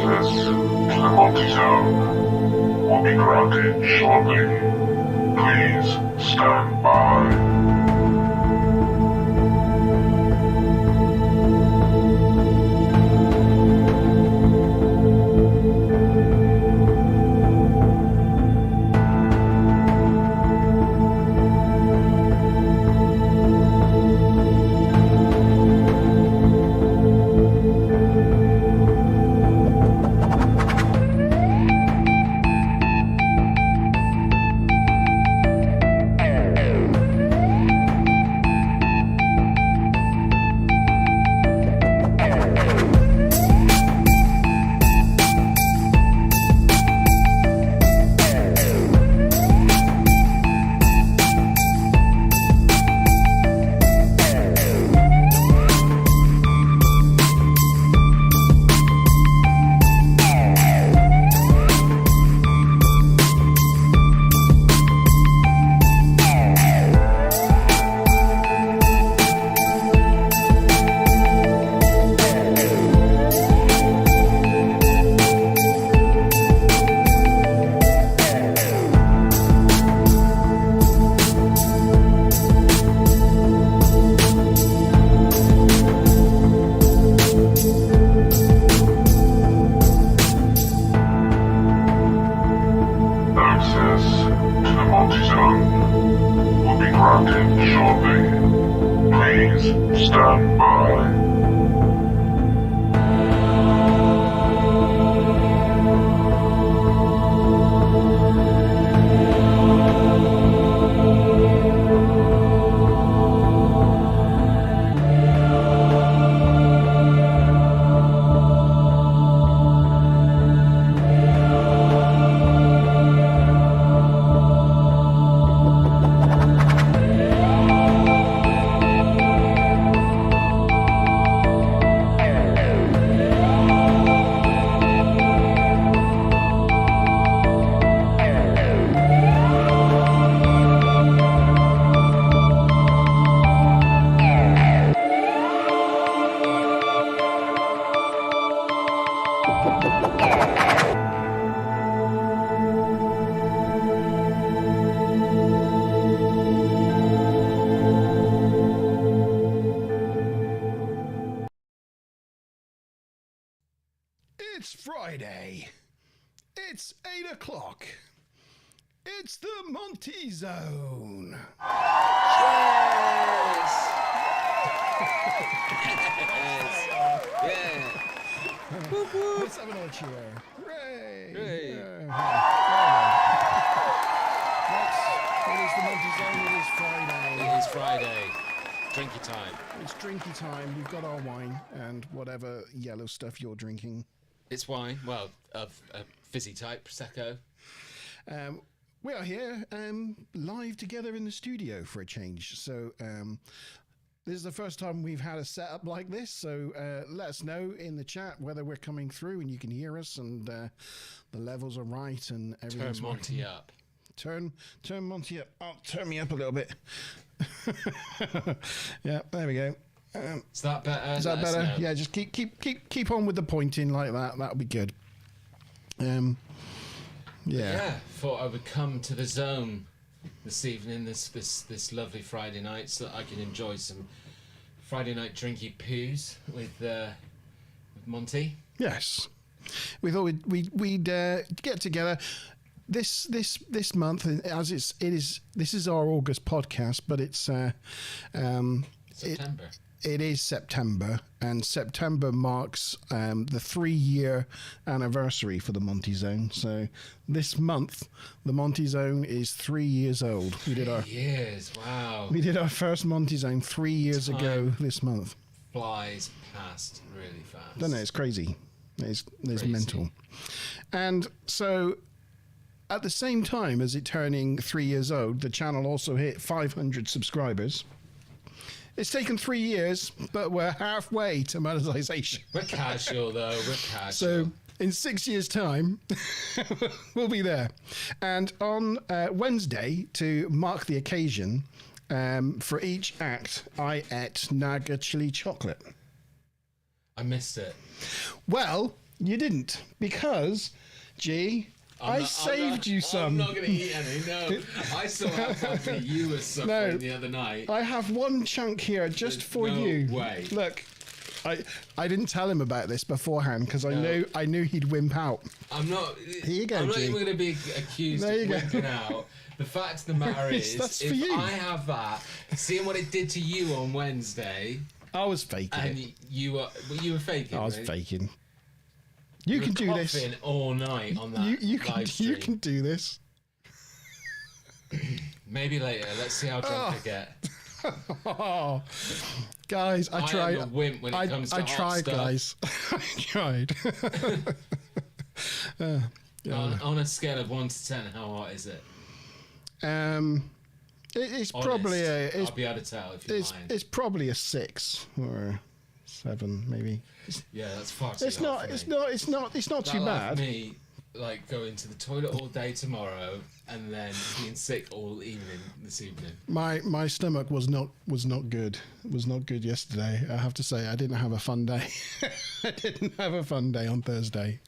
Access to the Monte Zone will be granted shortly. Please stand by. It's Friday. It's 8 o'clock. It's the Monte Zone. Yes! Yeah. Let's have another cheer. Hooray! Hooray. It is the Monte Zone. It is Friday. It is Friday. Drinky time. It's drinky time. We've got our wine and whatever yellow stuff you're drinking. It's wine. Well, of a fizzy type, Prosecco. We are here live together in the studio for a change. So this is the first time we've had a setup like this. So let us know in the chat whether we're coming through and you can hear us and the levels are right and everything's Turn Monte working. up. Turn Monte up. Oh, turn me up a little bit. Yeah, there we go. Is that better? Is that better? Yeah, just keep on with the pointing like that. That'll be good. Yeah, thought I would come to the zone this evening, this lovely Friday night, so that I can enjoy some Friday night drinky poos with Monte. Yes, we thought we'd get together this month, as this is our August podcast, but it's September. It is September, and September marks the 3-year anniversary for the Monte Zone. So this month, the Monte Zone is 3 years old. We did our first Monte Zone 3 years ago this month. Flies past really fast. Don't know, it's crazy. It's mental. And so at the same time as it turning 3 years old, the channel also hit 500 subscribers. It's taken 3 years, but we're halfway to monetization. We're casual, though. We're casual. So in 6 years' time, we'll be there. And on Wednesday, to mark the occasion, for each act, I ate Naga chili chocolate. I missed it. Well, You didn't, because, G, I saved you some. I'm not going to eat any, no. I saw how happy you were suffering the other night. I have one chunk here just for you. No way. Look, I didn't tell him about this beforehand because I knew he'd wimp out. I'm not. Here you go, I'm not G. even going to be accused of wimping out. The fact of the matter is, That's for if you. I have that, seeing what it did to you on Wednesday, I was faking and it. you were faking. I was right? faking. You can do this. Coughing all night on that live stream. You can do this. Maybe later. Let's see how drunk I get. Oh, guys, I tried. am a wimp when it comes to I hot tried, stuff. guys. I tried. On a scale of 1 to 10, how hot is it? It's Honest. probably I'll be able to tell if you're lying. it's probably a 6 or a 7, maybe. Yeah, that's far too It's hot not. for me. It's not too That'll have bad. me like going to the toilet all day tomorrow and then being sick all evening this evening. My stomach was not good. It was not good yesterday. I have to say, I didn't have a fun day. I didn't have a fun day on Thursday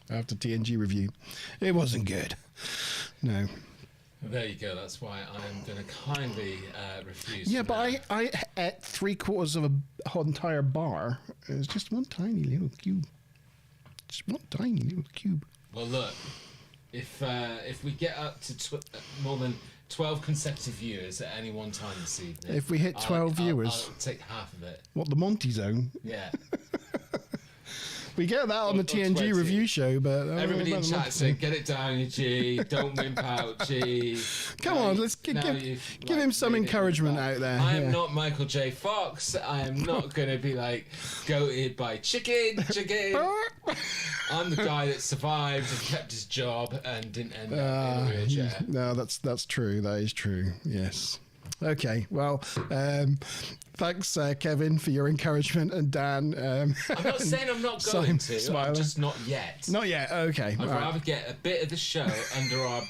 after TNG review. It wasn't good. No. There you go. That's why I'm going to kindly refuse. Yeah, for but now. I ate 3/4 of a whole entire bar. It was just one tiny little cube. Just one tiny little cube. Well, look, if we get up to more than 12 consecutive viewers at any one time this evening, If we hit 12 viewers. I'll take half of it. What, the Monte Zone? Yeah. We get that on the Or TNG 20. review show, but Everybody in about the chat Monte saying, Zone. "Get it down, you G. Don't wimp out, G." Come Now on, you- let's give now you've, him some made it encouragement back. out there. I am yeah. not Michael J. Fox. I am not going to be like goated by chicken. I'm the guy that survived and kept his job and didn't end up in a wheelchair. No, that's true. That is true. Yes. Okay. Well, thanks, Kevin, for your encouragement, and Dan. I'm not saying I'm not going to. Smiler. I'm just not yet. Not yet. Okay. I'd all right. rather get a bit of the show under our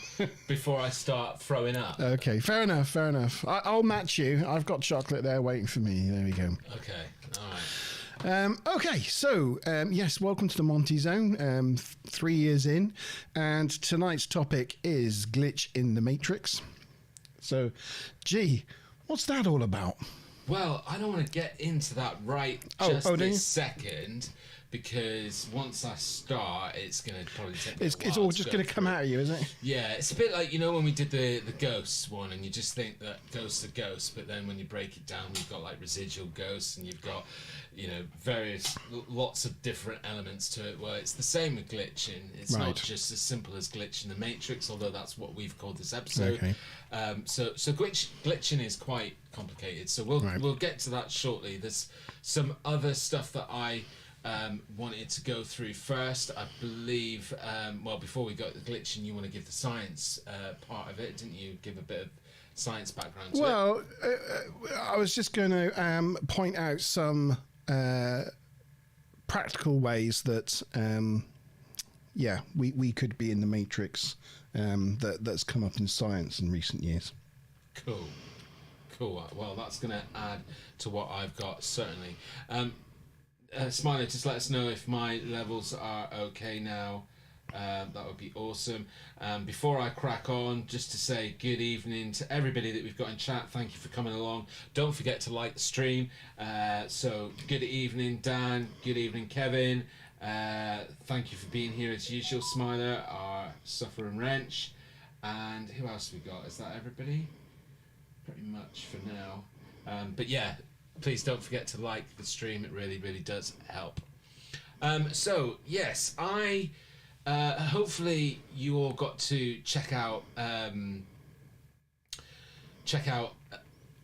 before I start throwing up. Okay. Fair enough. Fair enough. I'll match you. I've got chocolate there waiting for me. There we go. Okay. All right. Okay, so yes, welcome to the Monte Zone. 3 years in, and tonight's topic is glitch in the Matrix. So, gee, what's that all about? Well, I don't want to get into that right Oh, do you? this second because once I start, it's going to probably take me a It's while all to just go going to come through. out of you, isn't it? Yeah, it's a bit like, you know, when we did the ghosts one and you just think that ghosts are ghosts, but then when you break it down, you've got like residual ghosts and you've got, you know, lots of different elements to it. Well, it's the same with glitching. It's Right. not just as simple as glitch in the Matrix, although that's what we've called this episode. Okay. So glitching is quite complicated. So we'll get to that shortly. There's some other stuff that I wanted to go through first. I believe, well, before we go to the glitching, you want to give the science part of it, didn't you? Give a bit of science background to it. Well, I was just going to point out some practical ways that, we could be in the Matrix that's come up in science in recent years. Cool. Well, that's going to add to what I've got, certainly. Smiley, just let us know if my levels are okay now. That would be awesome. Before I crack on, just to say good evening to everybody that we've got in chat. Thank you for coming along. Don't forget to like the stream. So good evening, Dan. Good evening, Kevin. Thank you for being here as usual, Smiler, our Suffer and Wrench. And who else we got? Is that everybody? Pretty much for now. But yeah, please don't forget to like the stream. It really, really does help. So yes, I hopefully you all got to check out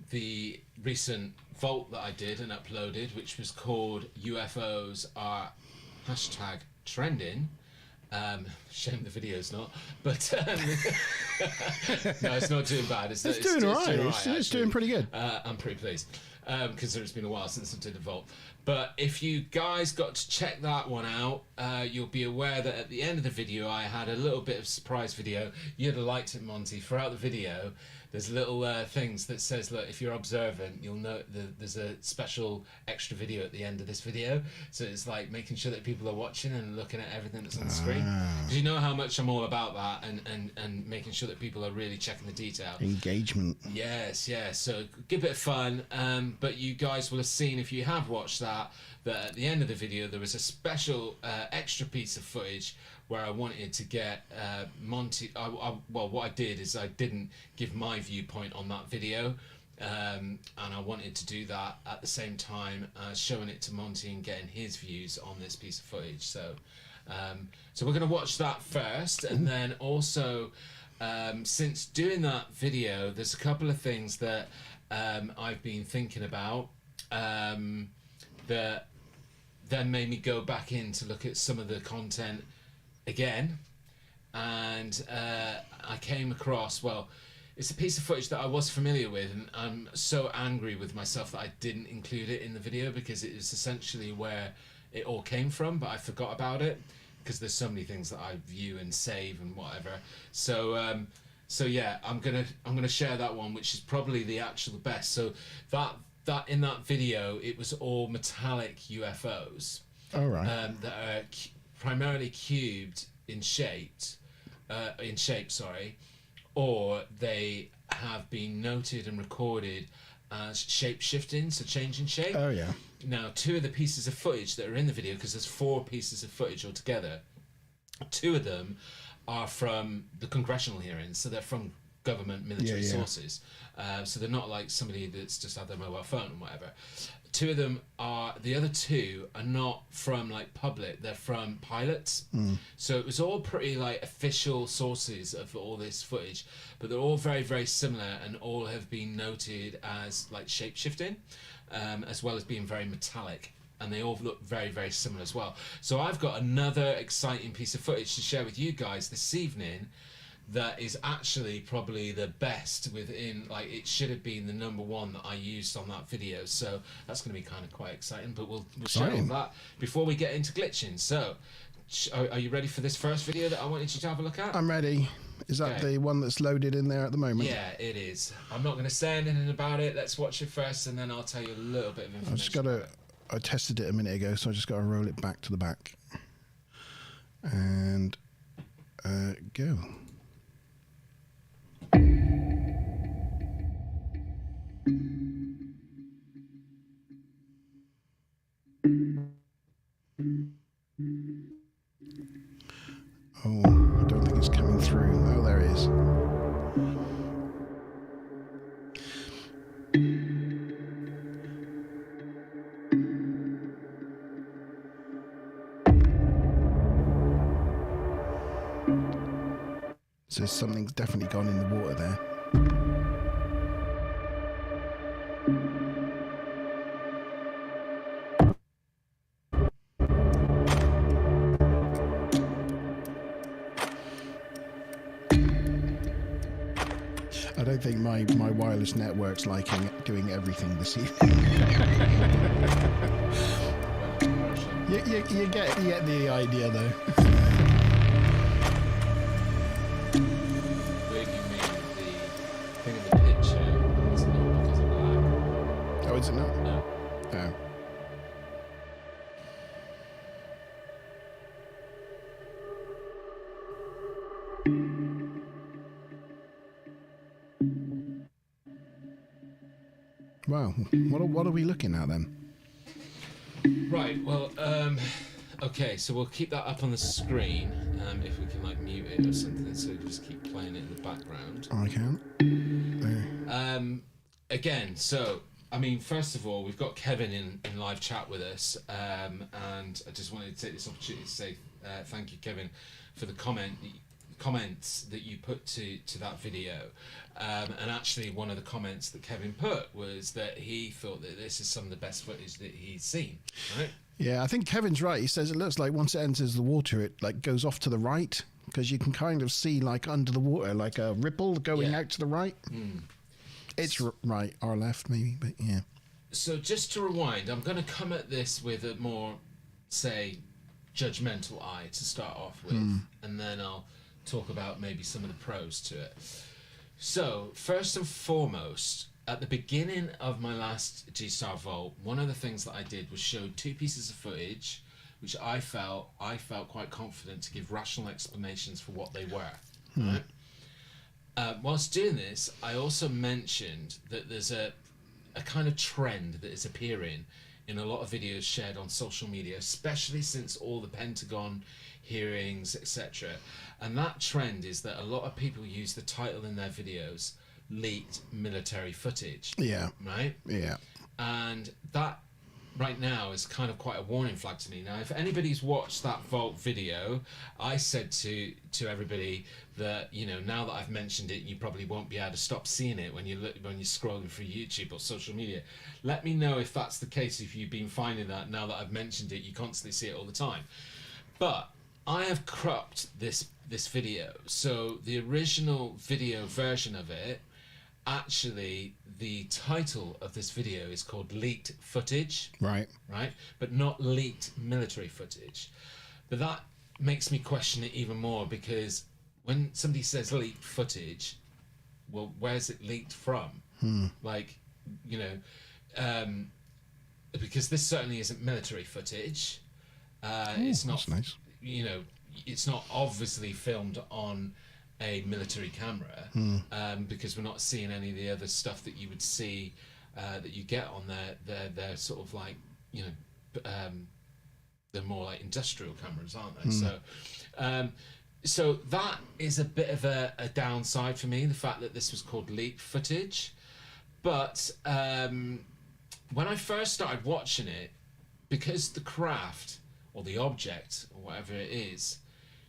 the recent vault that I did and uploaded, which was called UFOs are #trending. Shame the video's not, but no, it's not doing bad. It's doing all right. It's doing pretty good. I'm pretty pleased because it's been a while since I did the vault. But if you guys got to check that one out, you'll be aware that at the end of the video I had a little bit of surprise video. You'd have liked it, Monty. Throughout the video, there's little things that says, look, if you're observant, you'll know there's a special extra video at the end of this video. So it's like making sure that people are watching and looking at everything that's on the screen. Because you know how much I'm all about that, and making sure that people are really checking the detail. Engagement. Yes, so good bit of fun. But you guys will have seen, if you have watched that at the end of the video there was a special extra piece of footage where I wanted to get Monte. Well, what I did is I didn't give my viewpoint on that video, and I wanted to do that at the same time showing it to Monte and getting his views on this piece of footage. So we're going to watch that first, and then also since doing that video, there's a couple of things that I've been thinking about that then made me go back in to look at some of the content again, and I came across, well, it's a piece of footage that I was familiar with, and I'm so angry with myself that I didn't include it in the video, because it is essentially where it all came from, but I forgot about it because there's so many things that I view and save and whatever. So yeah, I'm gonna share that one, which is probably the actual best. So that in that video, it was all metallic UFOs. All right. That are primarily cubed in shape, or they have been noted and recorded as shape shifting, so changing shape. Oh yeah. Now, 2 of the pieces of footage that are in the video, because there's 4 pieces of footage altogether, 2 of them are from the congressional hearings, so they're from government military sources. So they're not like somebody that's just had their mobile phone or whatever. 2 of them are, the other 2 are not from like public, they're from pilots. So it was all pretty like official sources of all this footage, but they're all very, very similar, and all have been noted as like shape shifting, as well as being very metallic, and they all look very, very similar as well. So I've got another exciting piece of footage to share with you guys this evening that is actually probably the best within, like, it should have been the #1 that I used on that video. So that's going to be kind of quite exciting, but we'll share all that before we get into glitching. So are you ready for this first video that I wanted you to have a look at? I'm ready. Is that the one that's loaded in there at the moment? Yeah, it is. I'm not going to say anything about it. Let's watch it first, and then I'll tell you a little bit of information. I've just got to, I tested it a minute ago, so I just got to roll it back to the back. And go. Oh, I don't think it's coming through. Oh, there it is. So something's definitely gone in the water there. I don't think my wireless network's doing everything this evening. you get the idea though. Thing in the picture is not because of lag. Oh, is it not? No. Oh. Wow. What are we looking at then? Right. Well. Okay. So we'll keep that up on the screen. If we can like mute it or something, so we can just keep playing it in the background. I can. Again. So I mean, first of all, we've got Kevin in live chat with us, and I just wanted to take this opportunity to say thank you, Kevin, for the comments that you put to that video. And actually one of the comments that Kevin put was that he thought that this is some of the best footage that he's seen, right? Yeah, I think Kevin's right. He says it looks like once it enters the water, it like goes off to the right, because you can kind of see like under the water, like a ripple going out to the right. It's right or left maybe, but yeah. So just to rewind, I'm going to come at this with a more, say, judgmental eye to start off with, and then I'll talk about maybe some of the pros to it. So, first and foremost, at the beginning of my last G-Star Vault, one of the things that I did was show two pieces of footage, which I felt quite confident to give rational explanations for what they were. Right? Whilst doing this, I also mentioned that there's a kind of trend that is appearing in a lot of videos shared on social media, especially since all the Pentagon hearings, etc. And that trend is that a lot of people use the title in their videos, leaked military footage. Yeah. Right? Yeah. And that right now is kind of quite a warning flag to me. Now, if anybody's watched that Vault video, I said to everybody that, you know, now that I've mentioned it, you probably won't be able to stop seeing it when you're scrolling through YouTube or social media. Let me know if that's the case, if you've been finding that now that I've mentioned it, you constantly see it all the time. But I have cropped this video. So the original video version of it, actually, the title of this video is called Leaked Footage. Right. Right? But not leaked military footage. But that makes me question it even more, because when somebody says leaked footage, well, where's it leaked from? Like, you know, because this certainly isn't military footage. It's not, That's nice. you know, it's not obviously filmed on a military camera, because we're not seeing any of the other stuff that you would see that you get on their sort of like, you know, they're more like industrial cameras, aren't they? So that is a bit of a downside for me, the fact that this was called leaked footage. But when I first started watching it, because the craft or the object or whatever it is,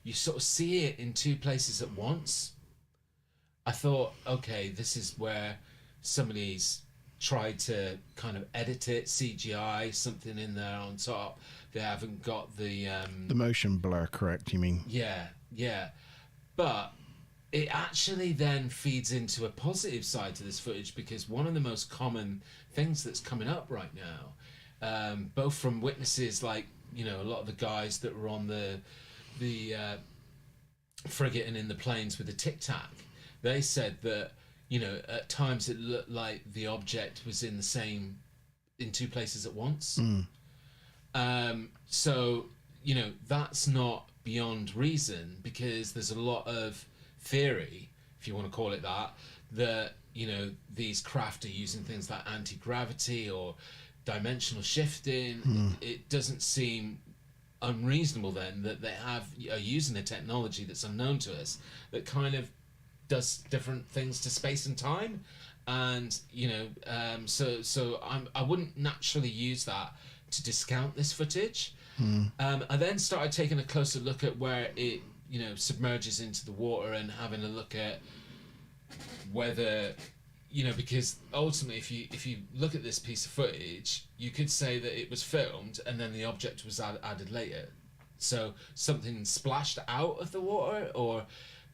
you sort of see it in two places at once. I thought, okay, this is where somebody's tried to kind of edit it, CGI, something in there on top. They haven't got the motion blur, correct, you mean? Yeah. But it actually then feeds into a positive side to this footage, because one of the most common things that's coming up right now, both from witnesses like, you know, a lot of the guys that were on the frigate and in the planes with the Tic Tac, they said that, you know, at times it looked like the object was in two places at once. So, you know, that's not beyond reason, because there's a lot of theory, if you want to call it that, you know, these craft are using things like anti-gravity or dimensional shifting. It doesn't seem unreasonable then that they are using a technology that's unknown to us that kind of does different things to space and time. And, you know, so I wouldn't naturally use that to discount this footage. I then started taking a closer look at where it, you know, submerges into the water, and having a look at whether, you know, because ultimately if you look at this piece of footage, you could say that it was filmed and then the object was added later. So something splashed out of the water,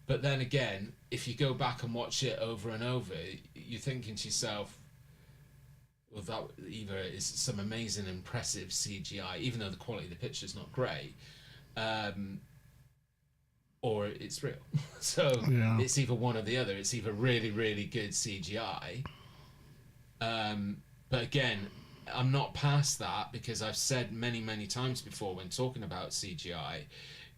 but then again, if you go back and watch it over and over, you're thinking to yourself, well, that either is some amazing, impressive CGI, even though the quality of the picture is not great, or it's real. So Yeah. it's either one or the other. It's either really, really good CGI. But again, I'm not past that, because I've said many, many times before when talking about CGI,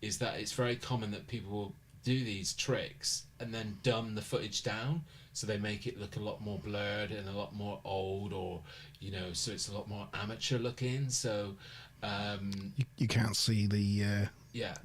is that it's very common that people will do these tricks and then dumb the footage down, so they make it look a lot more blurred and a lot more old, or, you know, so it's a lot more amateur looking. So You can't see the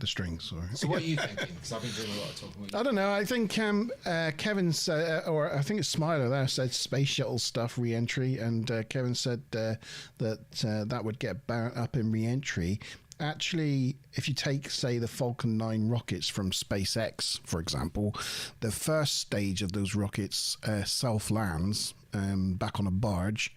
strings. Sorry. So what are you thinking? Because I've been doing a lot of talking with you. I don't know. I think Kevin said, or I think it's Smiler there said space shuttle stuff re-entry, and Kevin said that would get up in re-entry. Actually, if you take, say, the Falcon 9 rockets from SpaceX, for example, the first stage of those rockets self-lands back on a barge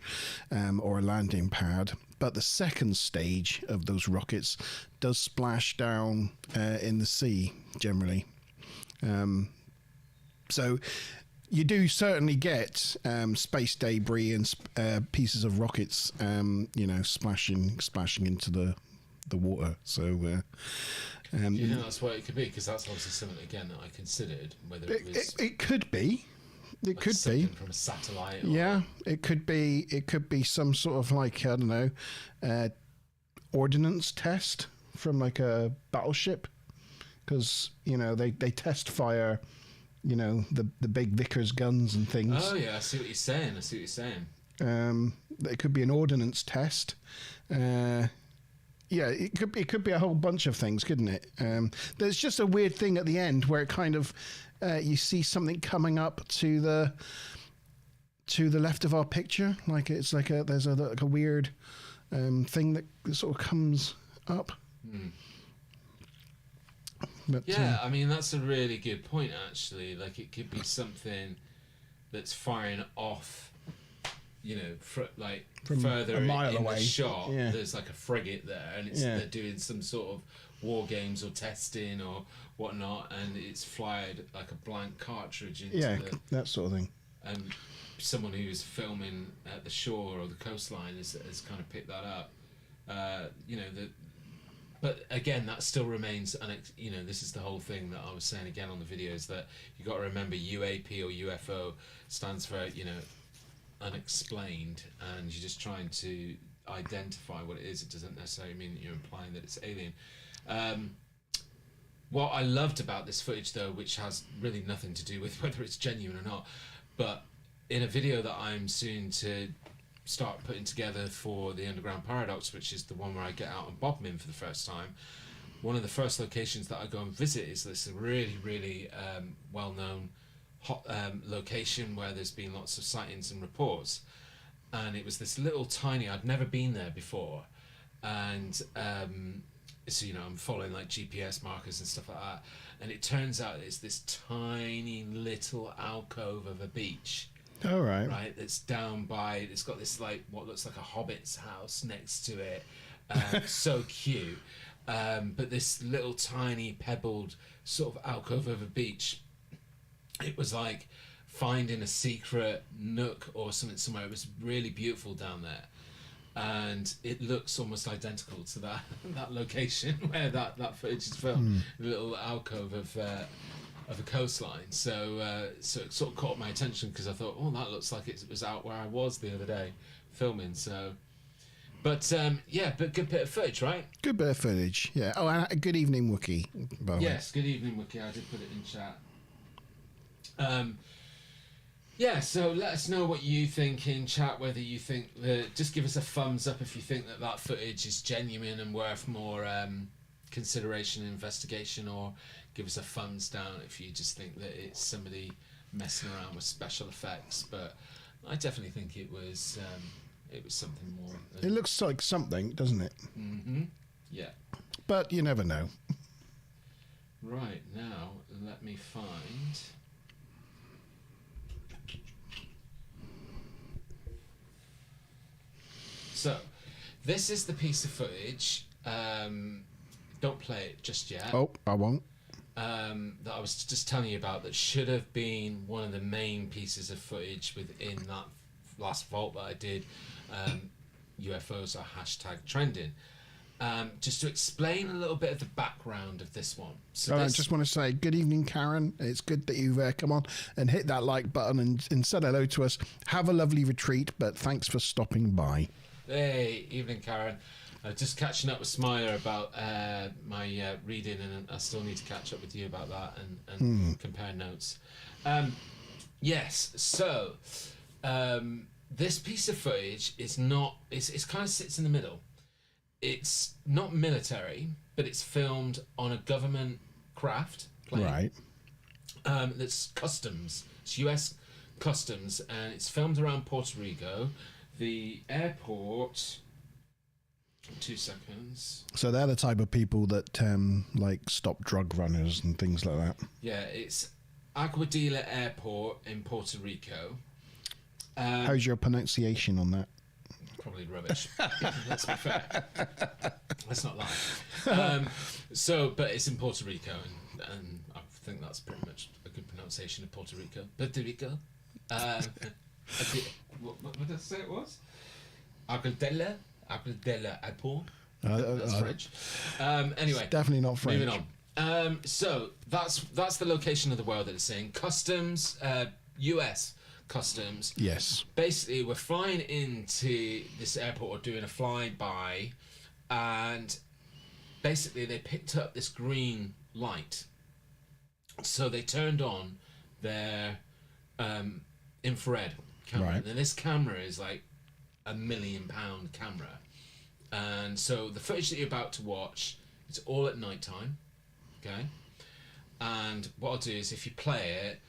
or a landing pad. But the second stage of those rockets does splash down in the sea, generally. So you do certainly get space debris and pieces of rockets, you know, splashing into the water. So do you think that's what it could be? Because that's obviously something, again, that I considered, whether it was... it could be. It like could something be. from a satellite. Or, Yeah, it could be. It could be some sort of like, I don't know, ordnance test from like a battleship, because they test fire, the big Vickers guns and things. Oh yeah, I see what you're saying. It could be an ordnance test. Yeah, it could be a whole bunch of things, couldn't it? There's just a weird thing at the end where it kind of you see something coming up to the left of our picture, like it's like there's a weird thing that sort of comes up. But, yeah, I mean that's a really good point actually. Like it could be something that's firing off. From a further mile in away. the shot, Yeah. there's like a frigate there, and they're doing some sort of war games or testing or whatnot, and it's fired like a blank cartridge into that sort of thing. and someone who's filming at the shore or the coastline has kind of picked that up. But again, that still remains, this is the whole thing that I was saying again on the videos, that you got to remember UAP or UFO stands for unexplained, and you're just trying to identify what it is. It doesn't necessarily mean that you're implying that it's alien. What I loved about this footage, though, which has really nothing to do with whether it's genuine or not, but in a video that I'm soon to start putting together for the Underground Paradox, which is the one where I get out and Bodmin for the first time, one of the first locations that I go and visit is this really, really well-known hot location where there's been lots of sightings and reports, and it was this little tiny, I'd never been there before, and so I'm following like GPS markers and stuff like that, and it turns out it's this tiny little alcove of a beach. All right. Right, that's down by, it's got this like what looks like a hobbit's house next to it. So cute. But this little tiny pebbled sort of alcove of a beach, it was like finding a secret nook or something somewhere. It was really beautiful down there, and it looks almost identical to that location where that footage is filmed. The little alcove of a coastline. So it sort of caught my attention because I thought, oh, that looks like it was out where I was the other day filming. So, but good bit of footage, right? Good bit of footage. Yeah. Oh, and a good evening, Wookie. By the way. Yes, good evening, Wookie. I did put it in chat. So let us know what you think in chat, whether you think just give us a thumbs up if you think that footage is genuine and worth more consideration and investigation, or give us a thumbs down if you just think that it's somebody messing around with special effects. But I definitely think it was something more. It looks like something, doesn't it? Mm-hmm. Yeah. But you never know. Right, now let me find. So, this is the piece of footage. Don't play it just yet. Oh, I won't. That I was just telling you about, that should have been one of the main pieces of footage within that last vault that I did. UFOs are #trending. Just to explain a little bit of the background of this one. So I just want to say good evening, Karen. It's good that you've come on and hit that like button and said hello to us. Have a lovely retreat, but thanks for stopping by. Hey, evening, Karen. Just catching up with Smiler about my reading, and I still need to catch up with you about that and compare notes. Yes, so this piece of footage is not, it's kind of sits in the middle. It's not military, but it's filmed on a government craft plane. Right. That's customs. It's US customs, and it's filmed around Puerto Rico. The airport. 2 seconds. So they're the type of people that like stop drug runners and things like that. Yeah, it's Aguadilla Airport in Puerto Rico. How's your pronunciation on that? Probably rubbish. Let's be fair. Let's not lie. But it's in Puerto Rico, and I think that's pretty much a good pronunciation of Puerto Rico. Puerto Rico. What did I say it was? Aguadilla Airport. That's French. Anyway, definitely not French. Moving on. So that's the location of the world that it's in. Customs, US customs. Yes. Basically, we're flying into this airport or doing a flyby, and basically they picked up this green light. So they turned on their infrared camera. Right. And this camera is like £1 million camera. And so the footage that you're about to watch, it's all at night time. Okay? And what I'll do is if you play it,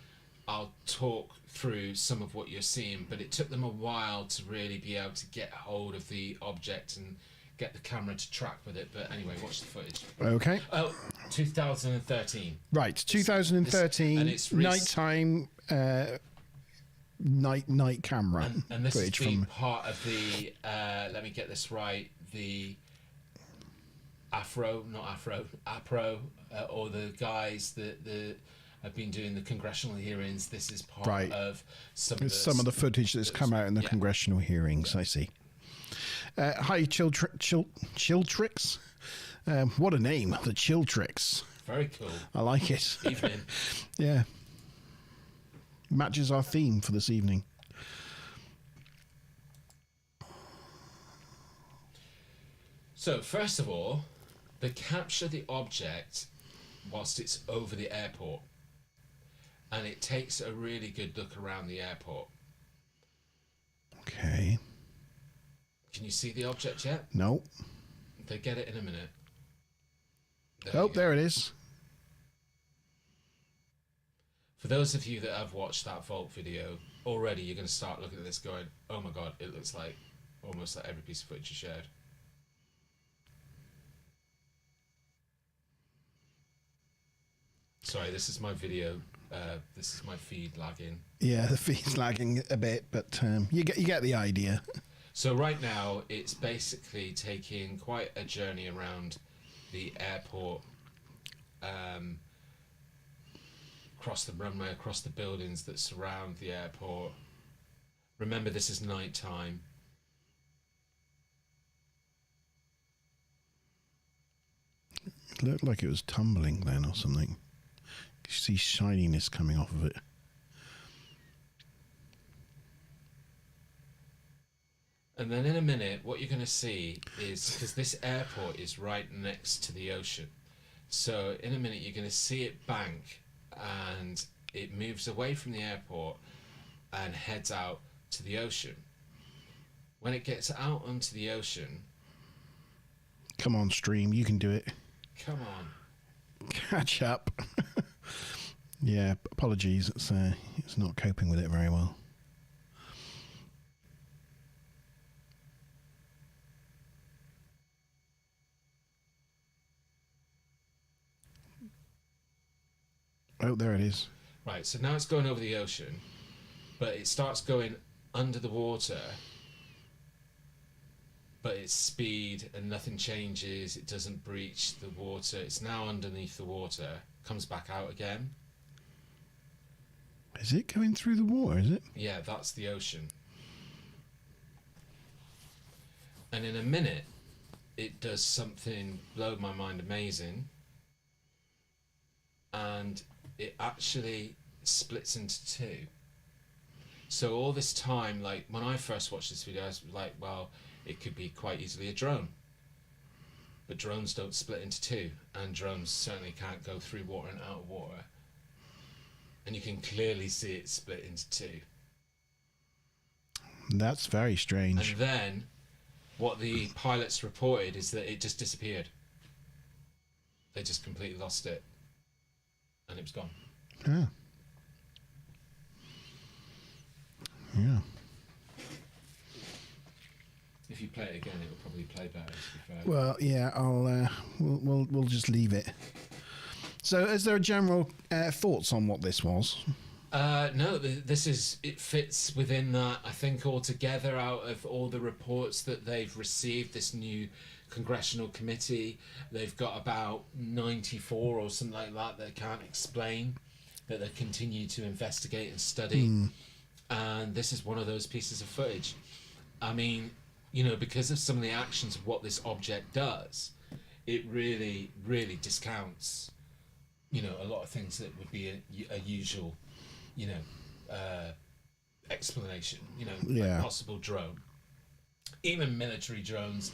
I'll talk through some of what you're seeing, but it took them a while to really be able to get hold of the object and get the camera to track with it. But anyway, watch the footage. Okay. Oh, 2013. Right. 2013. and it's nighttime. Night camera. And this has footage been from. part of the, let me get this right, the APRO, or the guys that have been doing the congressional hearings. This is part Right. of some Some of the footage that's come out in the congressional hearings. I see. Hi, Chiltrix. What a name, the Chiltrix. Very cool. I like it. Evening. Yeah. Matches our theme for this evening. So, first of all, they capture the object whilst it's over the airport. And it takes a really good look around the airport. Okay. Can you see the object yet? No. They get it in a minute. There it is. For those of you that have watched that Vault video, already you're going to start looking at this going, oh my god, it looks like almost like every piece of footage you shared. Sorry, this is my video. This is my feed lagging. Yeah, the feed's lagging a bit, but you get the idea. So right now, it's basically taking quite a journey around the airport, across the runway, across the buildings that surround the airport. Remember, this is night time. It looked like it was tumbling then or something. You see shininess coming off of it. And then in a minute, what you're going to see is, because this airport is right next to the ocean, so in a minute you're going to see it bank and it moves away from the airport and heads out to the ocean. When it gets out onto the ocean... Come on, stream, you can do it. Come on. Catch up. Yeah, apologies, it's not coping with it very well. Oh, there it is. Right, so now it's going over the ocean, but it starts going under the water, but its speed and nothing changes. It doesn't breach the water. It's now underneath the water, comes back out again. Is it going through the water, is it? Yeah, that's the ocean. And in a minute, it does something blow my mind amazing. And it actually splits into two. So all this time, like when I first watched this video, I was like, well, it could be quite easily a drone. But drones don't split into two, and drones certainly can't go through water and out of water. And you can clearly see it split into two. That's very strange. And then what the pilots reported is that it just disappeared. They just completely lost it. And it was gone. Yeah. Yeah. If you play it again, it will probably play better. To be fair. Well, yeah, I'll we'll just leave it. So, is there a general thoughts on what this was? No, it fits within that. I think altogether, out of all the reports that they've received, this new congressional committee, they've got about 94 or something like that that can't explain, that they continue to investigate and study. And this is one of those pieces of footage. I mean, you know, because of some of the actions of what this object does, it really, really discounts, you know, a lot of things that would be a usual, you know, explanation. Yeah. Like possible drone, even military drones,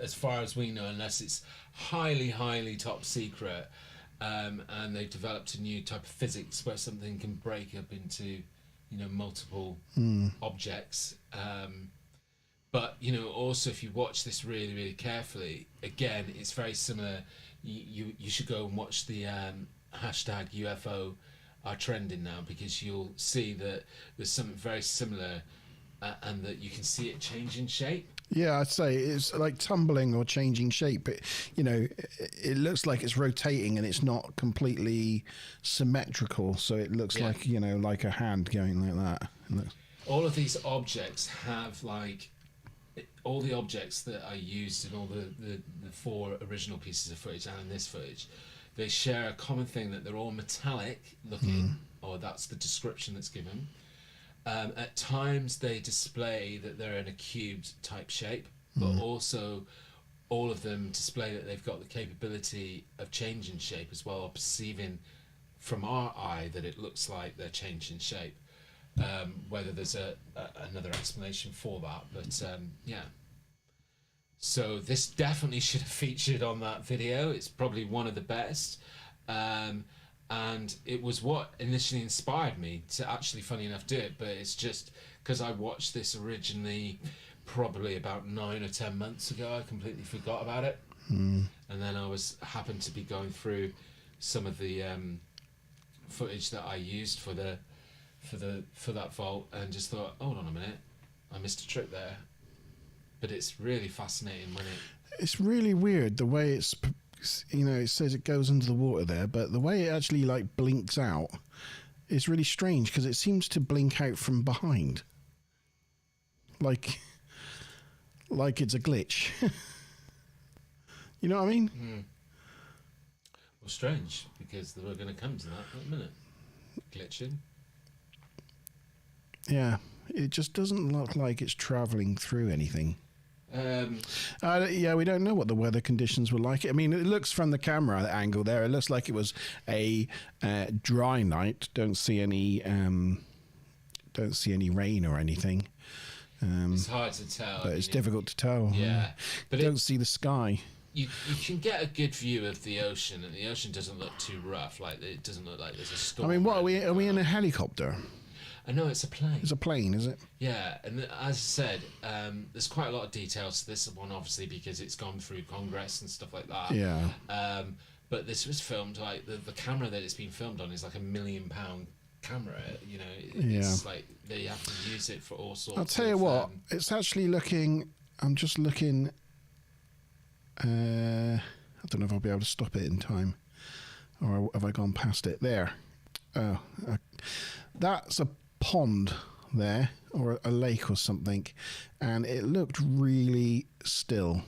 as far as we know, unless it's highly, highly top secret, and they've developed a new type of physics where something can break up into, multiple objects. But also if you watch this really, really carefully, again, it's very similar. You should go and watch the hashtag UFO are trending now, because you'll see that there's something very similar, and that you can see it changing shape. Yeah, I'd say it's like tumbling or changing shape. It looks like it's rotating and it's not completely symmetrical. So it looks like, like a hand going like that. All of these objects have all the objects that are used in all the 4 original pieces of footage and in this footage, they share a common thing, that they're all metallic looking, or that's the description that's given. At times they display that they're in a cubed type shape, but also all of them display that they've got the capability of changing shape as well, or perceiving from our eye that it looks like they're changing shape. Whether there's another explanation for that, but yeah. So this definitely should have featured on that video. It's probably one of the best. And it was what initially inspired me to actually, funny enough, do it. But it's just because I watched this originally probably about 9 or 10 months ago. I completely forgot about it. And then I happened to be going through some of the footage that I used for that vault, and just thought, hold on a minute, I missed a trick there. But it's really fascinating when it's really weird the way it says it goes under the water there, but the way it actually like blinks out is really strange, because it seems to blink out from behind, like it's a glitch. You know what I mean? Well, strange, because we're going to come to that in a minute. Glitching. Yeah, it just doesn't look like it's travelling through anything. Yeah, we don't know what the weather conditions were like. I mean, it looks from the camera angle there, it looks like it was a dry night. Don't see any rain or anything. It's hard to tell. But it's difficult to tell. Yeah, but don't see the sky. You can get a good view of the ocean, and the ocean doesn't look too rough. Like, it doesn't look like there's a storm. I mean, what are we? Are we in a helicopter? I know it's a plane. It's a plane, is it? Yeah, and as I said, there's quite a lot of details to this one, obviously, because it's gone through Congress and stuff like that. Yeah. But this was filmed, like, the camera that it's been filmed on is like £1 million camera. It's like they have to use it for all sorts. I'll tell you what, it's actually looking. I'm just looking. I don't know if I'll be able to stop it in time, or have I gone past it? There. Oh, that's a pond there, or a lake or something, and it looked really still.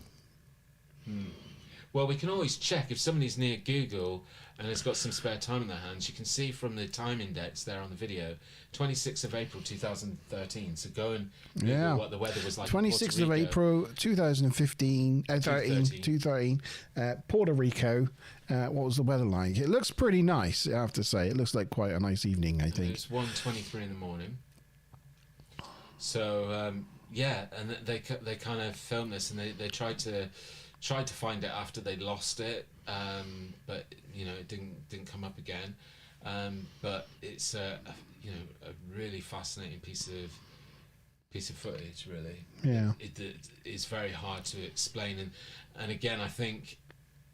Well, we can always check if somebody's near Google and has got some spare time in their hands. You can see from the time index there on the video, 26th of April 2013. So go and Google what the weather was like. 26th of April 2015, 2013, Puerto Rico. What was the weather like? It looks pretty nice, I have to say. It looks like quite a nice evening, I think. It's 1:23 in the morning. So yeah, and they kind of filmed this, and they tried to find it after they lost it, but it didn't come up again. But it's a really fascinating piece of footage, really. Yeah. It's very hard to explain, and again, I think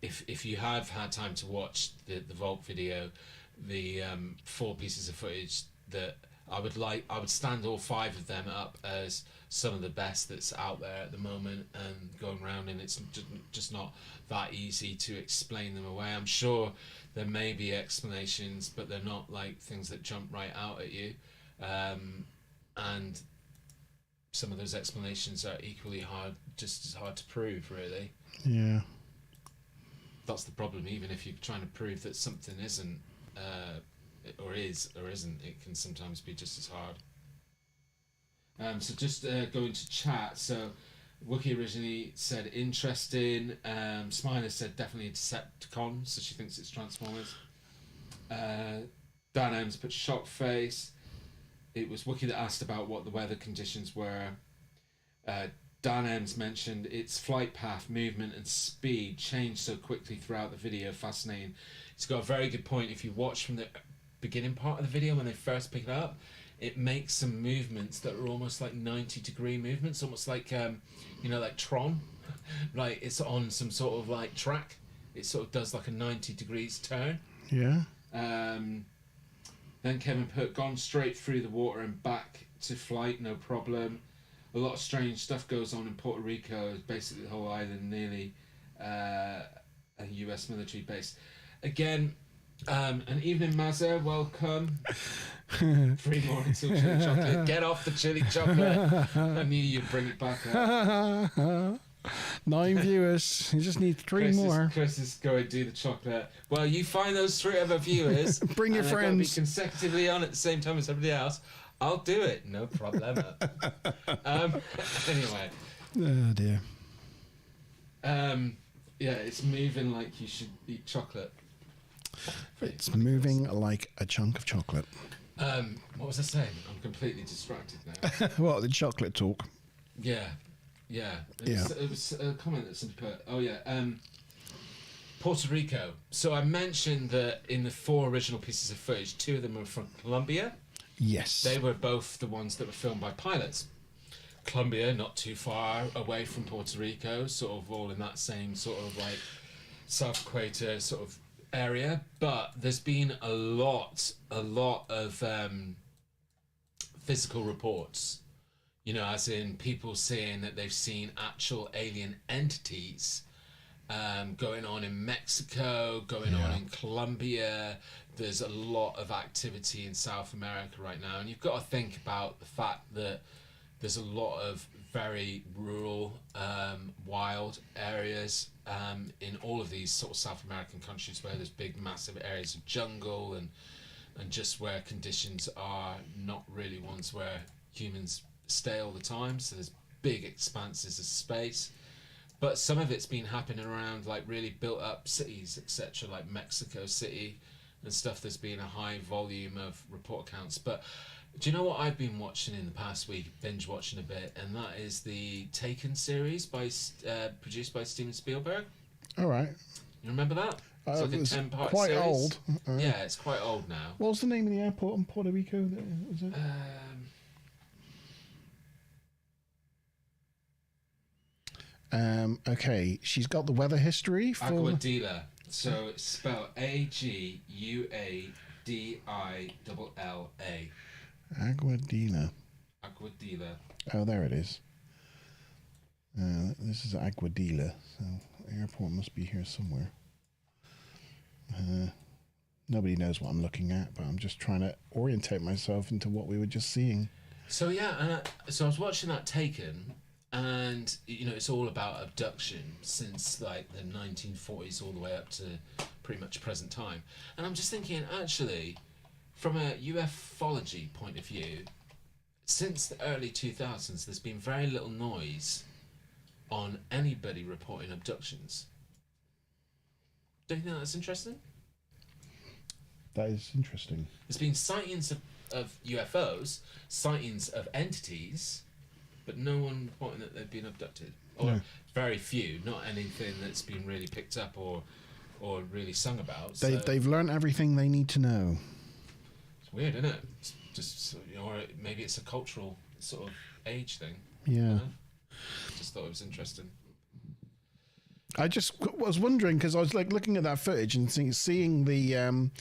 if you have had time to watch the Vault video, the 4 pieces of footage that I would stand all 5 of them up as some of the best that's out there at the moment and going around, and it's just not that easy to explain them away. I'm sure there may be explanations, but they're not like things that jump right out at you, and some of those explanations are equally hard, just as hard to prove, really. Yeah. That's the problem. Even if you're trying to prove that something isn't or is or isn't, it can sometimes be just as hard. So just going to chat. So Wookie originally said interesting. Smiler said definitely Decepticons, so she thinks it's Transformers. Dan Ems put shock face. it was Wookie that asked about what the weather conditions were. Dan M's mentioned its flight path, movement, and speed changed so quickly throughout the video. Fascinating. He's got a very good point. If you watch from the beginning part of the video when they first pick it up, it makes some movements that are almost like 90-degree movements, almost like like Tron. Like it's on some sort of like track. It sort of does like a 90 degrees turn. Yeah. Then Kevin put, gone straight through the water and back to flight, no problem. A lot of strange stuff goes on in Puerto Rico. Basically the whole island nearly a US military base. Again, an evening, Mazza, welcome. 3 more until chili chocolate. Get off the chili chocolate. I knew you'd bring it back up. 9 viewers. You just need 3 more. Chris is going to do the chocolate. Well, you find those 3 other viewers. Bring your and friends. Be consecutively on at the same time as everybody else. I'll do it. No problem. Anyway. Oh dear. Yeah, it's moving like you should eat chocolate. It's moving like a chunk of chocolate. What was I saying? I'm completely distracted now. What, the chocolate talk? Yeah. It was a comment that somebody put. Oh yeah. Puerto Rico. So I mentioned that in the 4 original pieces of footage, 2 of them were from Colombia. Yes. They were both the ones that were filmed by pilots. Colombia, not too far away from Puerto Rico, sort of all in that same sort of like South Equator sort of area. But there's been a lot of physical reports. As in people saying that they've seen actual alien entities going on in Mexico, going on in Colombia. There's a lot of activity in South America right now. And you've got to think about the fact that there's a lot of very rural, wild areas in all of these sort of South American countries where there's big, massive areas of jungle and just where conditions are not really ones where humans stay all the time. So there's big expanses of space. But some of it's been happening around like really built up cities, etc., like Mexico City and stuff. There's been a high volume of report accounts. But do you know what I've been watching in the past week, binge watching a bit, and that is the Taken series produced by Steven Spielberg. All right. You remember that? It's like a 10-part quite series. old. Yeah, it's quite old now. What was the name of the airport in Puerto Rico? Was it? Okay, she's got the weather history for Aguadilla. So it's spelled Aguadilla. Aguadilla. Aguadilla. Oh, there it is. This is Aguadilla, so airport must be here somewhere. Nobody knows what I'm looking at, but I'm just trying to orientate myself into what we were just seeing. So yeah, so I was watching that Taken, and it's all about abduction since like the 1940s all the way up to pretty much present time. And I'm just thinking, actually, from a ufology point of view, since the early 2000s, there's been very little noise on anybody reporting abductions. Don't you think that's interesting? That is interesting. There's been sightings of UFOs, sightings of entities, but no one reporting that they've been abducted. Or No. very few, not anything that's been really picked up or really sung about. They've learned everything they need to know. It's weird, isn't it? It's just, or maybe it's a cultural sort of age thing. Yeah. Just thought it was interesting. I just was wondering because I was like looking at that footage and seeing the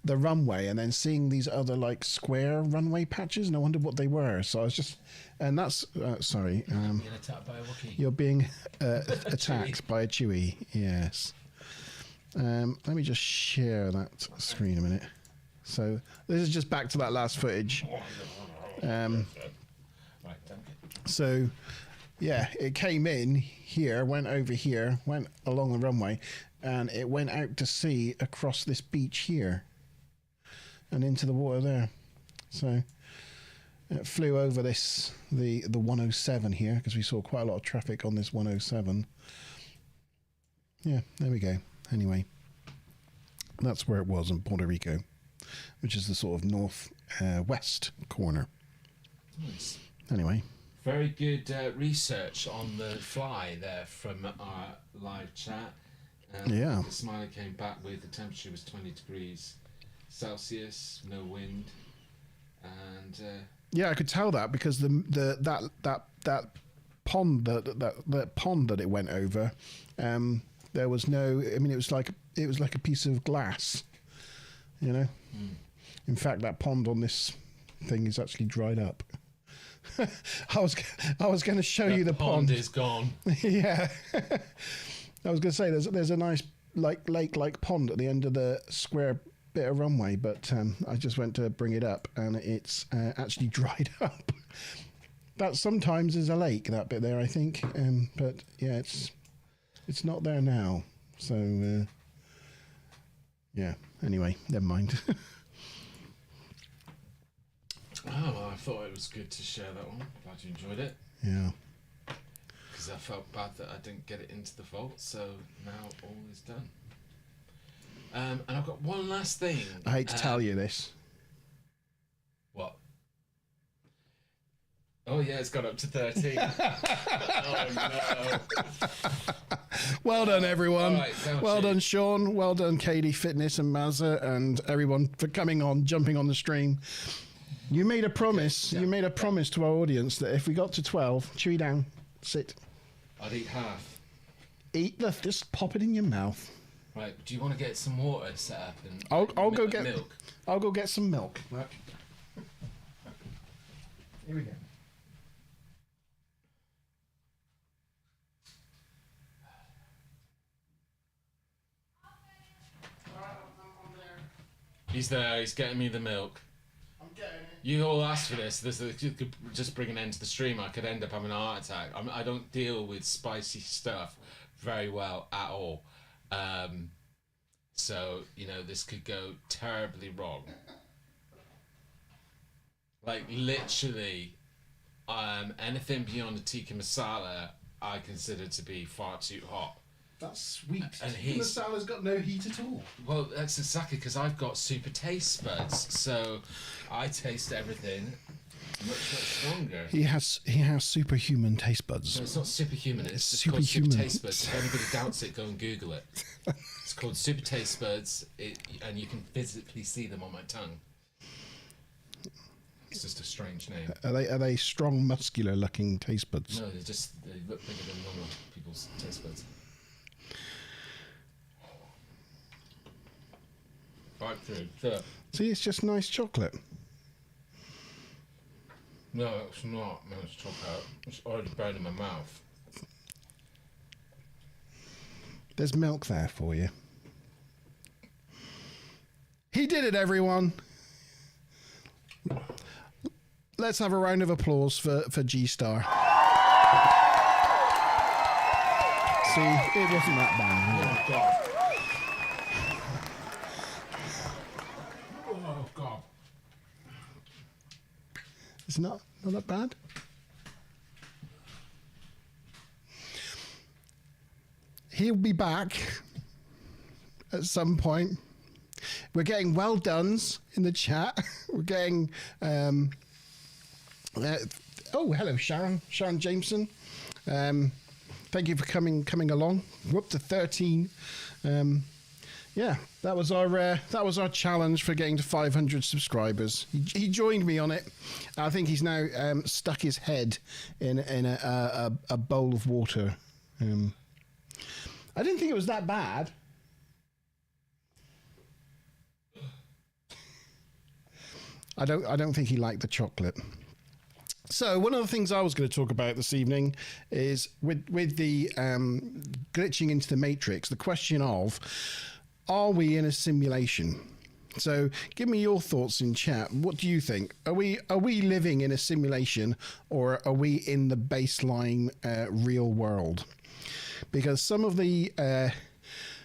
runway and then seeing these other like square runway patches, and I wondered what they were. So I was just, and that's sorry, Being attacked by a Wookiee. you're being attacked by a Chewie. Yes. Let me just share that screen a minute. So this is just back to that last footage. Right, thank you. So, yeah, it came in here, went over here, went along the runway, and it went out to sea across this beach here and into the water there. So it flew over the 107 here because we saw quite a lot of traffic on this 107. Yeah, there we go. Anyway, that's where it was in Puerto Rico, which is the sort of north west corner. Nice. Anyway, Very good research on the fly there from our live chat. Yeah. The Smiley came back with the temperature was 20 degrees Celsius, no wind, and yeah, I could tell that because that pond that pond that it went over, there was no. I mean, it was like a piece of glass, you know. In fact, that pond on this thing is actually dried up. I was going to show you the pond. Is gone. Yeah. I was going to say there's a nice lake pond at the end of the square bit of runway, but I just went to bring it up and it's actually dried up. That sometimes is a lake, that bit there, I think, but yeah, it's not there now. So yeah. Anyway, never mind. Oh, well, I thought it was good to share that one. Glad you enjoyed it. Yeah. Because I felt bad that I didn't get it into the vault, so now all is done. And I've got one last thing. I hate to tell you this. What? Oh yeah, it's gone up to 13. Oh no. Well done, everyone. All right, well done, Sean. Well done, Katie Fitness and Mazza and everyone for jumping on the stream. You made a promise. Yeah. You made a promise to our audience that if we got to 12, chew down, sit, I'd eat half. just pop it in your mouth. Right, do you want to get some water set up and I'll go get milk? I'll go get some milk. Right. Here we go. He's there, he's getting me the milk. I'm getting it. You all asked for this. You could just bring an end to the stream. I could end up having a heart attack. I don't deal with spicy stuff very well at all. So, you know, this could go terribly wrong. Like, literally, anything beyond a tikka masala, I consider to be far too hot. That's sweet. And The masala's got no heat at all. Well, that's exactly because I've got super taste buds, so I taste everything much stronger. He has superhuman taste buds. No, it's not superhuman. It's just Superhuman. called super taste buds. If anybody doubts it, go and Google it. It's called super taste buds, and you can physically see them on my tongue. It's just a strange name. Are they strong, muscular-looking taste buds? No, they look bigger than normal people's taste buds. Right through. So, See, it's just nice chocolate. no, it's not. No, it's chocolate. It's already burned in my mouth. There's milk there for you. He did it, everyone. Let's have a round of applause for G-Star. See, it wasn't that bad. Oh, God. Oh, God. It's not that bad. He'll be back at some point. We're getting well dones in the chat. We're getting oh, hello, Sharon Jameson. Thank you for coming along. We're up to 13. Yeah, that was our challenge for getting to 500 subscribers. He joined me on it. I think he's now stuck his head in a bowl of water. I didn't think it was that bad. I don't think he liked the chocolate. So one of the things I was going to talk about this evening is with the glitching into the matrix, the question of, are we in a simulation? So give me your thoughts in chat. What do you think? Are we living in a simulation, or are we in the baseline real world? Because some of the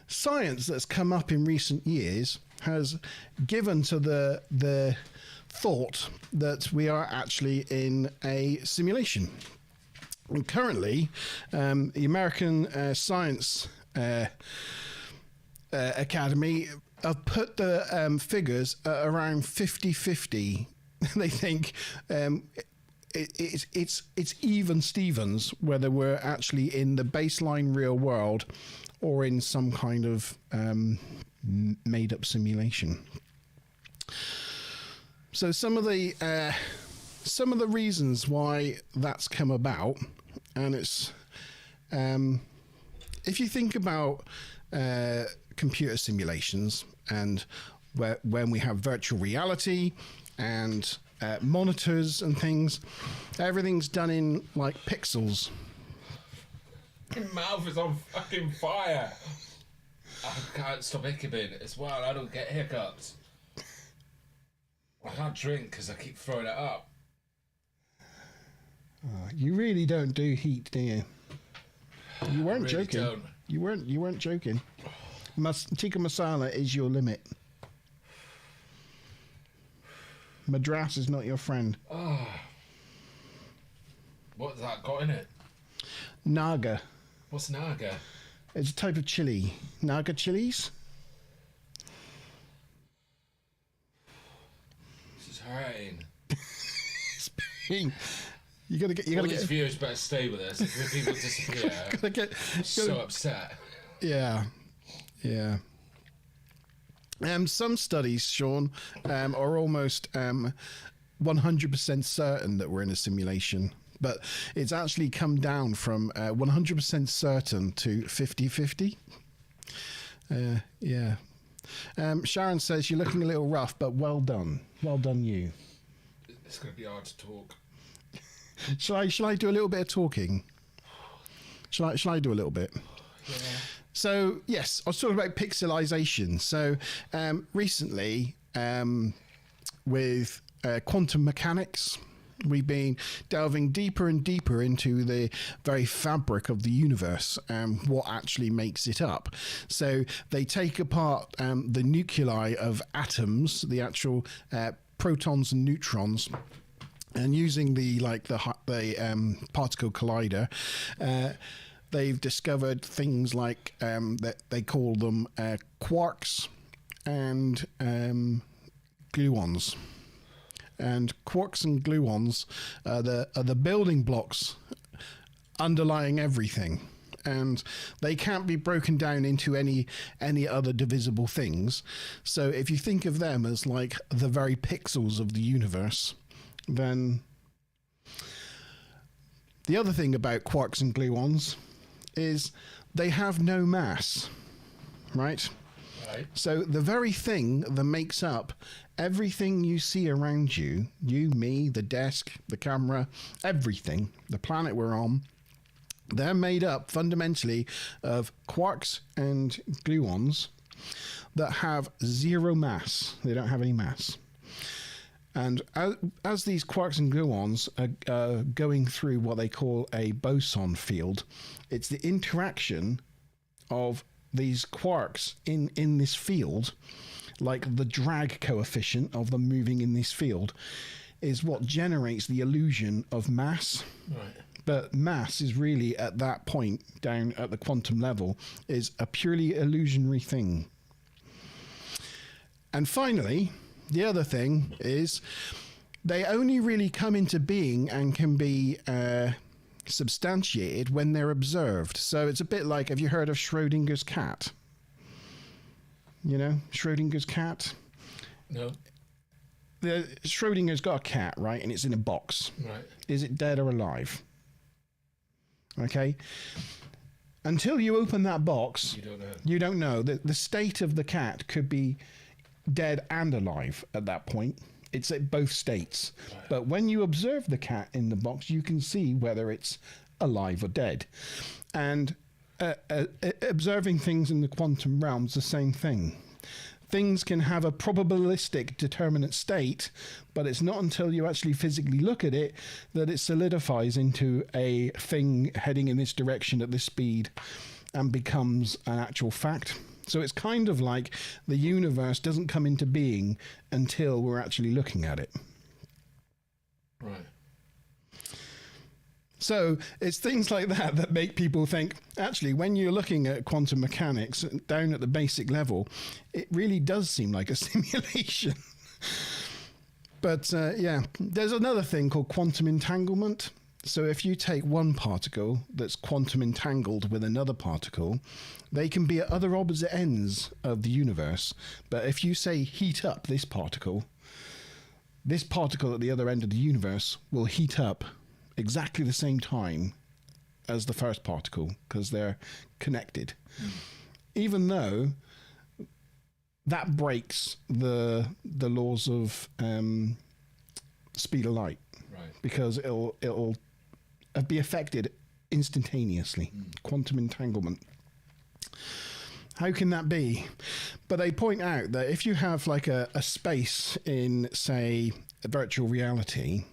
science that's come up in recent years has given to the thought that we are actually in a simulation. And currently, the American Science Academy have put the figures at around 50-50. They think it's even Stevens whether we're actually in the baseline real world or in some kind of made up simulation. So some of the reasons why that's come about, and it's if you think about computer simulations and when we have virtual reality and monitors and things, everything's done in like pixels. My mouth is on fucking fire. I can't stop hiccuping as well. I don't get hiccups. I can't drink because I keep throwing it up. Oh, you really don't do heat, do you? You weren't really joking. Don't. You weren't joking. Tikka masala is your limit. Madras is not your friend. Oh. What's that got in it? Naga. What's naga? It's a type of chili. Naga chilies. This is hurting. It's pain. You gotta get. You All gotta these get. viewers better stay with us. If people disappear, Gotta get. so upset. Yeah. Yeah. Some studies, Sean, are almost 100% certain that we're in a simulation, but it's actually come down from 100% certain to 50-50. Yeah. Sharon says you're looking a little rough, but well done. Well done, you. It's going to be hard to talk. Shall I do a little bit of talking? Shall I do a little bit? Yeah. So, yes, I was talking about pixelization. So, recently, with quantum mechanics, we've been delving deeper and deeper into the very fabric of the universe and what actually makes it up. So, they take apart the nuclei of atoms, the actual protons and neutrons, and using the particle collider, they've discovered things like that they call them quarks and gluons. And quarks and gluons are the building blocks underlying everything. And they can't be broken down into any other divisible things. So if you think of them as like the very pixels of the universe, then the other thing about quarks and gluons is they have no mass, right? Right. So the very thing that makes up everything you see around you, me, the desk, the camera, everything, the planet we're on, they're made up fundamentally of quarks and gluons that have zero mass. They don't have any mass. And as these quarks and gluons are going through what they call a boson field, it's the interaction of these quarks in this field, like the drag coefficient of them moving in this field, is what generates the illusion of mass. Right. But mass is really, at that point, down at the quantum level, is a purely illusionary thing. And finally, the other thing is they only really come into being and can be substantiated when they're observed. So it's a bit like, have you heard of Schrodinger's cat? You know, Schrodinger's cat? No. Schrodinger's got a cat, right? And it's in a box. Right. Is it dead or alive? Okay. Until you open that box, You don't know. you don't know. The state of the cat could be dead and alive at that point. It's at both states. Right. But when you observe the cat in the box, you can see whether it's alive or dead. And observing things in the quantum realm is the same thing. Things can have a probabilistic determinate state, but it's not until you actually physically look at it that it solidifies into a thing heading in this direction at this speed and becomes an actual fact. So it's kind of like the universe doesn't come into being until we're actually looking at it. Right. So it's things like that make people think, actually, when you're looking at quantum mechanics down at the basic level, it really does seem like a simulation. But yeah, there's another thing called quantum entanglement. So if you take one particle that's quantum entangled with another particle, they can be at other opposite ends of the universe. But if you say heat up this particle at the other end of the universe will heat up exactly the same time as the first particle because they're connected. Even though that breaks the laws of speed of light. Right. Because it'll be affected instantaneously. Quantum entanglement. How can that be? But they point out that if you have like a space in, say, a virtual reality,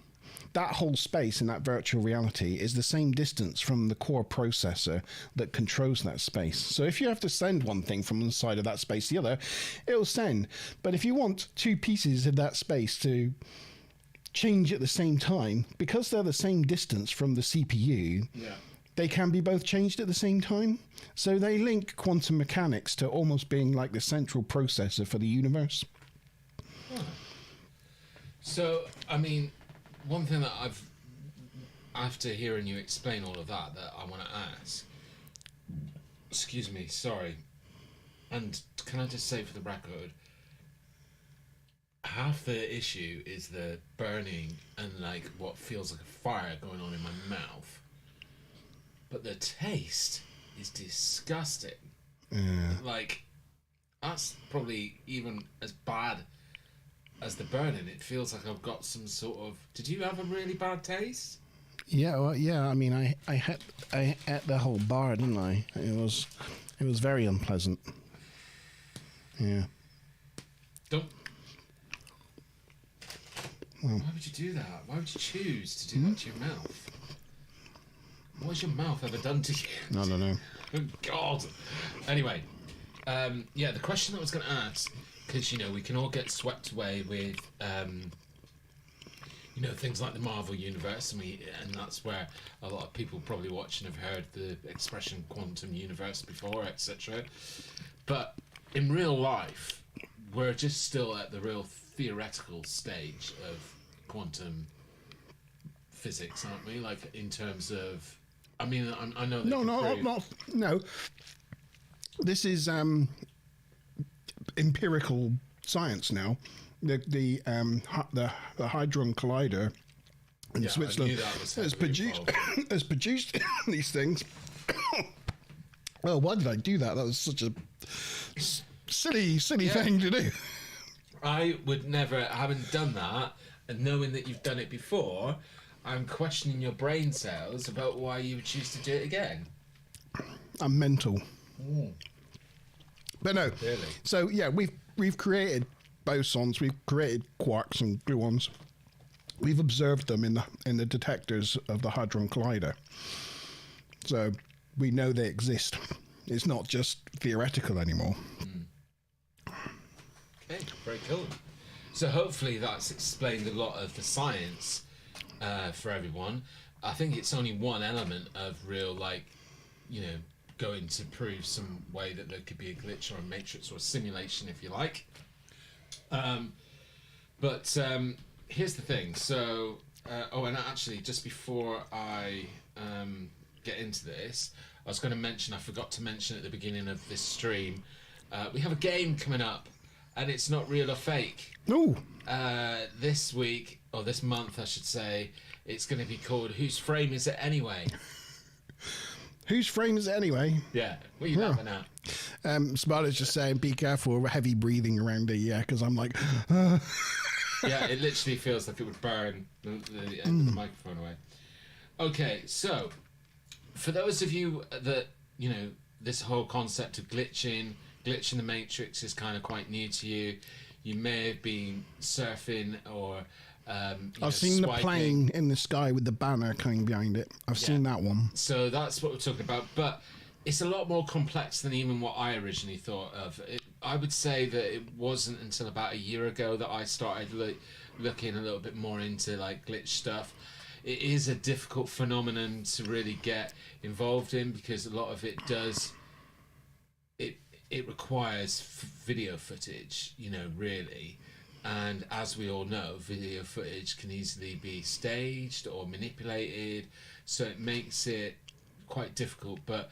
that whole space in that virtual reality is the same distance from the core processor that controls that space. So if you have to send one thing from one side of that space to the other, it'll send. But if you want two pieces of that space to change at the same time, because they're the same distance from the CPU, they can be both changed at the same time. So they link quantum mechanics to almost being like the central processor for the universe. So, I mean, one thing that after hearing you explain all of that I want to ask, excuse me, sorry, and can I just say for the record, half the issue is the burning and like what feels like a fire going on in my mouth, but the taste is disgusting. Like, that's probably even as bad as the burning. It feels like I've got some sort of... Did you have a really bad taste? Yeah, well, yeah. I mean, I ate the whole bar, didn't I? It was very unpleasant. Yeah. Don't... Why would you do that? Why would you choose to do that to your mouth? What has your mouth ever done to you? I don't know. Good God. Anyway, yeah, the question that I was going to ask, because, you know, we can all get swept away with, you know, things like the Marvel Universe, and that's where a lot of people probably watching have heard the expression quantum universe before, etc. But in real life, we're just still at the real theoretical stage of quantum physics, aren't we? Like, in terms of... I mean, I know... No. This is empirical science now. The Hadron Collider in Switzerland has produced these things. Well, why did I do that? That was such a silly thing to do. I would never, having done that, and knowing that you've done it before, I'm questioning your brain cells about why you would choose to do it again. I'm mental. But no. Really? So yeah, we've created bosons, we've created quarks and gluons. We've observed them in the detectors of the Hadron Collider. So we know they exist. It's not just theoretical anymore. Okay, very cool. So hopefully that's explained a lot of the science for everyone. I think it's only one element of real, like, you know, going to prove some way that there could be a glitch or a matrix or a simulation, if you like. But here's the thing. So, and actually, just before I get into this, I was going to mention, I forgot to mention at the beginning of this stream, we have a game coming up, and it's not real or fake. Ooh. This week, or this month, I should say, it's going to be called Whose Frame Is It Anyway? Whose frame is it anyway? Yeah, what are you laughing at? Smarter's just saying, be careful, heavy breathing around here, yeah, because I'm like... Yeah, it literally feels like it would burn the end of the microphone away. Okay, so, for those of you that, you know, this whole concept of glitching the matrix is kind of quite new to you. You may have been surfing or... I've seen swiping. the plane in the sky with the banner coming behind it. I've seen that one. So that's what we're talking about. But it's a lot more complex than even what I originally thought of. I would say that it wasn't until about a year ago that I started looking a little bit more into like glitch stuff. It is a difficult phenomenon to really get involved in because a lot of it does... It requires video footage, you know, really. And as we all know, video footage can easily be staged or manipulated, so it makes it quite difficult. But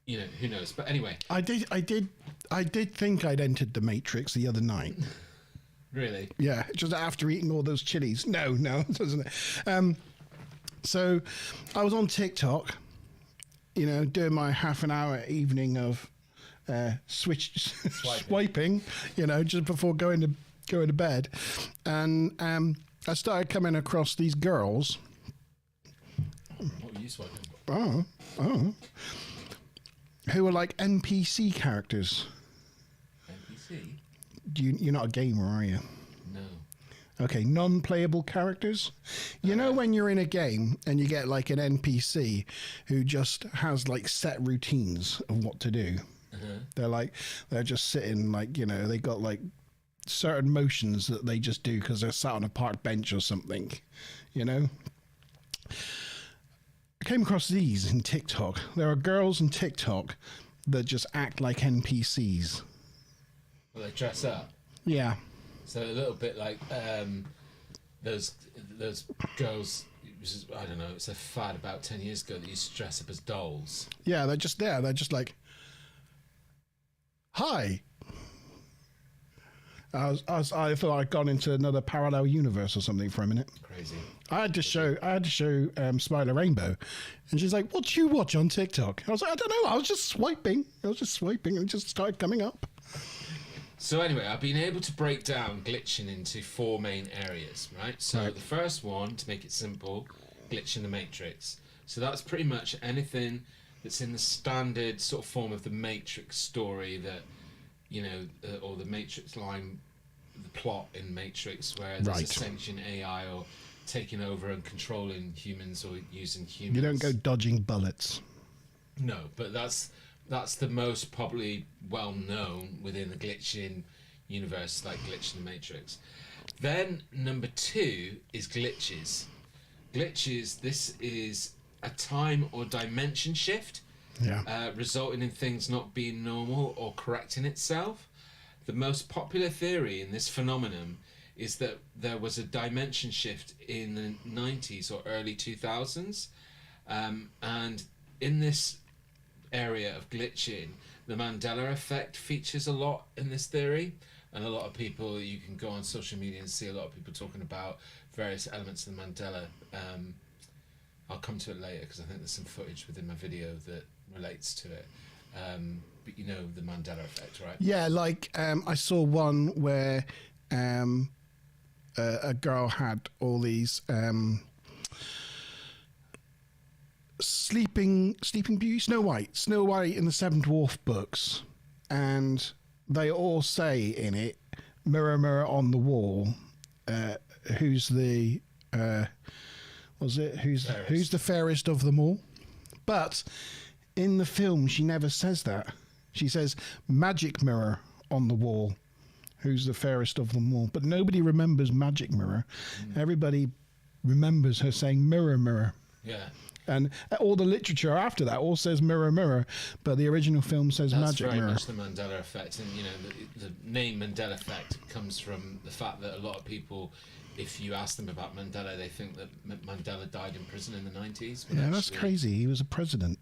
you know, who knows? But anyway, I did think I'd entered the Matrix the other night. really, Yeah, just after eating all those chilies. No, it doesn't. So I was on TikTok, doing my half an hour evening of swiping, just before going to bed, and I started coming across these girls. what were you swiping? Oh, who were like NPC characters. NPC? You're not a gamer, are you? No. Okay, non-playable characters. When you're in a game and you get like an NPC who just has like set routines of what to do. They're just sitting they got like certain motions that they just do because they're sat on a park bench or something. I came across these in TikTok. There are girls in TikTok that just act like NPCs. Well, they dress up. Yeah. So a little bit like those girls. I don't know. It's a fad about 10 years ago that used to dress up as dolls. Yeah, they're just there. They're just like, hi. I thought I'd gone into another parallel universe or something for a minute. Crazy. I had to show Smiler Rainbow, and she's like, "What do you watch on TikTok?" I was like, "I don't know. I was just swiping, and it just started coming up." So anyway, I've been able to break down glitching into 4 main areas, right? So Right. the first one, to make it simple, glitch in the matrix. So that's pretty much anything that's in the standard sort of form of the Matrix story that, or the Matrix line, the plot in Matrix, where there's a Right. sentient AI or taking over and controlling humans or using humans. You don't go dodging bullets. No, but that's the most probably well known within the glitching universe, like Glitch in the Matrix. Then number 2 is glitches. Glitches, this is a time or dimension shift, resulting in things not being normal or correcting itself. The most popular theory in this phenomenon is that there was a dimension shift in the 90s or early 2000s, and in this area of glitching, the Mandela effect features a lot in this theory, and a lot of people, you can go on social media and see a lot of people talking about various elements of the Mandela. I'll come to it later because I think there's some footage within my video that relates to it. But the Mandela effect, right? Yeah, I saw one where a girl had all these Sleeping Beauty, Snow White in the Seven Dwarf books, and they all say in it, "Mirror, mirror on the wall, who's the who's the fairest of them all?" But in the film, she never says that. She says, "Magic mirror on the wall, who's the fairest of them all?" But nobody remembers Magic Mirror. Everybody remembers her saying, "Mirror, mirror." Yeah. And all the literature after that all says "Mirror, mirror," but the original film says That's "Magic very Mirror." much the Mandela effect, and the name Mandela effect comes from the fact that a lot of people, if you ask them about Mandela, they think that Mandela died in prison in the 90s. Yeah, that's crazy. He was a president.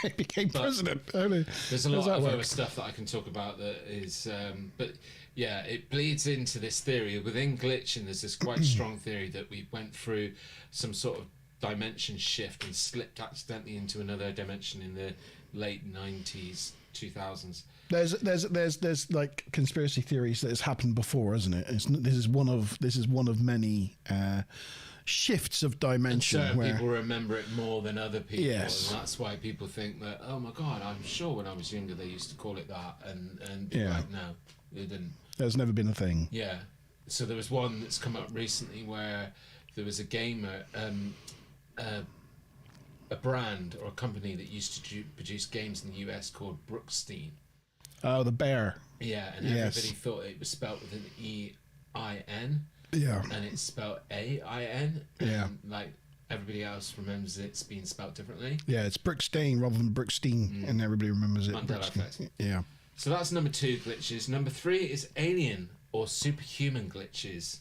He became president. There's a lot of other stuff that I can talk about that is, but yeah, it bleeds into this theory. Within glitching, there's this quite strong theory that we went through some sort of dimension shift and slipped accidentally into another dimension in the late 90s, 2000s. There's like conspiracy theories that has happened before, isn't it? This is one of many shifts of dimension. And certain where people remember it more than other people, Yes. and that's why people think that, oh my god, I'm sure when I was younger they used to call it that, and Yeah. like, no, they didn't. there's never been a thing. Yeah. So there was one that's come up recently where there was a gamer, a brand or a company that used to produce games in the US called Brookstein. Oh, the bear. Yeah, and Yes. everybody thought it was spelt with an E-I-N, Yeah. and it's spelled A-I-N. Yeah. And, like, everybody else remembers it's being spelt differently. Yeah, it's Brookstein rather than Brookstein, and everybody remembers it. Mandela Brookstein. effect. Yeah. So that's number 2 glitches. Number 3 is alien or superhuman glitches.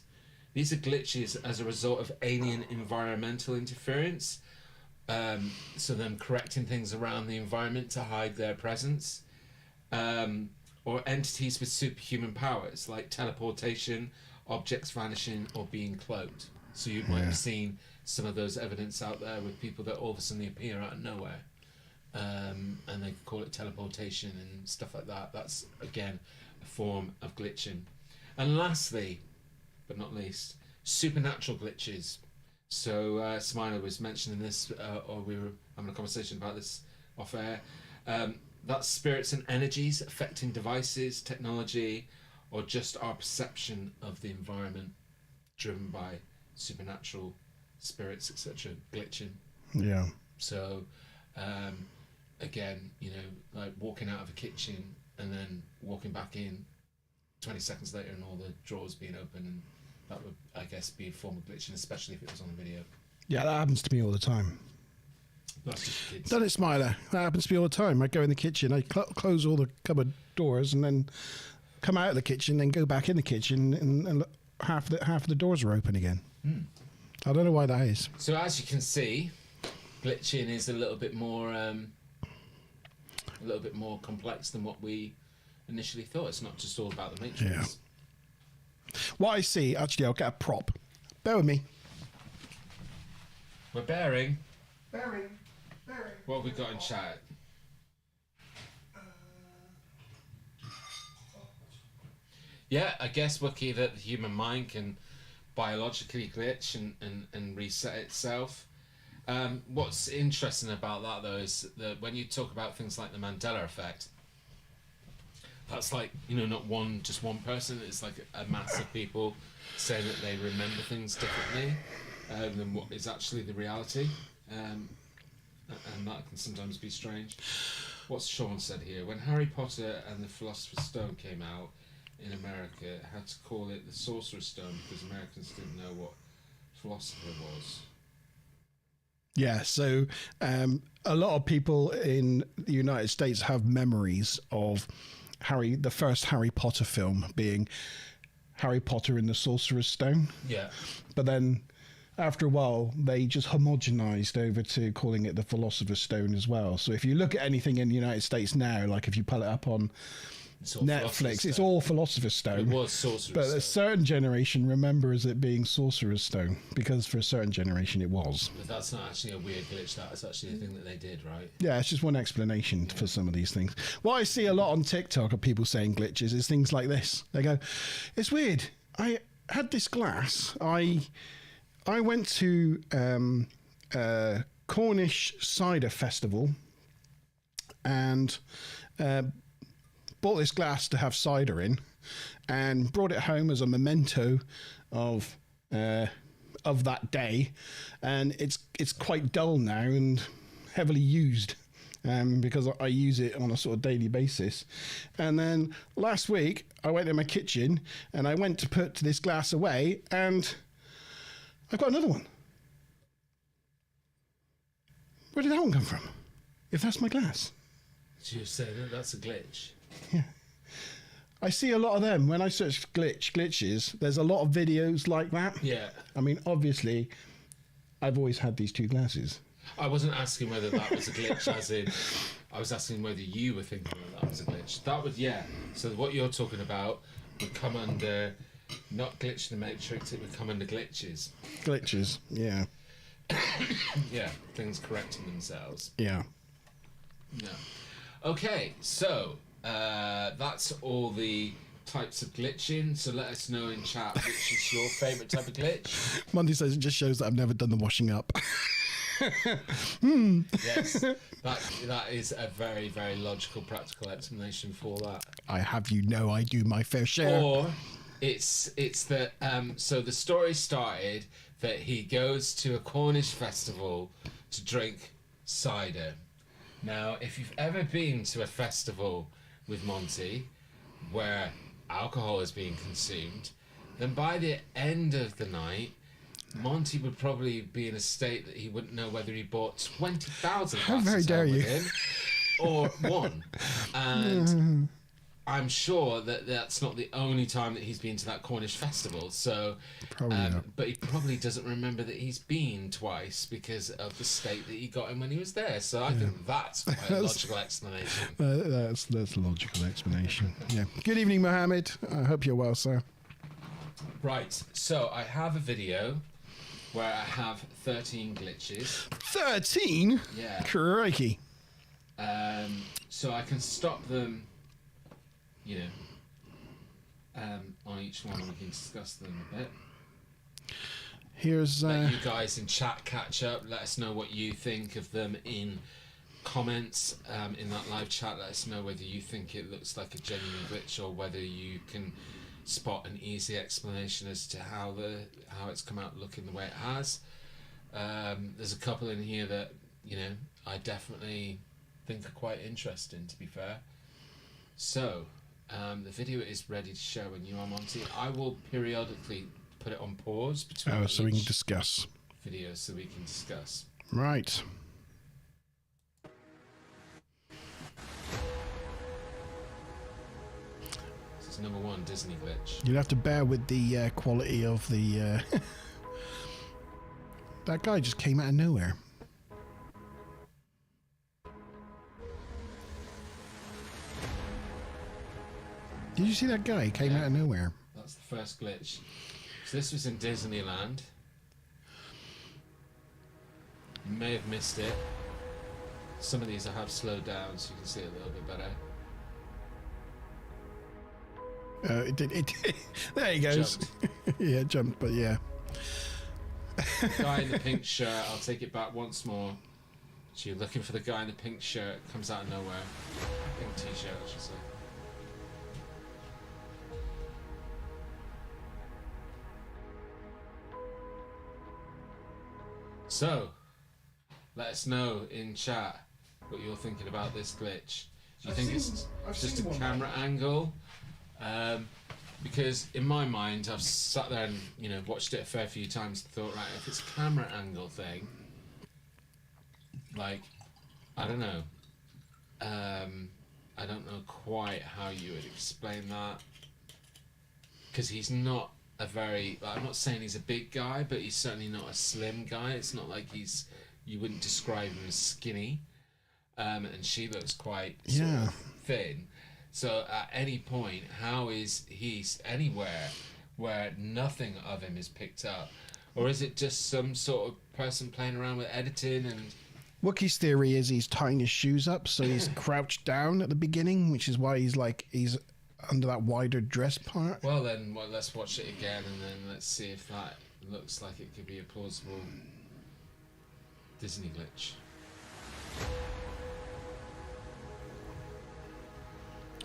These are glitches as a result of alien environmental interference, so them correcting things around the environment to hide their presence, or entities with superhuman powers like teleportation, objects vanishing, or being cloaked. So you might have seen some of those evidence out there with people that all of a sudden appear out of nowhere, and they call it teleportation and stuff like that. That's again a form of glitching. And lastly, but not least, supernatural glitches. So Smiley was mentioning this, or we were having a conversation about this off air. That's spirits and energies affecting devices, technology, or just our perception of the environment, driven by supernatural spirits, etc. Glitching. Yeah. So, again, you know, like walking out of a kitchen and then walking back in 20 seconds later and all the drawers being open, and that would, I guess, be a form of glitching, especially if it was on a video. Yeah, that happens to me all the time. That's just kids. Done it, Smiler. That happens to me all the time. I go in the kitchen, I close all the cupboard doors, and then come out of the kitchen, then go back in the kitchen, and half of the doors are open again. I don't know why that is. So as you can see, glitching is a little bit more complex than what we initially thought. It's not just all about the Matrix. Yeah. What I see, actually, I'll get a prop. Bear with me. We're bearing. Bearing. What have we got in chat? Yeah, I guess, Wookie, that the human mind can biologically glitch and reset itself. What's interesting about that, though, is that when you talk about things like the Mandela effect, that's like, you know, not just one person. It's like a mass of people saying that they remember things differently than what is actually the reality. And that can sometimes be strange. What's Sean said here? When Harry Potter and the Philosopher's Stone came out in America, had to call it the Sorcerer's Stone because Americans didn't know what philosopher was. Yeah, so a lot of people in the United States have memories of the first Harry Potter film being Harry Potter and the Sorcerer's Stone. Yeah. But then after a while, they just homogenized over to calling it the Philosopher's Stone as well. So if you look at anything in the United States now, like if you pull it up on Netflix, it's all Philosopher's Stone. It was Sorcerer's Stone. But a certain generation remembers it being Sorcerer's Stone because for a certain generation it was. But that's not actually a weird glitch. That's actually a thing that they did, right? Yeah, it's just one explanation for some of these things. What I see a lot on TikTok of people saying glitches is things like this. They go, it's weird. I had this glass. I went to a Cornish cider festival and bought this glass to have cider in and brought it home as a memento of that day, and it's quite dull now and heavily used because I use it on a sort of daily basis. And then last week I went in my kitchen and I went to put this glass away and I've got another one. Where did that one come from? If that's my glass. So you're saying that that's a glitch? Yeah. I see a lot of them. When I search glitches, there's a lot of videos like that. Yeah. I mean, obviously, I've always had these two glasses. I wasn't asking whether that was a glitch, as in, I was asking whether you were thinking that was a glitch. That would, yeah. So what you're talking about would come under, not glitch in the Matrix, it would come under glitches. Glitches, yeah. Yeah, things correcting themselves. Yeah. No. Okay, so that's all the types of glitching. So let us know in chat which is your favourite type of glitch. Monte says it just shows that I've never done the washing up. Yes, that is a very, very logical, practical explanation for that. I have you know I do my fair share. Or it's that so the story started that he goes to a Cornish festival to drink cider. Now, if you've ever been to a festival with Monte where alcohol is being consumed, then by the end of the night, Monte would probably be in a state that he wouldn't know whether he bought 20,000 How very glasses dare home you. with him or one. And I'm sure that that's not the only time that he's been to that Cornish festival. So, Probably not. but he probably doesn't remember that he's been twice because of the state that he got in when he was there. So I think that's quite a logical explanation. That's a logical explanation. Yeah. Good evening, Mohammed. I hope you're well, sir. Right. So I have a video where I have 13 glitches. 13? Yeah. Crikey. So I can stop them, you know, on each one. We can discuss them a bit. Here's Let you guys in chat catch up. Let us know what you think of them in comments in that live chat. Let us know whether you think it looks like a genuine glitch or whether you can spot an easy explanation as to how it's come out looking the way it has. There's a couple in here that, you know, I definitely think are quite interesting, to be fair. So the video is ready to show when you are, Monty. I will periodically put it on pause between so we can each discuss. video so we can discuss. Right. This is number one, Disney glitch. You'll have to bear with the quality of the... That guy just came out of nowhere. Did you see that guy? He came out of nowhere. That's the first glitch. So this was in Disneyland. You may have missed it. Some of these I have slowed down so you can see it a little bit better. It did. There he goes. Yeah, jumped, but yeah. Guy in the pink shirt. I'll take it back once more. So you're looking for the guy in the pink shirt. Comes out of nowhere. Pink t-shirt, I should say. So, let us know in chat what you're thinking about this glitch. Do you think it's just a camera angle? Because in my mind, I've sat there and, you know, watched it a fair few times and thought, right, if it's a camera angle thing, like, I don't know. I don't know quite how you would explain that. Because he's not a very, I'm not saying he's a big guy, but he's certainly not a slim guy. It's not like you wouldn't describe him as skinny. And she looks quite sort of thin. So at any point, how is he anywhere where nothing of him is picked up? Or is it just some sort of person playing around with editing and... Wookiee's theory is he's tying his shoes up, so he's crouched down at the beginning, which is why he's under that wider dress part. Well then, let's watch it again and then let's see if that looks like it could be a plausible Disney glitch.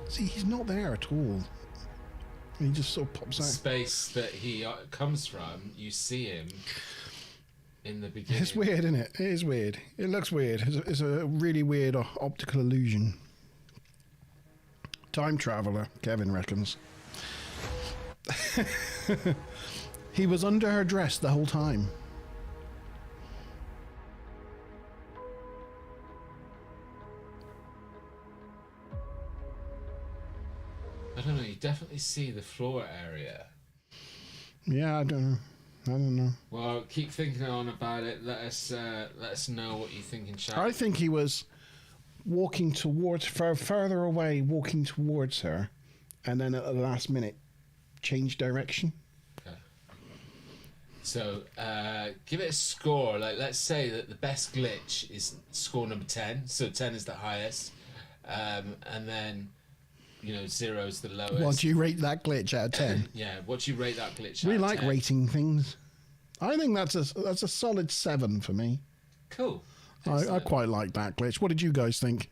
See, he's not there at all. He just sort of pops The out. space that he comes from, you see him in the beginning. It's weird, isn't it? It is weird. It looks weird. It's a really weird optical illusion. Time traveler, Kevin reckons. He was under her dress the whole time. I don't know, you definitely see the floor area. Yeah, I don't know. Well, keep thinking on about it. Let us know what you think in chat. I think he was walking towards, further away, walking towards her, and then at the last minute, changed direction. Okay. So, give it a score. Like, let's say that the best glitch is score number 10. So 10 is the highest, and then, you know, 0 is the lowest. What do you rate that glitch out of 10? Yeah. What do you rate that glitch? We out of like 10? rating things. I think that's a solid 7 for me. Cool. I quite like that glitch. What did you guys think?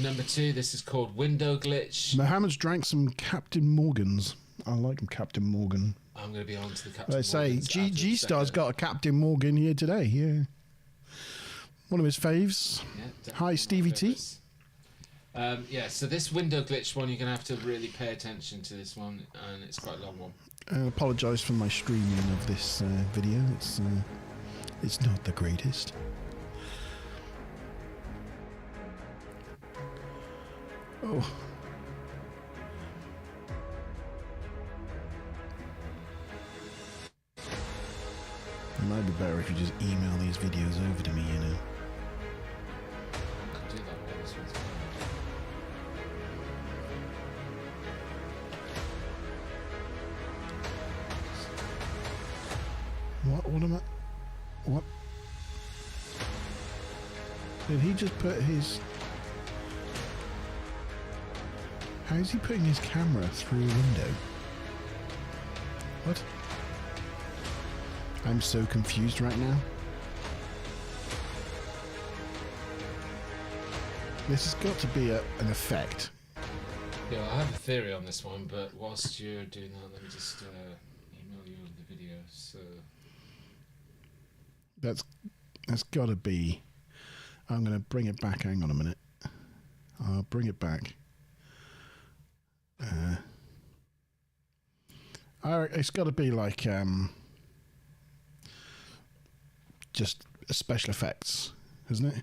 Number 2. This is called window glitch. Mohammed's drank some Captain Morgan's. I like Captain Morgan. I'm going to be on to the Captain I say Morgans after G the Star's second. got a Captain Morgan here today. Yeah, one of his faves. Yeah, definitely Hi, one of my Stevie T. favourites. Yeah, so this window glitch one, you're going to have to really pay attention to this one, and it's quite a long one. I apologise for my streaming of this video. It's not the greatest. Oh, might be better if you just email these videos over to me, you know. I can do that while this one's going. What am I... What? Did he just put his... How's he putting his camera through a window? What? I'm so confused right now. This has got to be an effect. Yeah, I have a theory on this one, but whilst you're doing that, let me just email you the video. So That's got to be... I'm going to bring it back. Hang on a minute. I'll bring it back. It's got to be like just special effects, isn't it?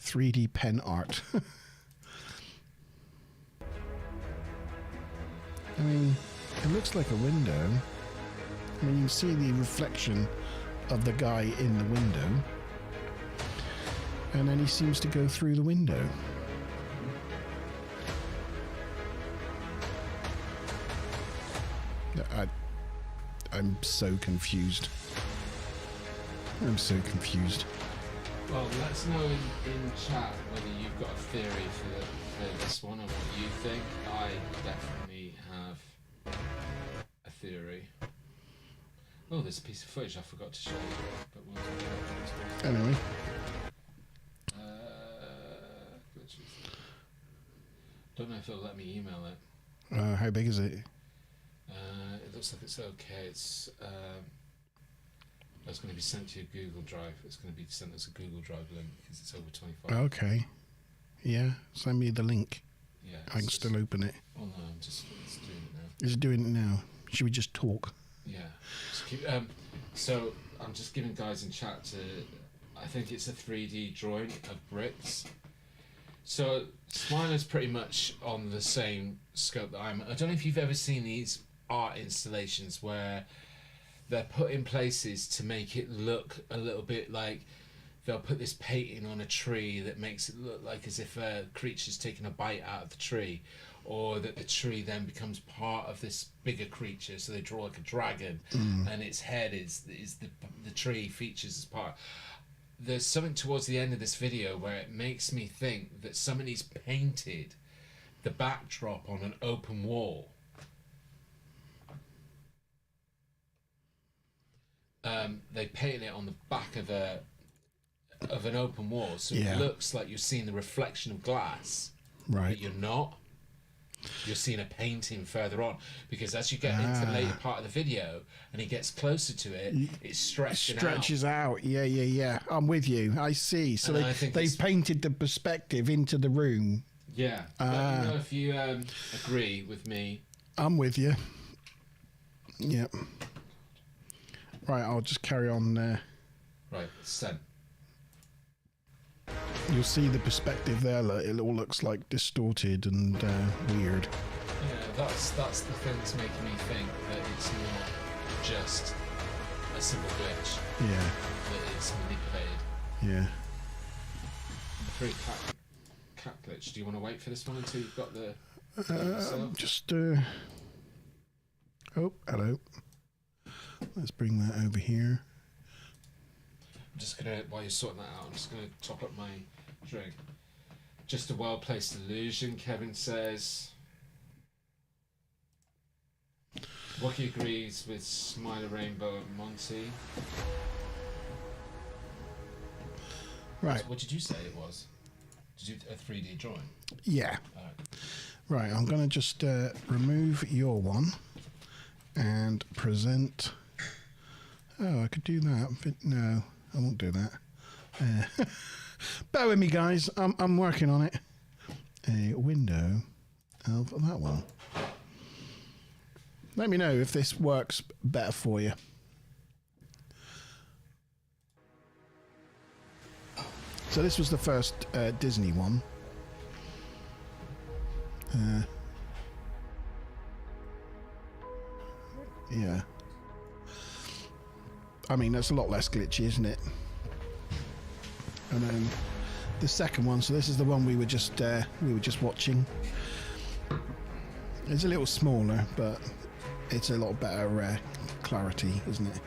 3D pen art. I mean, it looks like a window. I mean, you see the reflection of the guy in the window, and then he seems to go through the window. I'm so confused. I'm so confused. well, let us know in chat whether you've got a theory for this one and what you think. I definitely have a theory. Oh, there's a piece of footage I forgot to show you, but we'll talk about it. Anyway. Glitches. Don't know if it'll let me email it. How big is it? It looks like it's okay. It's going to be sent to your Google Drive. It's going to be sent as a Google Drive link because it's over 25. Okay. Yeah, send me the link. Yeah, I can still open it. Oh no, it's doing it now. Is it doing it now? Should we just talk? Yeah. Just keep, so I'm just giving guys in chat to. I think it's a 3D drawing of bricks. So Smiler's pretty much on the same scope that I'm. I don't know if you've ever seen these art installations where they're put in places to make it look a little bit like they'll put this painting on a tree that makes it look like as if a creature's taken a bite out of the tree, or that the tree then becomes part of this bigger creature. So they draw like a dragon, and its head is the tree features as part. There's something towards the end of this video where it makes me think that somebody's painted the backdrop on an open wall. They painted it on the back of an open wall, so Yeah. it looks like you're seeing the reflection of glass, Right. but you're not. You're seeing a painting further on, because as you get into the later part of the video and he gets closer to it, it's stretching Stretches out. Yeah. I'm with you. I see. So And I think they it's- painted the perspective into the room. Yeah. Let me know if you agree with me. I'm with you. Yep. Right, I'll just carry on there. Right, sent. You'll see the perspective there. It all looks like distorted and weird. Yeah, that's the thing that's making me think that it's not just a simple glitch. Yeah. That it's manipulated. Yeah. Free cat glitch. Do you want to wait for this one until you've got the? Just oh, hello. Let's bring that over here. I'm just gonna, while you're sorting that out, I'm just gonna top up my drink. Just a well-placed illusion, Kevin says. Wookie agrees with Smiler Rainbow and Monte. Right. What did you say it was? Did you a 3D drawing? Yeah. Alright. Right, I'm going to just remove your one and present... Oh, I could do that, but no, I won't do that. Bear with me, guys. I'm working on it. A window of that one. Let me know if this works better for you. So this was the first Disney one. Yeah. I mean, that's a lot less glitchy, isn't it? And then the second one, so this is the one we were just watching. It's a little smaller, but it's a lot better clarity, isn't it?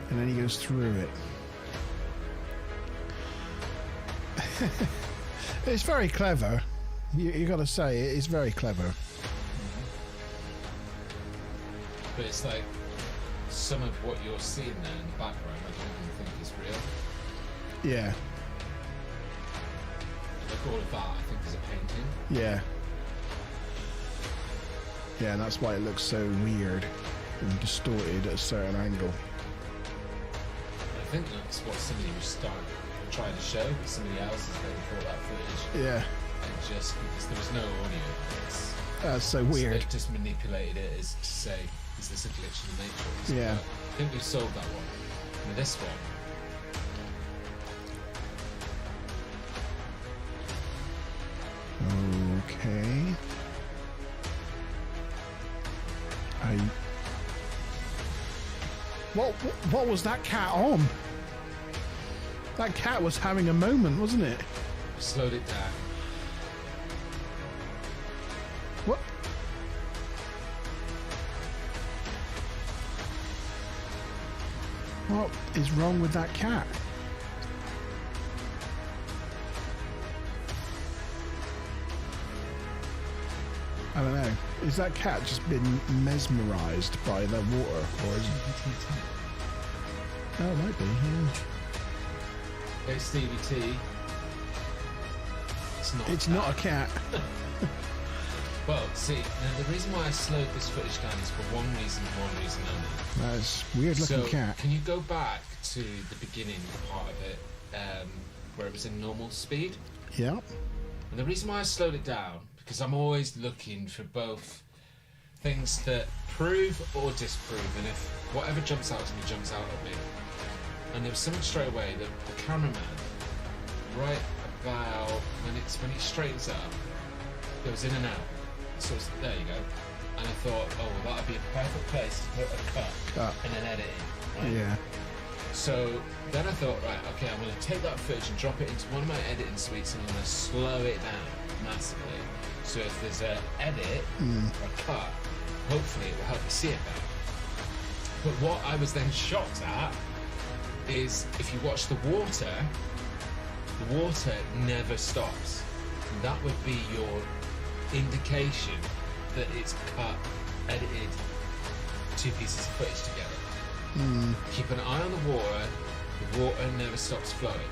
And then he goes through it. It's very clever. You got to say, it is very clever. But it's like some of what you're seeing there in the background, I don't even think is real. Yeah. Like all of that, I think, is a painting. Yeah. Yeah, and that's why it looks so weird and distorted at a certain angle. I think that's what somebody was trying to show, but somebody else has then caught that footage. Yeah. And just because there was no audio, That's so weird. They just manipulated it as to say, is this a glitch in the Matrix? Yeah. But I think we've solved that one. With this one, Okay. What was that cat on? That cat was having a moment, wasn't it? slowed it down. What? What is wrong with that cat? I don't know. Is that cat just been mesmerised by the water, or is it? Oh, it might be. Yeah. Hey, Stevie T. It's not a cat. Well, see, now the reason why I slowed this footage down is for one reason only. That's a weird-looking So, cat. can you go back to the beginning part of it, where it was in normal speed? Yeah. And the reason why I slowed it down, because I'm always looking for both things that prove or disprove, and if whatever jumps out at me, jumps out at me. And there was something straight away that the cameraman, right about when it straightens up, it was in and out. So there you go. And I thought, oh, well, that'd be a perfect place to put a cut and an edit in. Right? Yeah. So then I thought, right, okay, I'm going to take that footage and drop it into one of my editing suites, and I'm going to slow it down massively. So if there's an edit or a cut, hopefully it will help you see it better. But what I was then shocked at is if you watch the water never stops. And that would be your indication that it's cut, edited two pieces of footage together. Keep an eye on the water never stops flowing.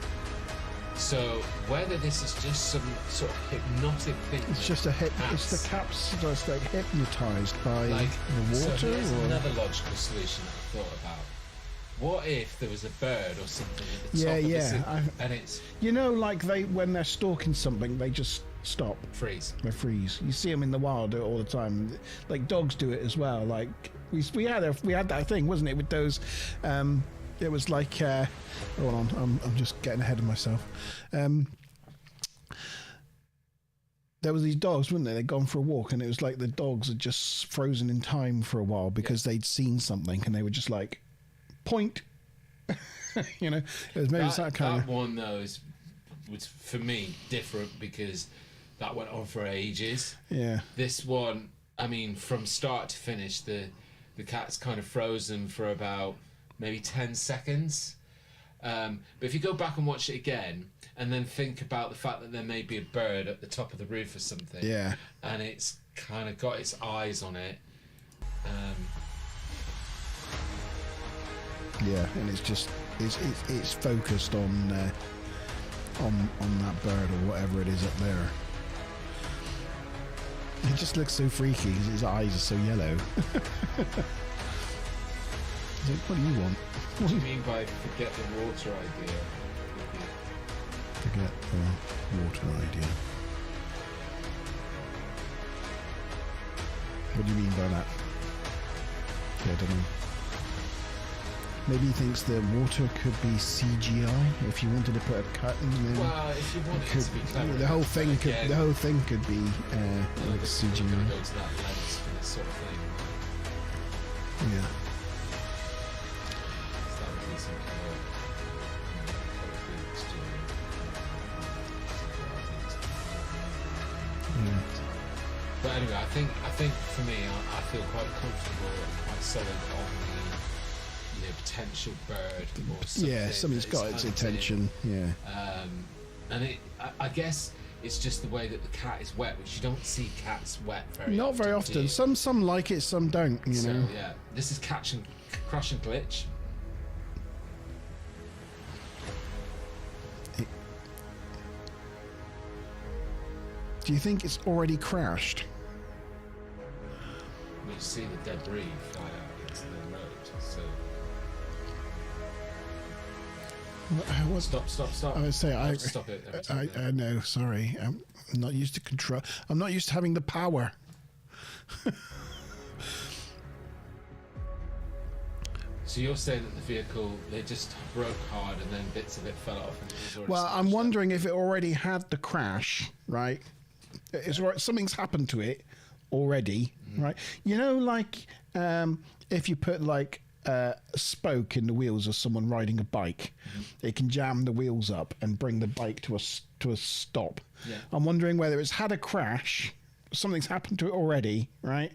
So whether this is just some sort of hypnotic thing, It's just it's the cat's just like hypnotised by like the water. So here's or... another logical solution that I thought about. What if there was a bird or something at the top Yeah, of yeah, the signal, and it's You know, like when they're stalking something, they just stop. freeze? They freeze. You see them in the wild do it all the time. Like dogs do it as well. Like we had that thing, wasn't it, with those. It was like. Hold on, I'm just getting ahead of myself. There was these dogs, weren't they? They'd gone for a walk, and it was like the dogs had just frozen in time for a while because they'd seen something, and they were just like, point. You know, it was maybe that kind of. That one though was for me different because that went on for ages. Yeah. This one, I mean, from start to finish, the cat's kind of frozen for about maybe 10 seconds. But if you go back and watch it again, and then think about the fact that there may be a bird at the top of the roof or something, Yeah. and it's kind of got its eyes on it. Yeah, and it's just it's focused on that bird or whatever it is up there. It just looks so freaky. His eyes are so yellow. What do you want? What do you mean by forget the water idea? Forget the water idea. What do you mean by that? Yeah, I don't know. Maybe he thinks the water could be CGI. If you wanted to put a cut in there, Well, if you want it to be clever, the whole thing but could again, the whole thing could be like We're CGI. going to go to that length for this sort of thing. Yeah. So that would be some kind of, Yeah. But anyway, I think for me, I feel quite comfortable and quite solid on the potential bird or something. Yeah, something's that got is its hunted. attention. Yeah. And I guess it's just the way that the cat is wet, which you don't see cats wet very Not often. very do often. you? Some like it, some don't. You So know. yeah, this is crash and glitch. Do you think it's already crashed? We see the debris fly out into the road. So What's stop. I would say have to stop it every time. I know. Sorry, I'm not used to control. I'm not used to having the power. So you're saying that the vehicle, they just broke hard and then bits of it fell off? And it was already Well, I'm smashed up? wondering if it already had the crash, right? Something's happened to it already, right? You know, like if you put like a spoke in the wheels of someone riding a bike, it can jam the wheels up and bring the bike to a stop. Yeah. I'm wondering whether it's had a crash, something's happened to it already, right?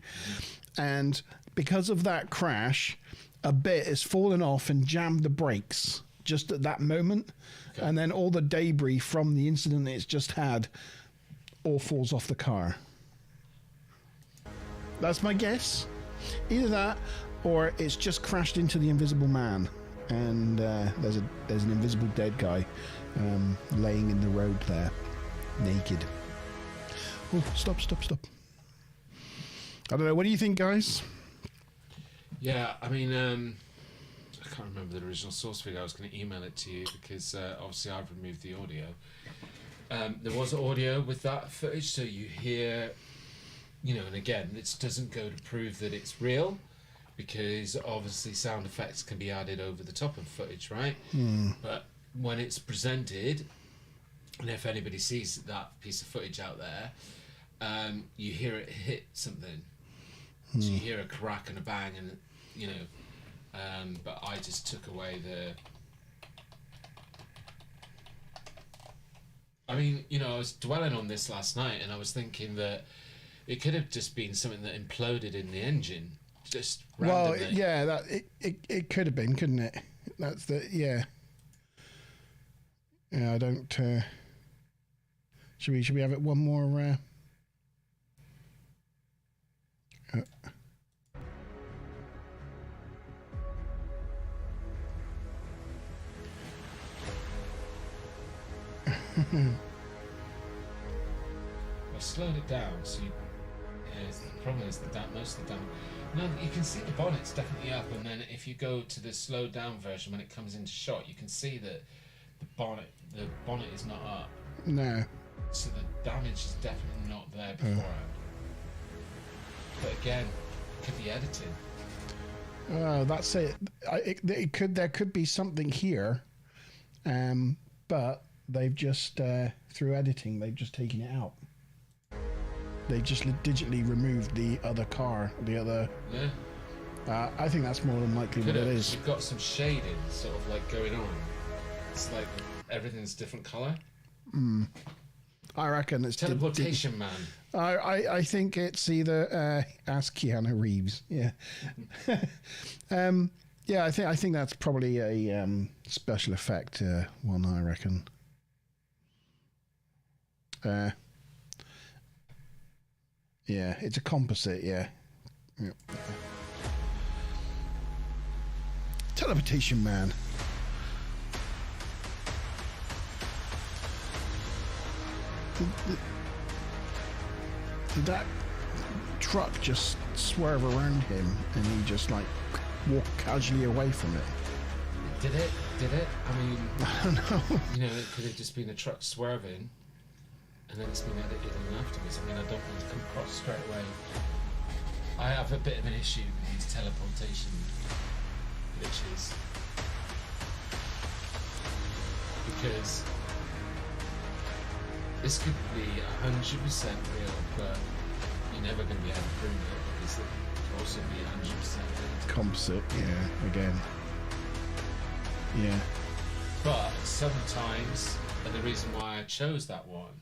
And because of that crash, a bit has fallen off and jammed the brakes just at that moment, and then all the debris from the incident it's just had all falls off the car. That's my guess. Either that, or it's just crashed into the Invisible Man, and there's an invisible dead guy laying in the road there, naked. Oh, stop! I don't know. What do you think, guys? Yeah, I mean, I can't remember the original source video. I was going to email it to you because obviously I've removed the audio. There was audio with that footage, so you hear, and again, this doesn't go to prove that it's real, because obviously sound effects can be added over the top of footage, right? But when it's presented, and if anybody sees that piece of footage out there, you hear it hit something. So you hear a crack and a bang, and but I just took away the. I mean, I was dwelling on this last night, and I was thinking that it could have just been something that imploded in the engine, just randomly. Well, yeah, that it could have been, couldn't it? That's the yeah. Yeah, I don't. Should we have it one more? I slowed it down, so the problem is that most of the damage. No, you can see the bonnet's definitely up, and then if you go to the slowed down version when it comes into shot, you can see that the bonnet is not up. No. So the damage is definitely not there beforehand. But again, it could be editing. That's it. There could be something here, but they've just through editing they've just taken it out. They just digitally removed the other car, the other. Yeah. I think that's more than likely what it is. You've got some shading sort of like going on. It's like everything's different colour. I reckon it's Teleportation man. I think it's either ask Keanu Reeves. Yeah. Yeah, I think that's probably a special effect one. I reckon. Yeah, it's a composite. Yeah. Yep. Teleportation man. Did that truck just swerve around him and he just like walk casually away from it? Did it? I mean, I don't know. it could have just been a truck swerving, and then it's been edited in afterwards. I mean, I don't want to come across straight away. I have a bit of an issue with these teleportation glitches. Because this could be 100% real, but you're never going to be able to prove it because it could also be 100% real. Composite, yeah, again. Yeah. But sometimes, and the reason why I chose that one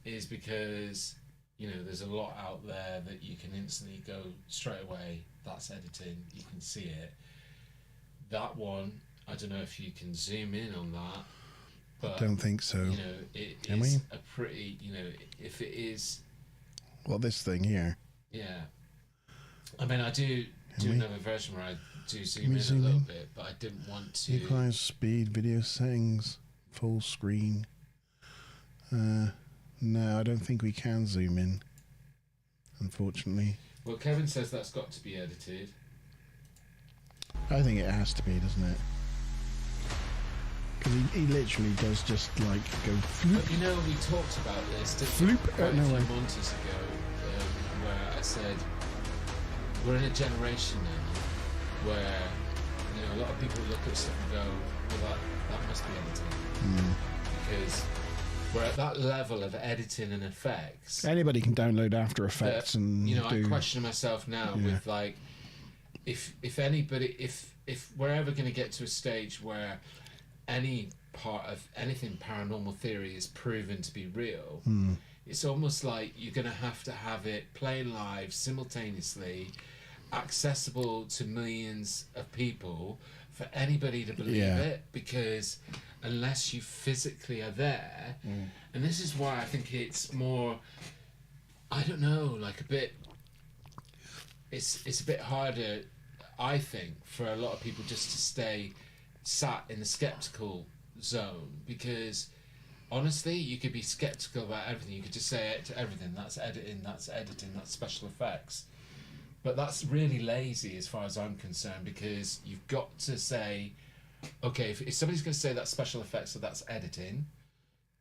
is because, you know, there's a lot out there that you can instantly go straight away, that's editing, you can see it. That one, I don't know if you can zoom in on that, but Don't think so. you know, it Can is we? a pretty, you know, if it is, Well, this thing here. yeah. I mean, I do we? another version where I do zoom we in a zoom little in? bit, but I didn't want to. Equalize speed, video settings, full screen. No, I don't think we can zoom in, unfortunately. Well, Kevin says that's got to be edited. I think it has to be, doesn't it? Because he literally does just like go floop. But you know, we talked about this didn't we, Floop? quite a No few way. Montes ago, where I said we're in a generation now where, you know, a lot of people look at stuff and go, well, that must be editing. Because we're at that level of editing and effects. Anybody can download After Effects that, and you know, do. I question myself now with like, if anybody, if we're ever going to get to a stage where any part of anything paranormal theory is proven to be real, it's almost like you're going to have it playing live simultaneously, accessible to millions of people for anybody to believe it, because unless you physically are there, and this is why I think it's more, I don't know, like a bit, it's a bit harder, I think, for a lot of people just to stay sat in the skeptical zone, because honestly, you could be skeptical about everything. You could just say it to everything. That's editing, that's special effects. But that's really lazy as far as I'm concerned, because you've got to say, okay, if somebody's going to say that's special effects or that's editing,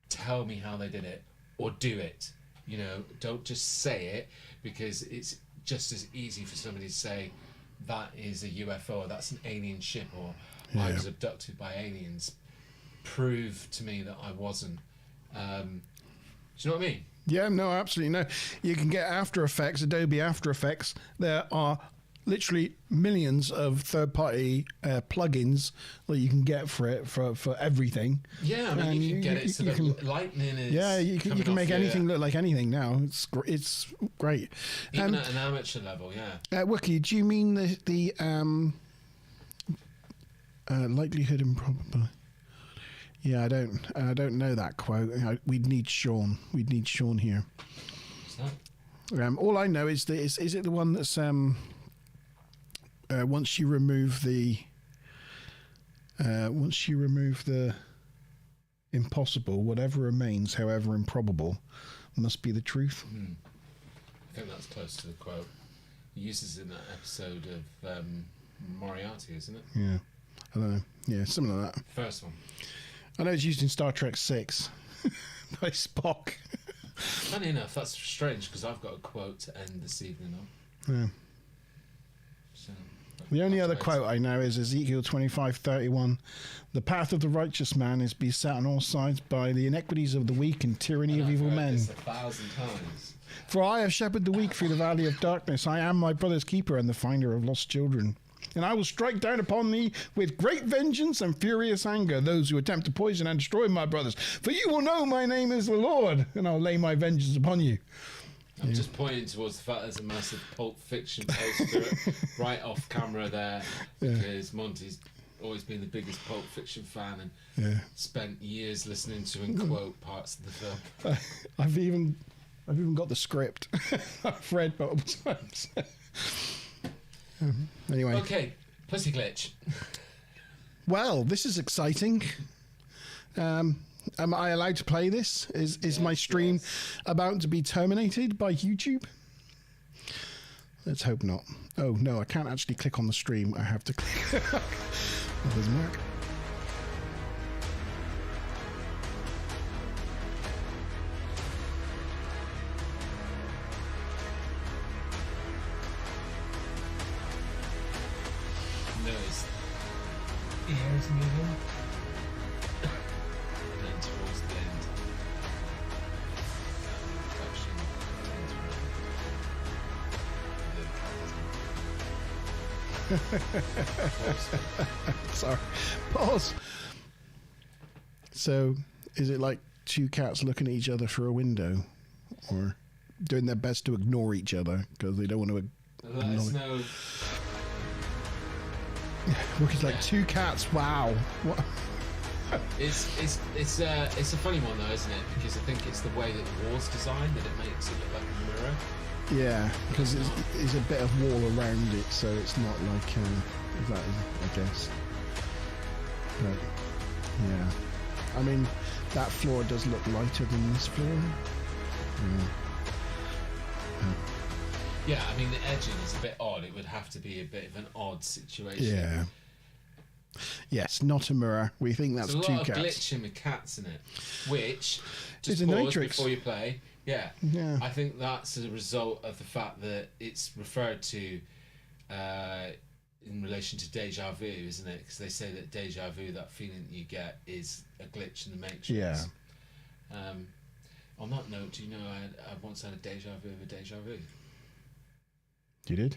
tell me how they did it, or do it. You know, don't just say it, because it's just as easy for somebody to say that is a UFO, or that's an alien ship, or I was abducted by aliens. Prove to me that I wasn't. Do you know what I mean? Yeah, no, absolutely no. You can get After Effects, Adobe After Effects. There are literally millions of third-party plugins that you can get for it for everything. Yeah, I mean, And you can get it so that can- lightning is. Yeah, you coming can make off your- anything look like anything now. It's great. Even at an amateur level, yeah. Wookie, do you mean the likelihood improbable? Yeah, I don't know that quote. We'd need Sean. We'd need Sean here. What's that? All I know is that is it the one that's once you remove the impossible, whatever remains, however improbable, must be the truth. I think that's close to the quote. He uses it in that episode of Moriarty, isn't it? Yeah, I don't know. Yeah, something like that. First one. I know it's used in Star Trek 6 by Spock. Funny enough, that's strange, because I've got a quote to end this evening on. Yeah. So, The only other wait. quote I know is Ezekiel 25:31. The path of the righteous man is beset on all sides by the inequities of the weak and tyranny of I've evil heard men. this 1,000 times. For I have shepherded the weak through the valley of darkness. I am my brother's keeper and the finder of lost children. And I will strike down upon thee with great vengeance and furious anger those who attempt to poison and destroy my brothers. For you will know my name is the Lord, and I'll lay my vengeance upon you. I'm just pointing towards the fact there's a massive Pulp Fiction poster right off camera there, because Monte's always been the biggest Pulp Fiction fan and spent years listening to and quote parts of the film. I've even got the script. I've read multiple times. Anyway. Okay, Pussy Glitch. Well, this is exciting. Am I allowed to play this? Is my stream about to be terminated by YouTube? Let's hope not. Oh, no, I can't actually click on the stream. I have to click. That doesn't work. Notice ears moving. And then towards the end, touching Sorry. Pause. So, is it like two cats looking at each other through a window? Or doing their best to ignore each other because they don't want to... Let us know. Look, it's like two cats. Wow. What? It's a funny one though, isn't it? Because I think it's the way that the wall's designed that it makes it look like a mirror. Yeah, because it's a bit of wall around it, so it's not like that, I guess. But yeah, I mean that floor does look lighter than this floor. Yeah, I mean the edging is a bit odd. It would have to be a bit of an odd situation. Yeah. Yes, not a mirror. We think that's There's a two lot of cats. glitching with cats in it, which It's just a pause Matrix. before you play. Yeah, Yeah. I think that's a result of the fact that it's referred to in relation to deja vu, isn't it? Because they say that deja vu, that feeling that you get, is a glitch in the Matrix. Yeah. On that note, do you know I once had a deja vu of a deja vu? You did?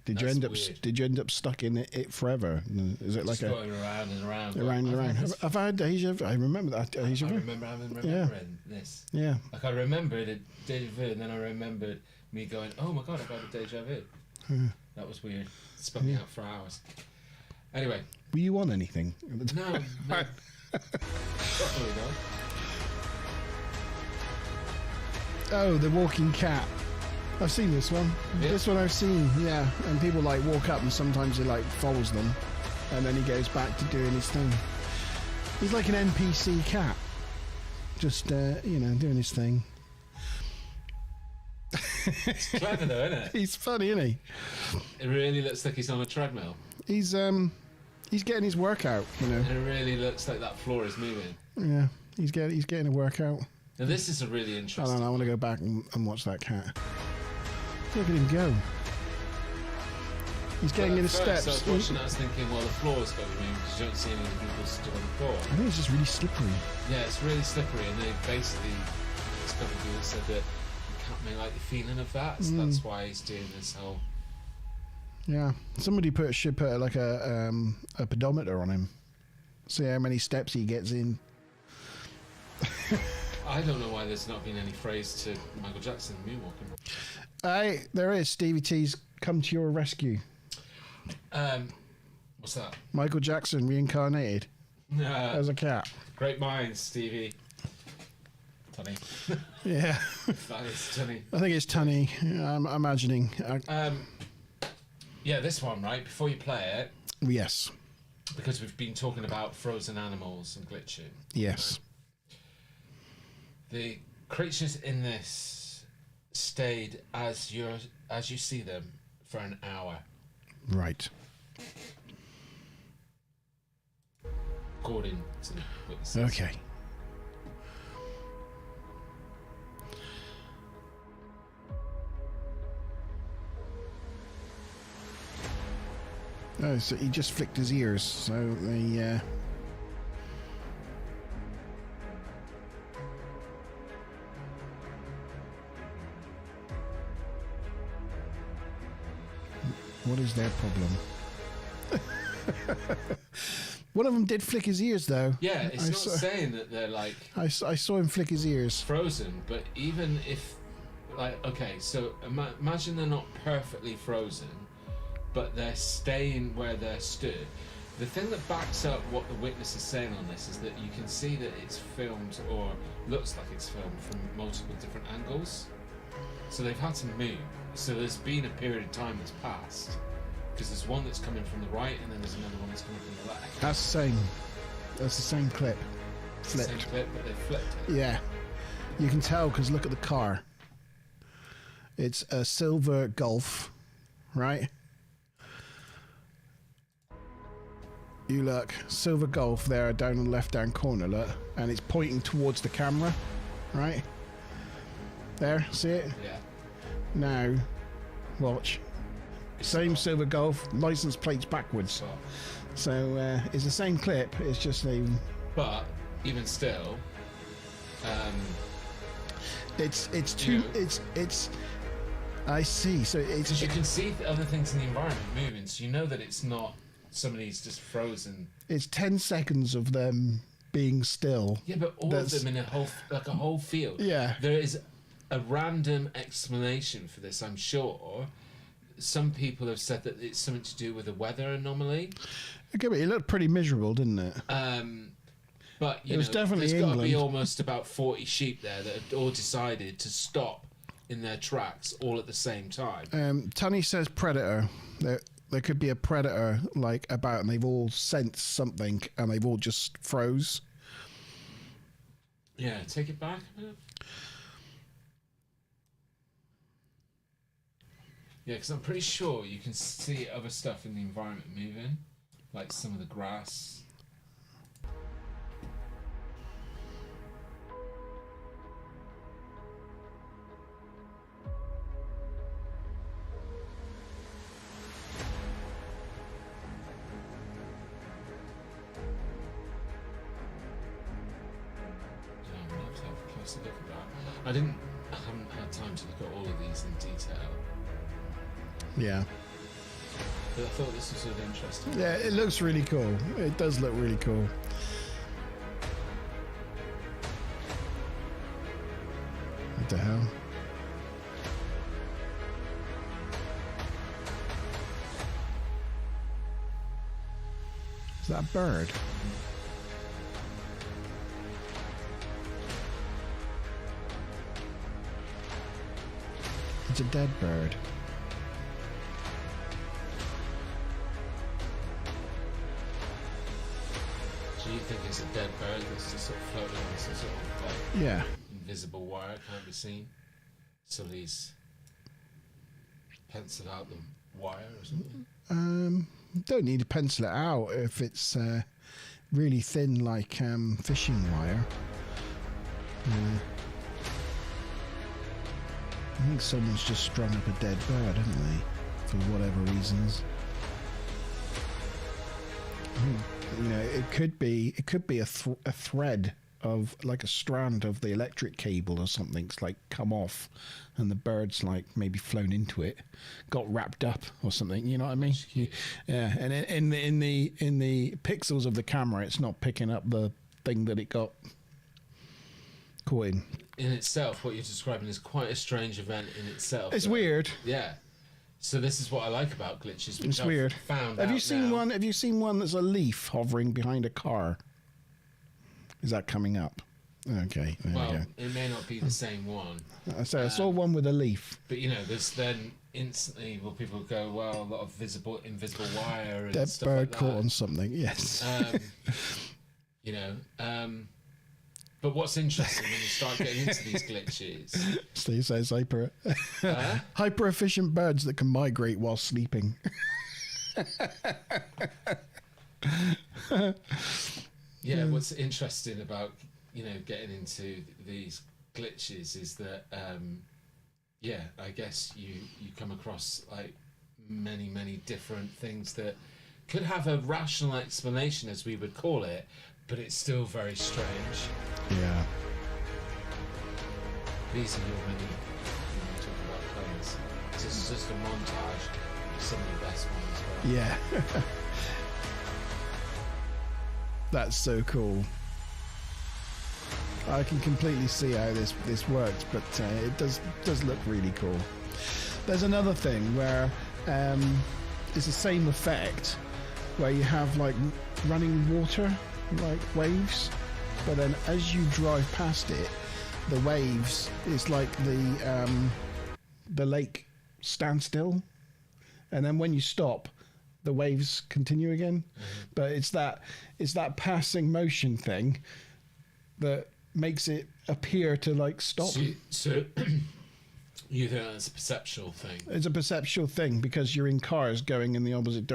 Did you That's end up? weird. Did you end up stuck in it forever? Is it like Just a going around and around. around and I've around? had this- I've had deja vu. I remember that deja I vu. remember remembering this. Yeah. Like I remembered a deja vu, and then I remembered me going, "Oh my god, I've had a deja vu." That was weird. It spun me out for hours. Anyway, Were you on anything? At the no, time? no. Probably not. Oh, the walking cat. I've seen this one. Yeah. This one I've seen. Yeah, and people like walk up, and sometimes he like follows them, and then he goes back to doing his thing. He's like an NPC cat, just doing his thing. It's clever though, isn't it? He's funny, isn't he? It really looks like he's on a treadmill, He's getting his workout, you know. and it really looks like that floor is moving. Yeah, he's getting a workout. Now this is a really I interesting. don't know. I want to go back and watch that cat. Look at him go. He's getting in the steps. I was watching, I was thinking, well, the floor's got to move because you don't see any people stood on the floor. I think it's just really slippery. Yeah, it's really slippery, and they basically discovered that said that you can't make like the feeling of that. So that's why he's doing this whole. Yeah, somebody should put like a pedometer on him. See how many steps he gets in. I don't know why there's not been any phrase to Michael Jackson moonwalking. There is. Stevie T's come to your rescue. What's that? Michael Jackson reincarnated as a cat. Great minds, Stevie. Tunny. Yeah, That is Tunny. I think it's Tunny. I'm imagining. Yeah, this one, right? Before you play it, Yes, because we've been talking about frozen animals and glitching. yes. The creatures in this stayed as you see them for an hour, Right. according to the witnesses. Okay. Oh, so he just flicked his ears. So they. What is their problem? One of them did flick his ears, though. Yeah, it's I not saw- saying that they're like I saw him flick his ears. frozen, but even if, like, okay, so imagine they're not perfectly frozen, but they're staying where they're stood. The thing that backs up what the witness is saying on this is that you can see that it's filmed, or looks like it's filmed, from multiple different angles. So they've had to move. So there's been a period of time that's passed, because there's one that's coming from the right, and then there's another one that's coming from the left. That's the same. That's the same clip. Flipped. Same clip, but they flipped it. Yeah. You can tell because look at the car. It's a silver Golf, right? You look, silver Golf there down in the left-hand corner, look, and it's pointing towards the camera, right? There, see it? Yeah. Now, watch. Same silver Golf, license plates backwards. So So it's the same clip. It's just they. But even still, It's too. It's. I see. So it's. because you can see other things in the environment moving, so you know that it's not somebody's just frozen. It's 10 seconds of them being still. Yeah, but all of them in a whole field. Yeah. There is a random explanation for this, I'm sure. Some people have said that it's something to do with a weather anomaly. Okay, but it looked pretty miserable, didn't it? But It was definitely there's got to be England. almost about 40 sheep there that have all decided to stop in their tracks all at the same time. Tunny says predator. There could be a predator like about, and they've all sensed something, and they've all just froze. Yeah, take it back a minute. Yeah, because I'm pretty sure you can see other stuff in the environment moving, like some of the grass. To look at that. I haven't had time to look at all of these in detail, Yeah. but I thought this was sort of interesting. Yeah, it looks really cool. It does look really cool. What the hell? Is that a bird? It's a dead bird. Do you think it's a dead bird that's just sort of floating on some sort of like Yeah. invisible wire, can't be seen? Somebody's penciled out the wire or something? Don't need to pencil it out if it's really thin, like fishing wire. I think someone's just strung up a dead bird, haven't they? For whatever reasons. You know, it could be a thread of like a strand of the electric cable or something's like come off, and the bird's like maybe flown into it, got wrapped up or something. You know what I mean? Yeah. And in the pixels of the camera, it's not picking up the thing that it got caught in. In itself, what you're describing is quite a strange event in itself. It's though. weird. Yeah. So this is what I like about glitches. Which It's I've weird. Found Have you out seen now. one? Have you seen one that's a leaf hovering behind a car? Is that coming up? Okay, there Well, we it may not be the same one, go. So I saw one with a leaf. but you know, there's then instantly will people go, well, a lot of invisible wire and Dead stuff bird like that. caught on something. Yes. You know, but what's interesting when you start getting into these glitches, Steve says hyper efficient birds that can migrate while sleeping. yeah, what's interesting about, you know, getting into these glitches is that, yeah, I guess you come across like many different things that could have a rational explanation, as we would call it, but it's still very strange. Yeah. These are your many, you know, talking about colours. This is just a montage of some of the best ones. Well. Yeah. That's so cool. I can completely see how this works, but it does look really cool. There's another thing where it's the same effect, where you have like running water, like waves, but then as you drive past it, the waves, it's like the lake stands still, and then when you stop, the waves continue again. But it's that passing motion thing that makes it appear to like stop. So you think that's a perceptual thing? It's a perceptual thing because you're in cars going in the opposite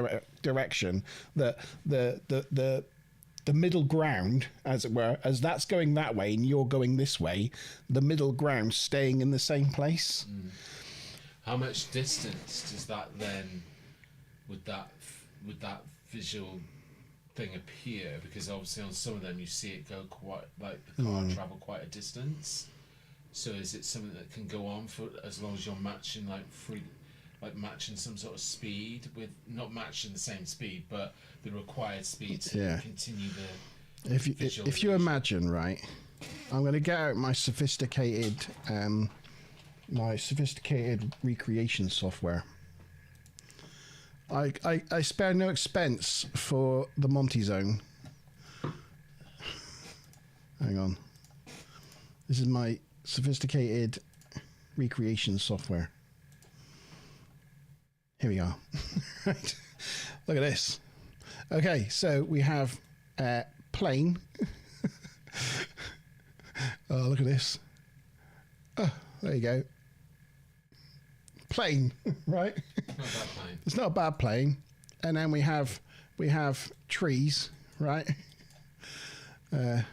direction. The middle ground, as it were, as that's going that way and you're going this way, the middle ground staying in the same place. How much distance does that then, would that visual thing appear? Because obviously on some of them you see it go quite, like the car travel quite a distance. So is it something that can go on for as long as you're matching matching some sort of speed with, not matching the same speed, but the required speed to continue the if you imagine, right, I'm going to get out my sophisticated recreation software. I spare no expense for the Monte zone. Hang on. This is my sophisticated recreation software. Here we are. Right. Look at this. Okay, so we have plane. Oh, look at this. Oh, there you go. Plane, right? Not a bad plane. It's not a bad plane. And then we have trees, right? Here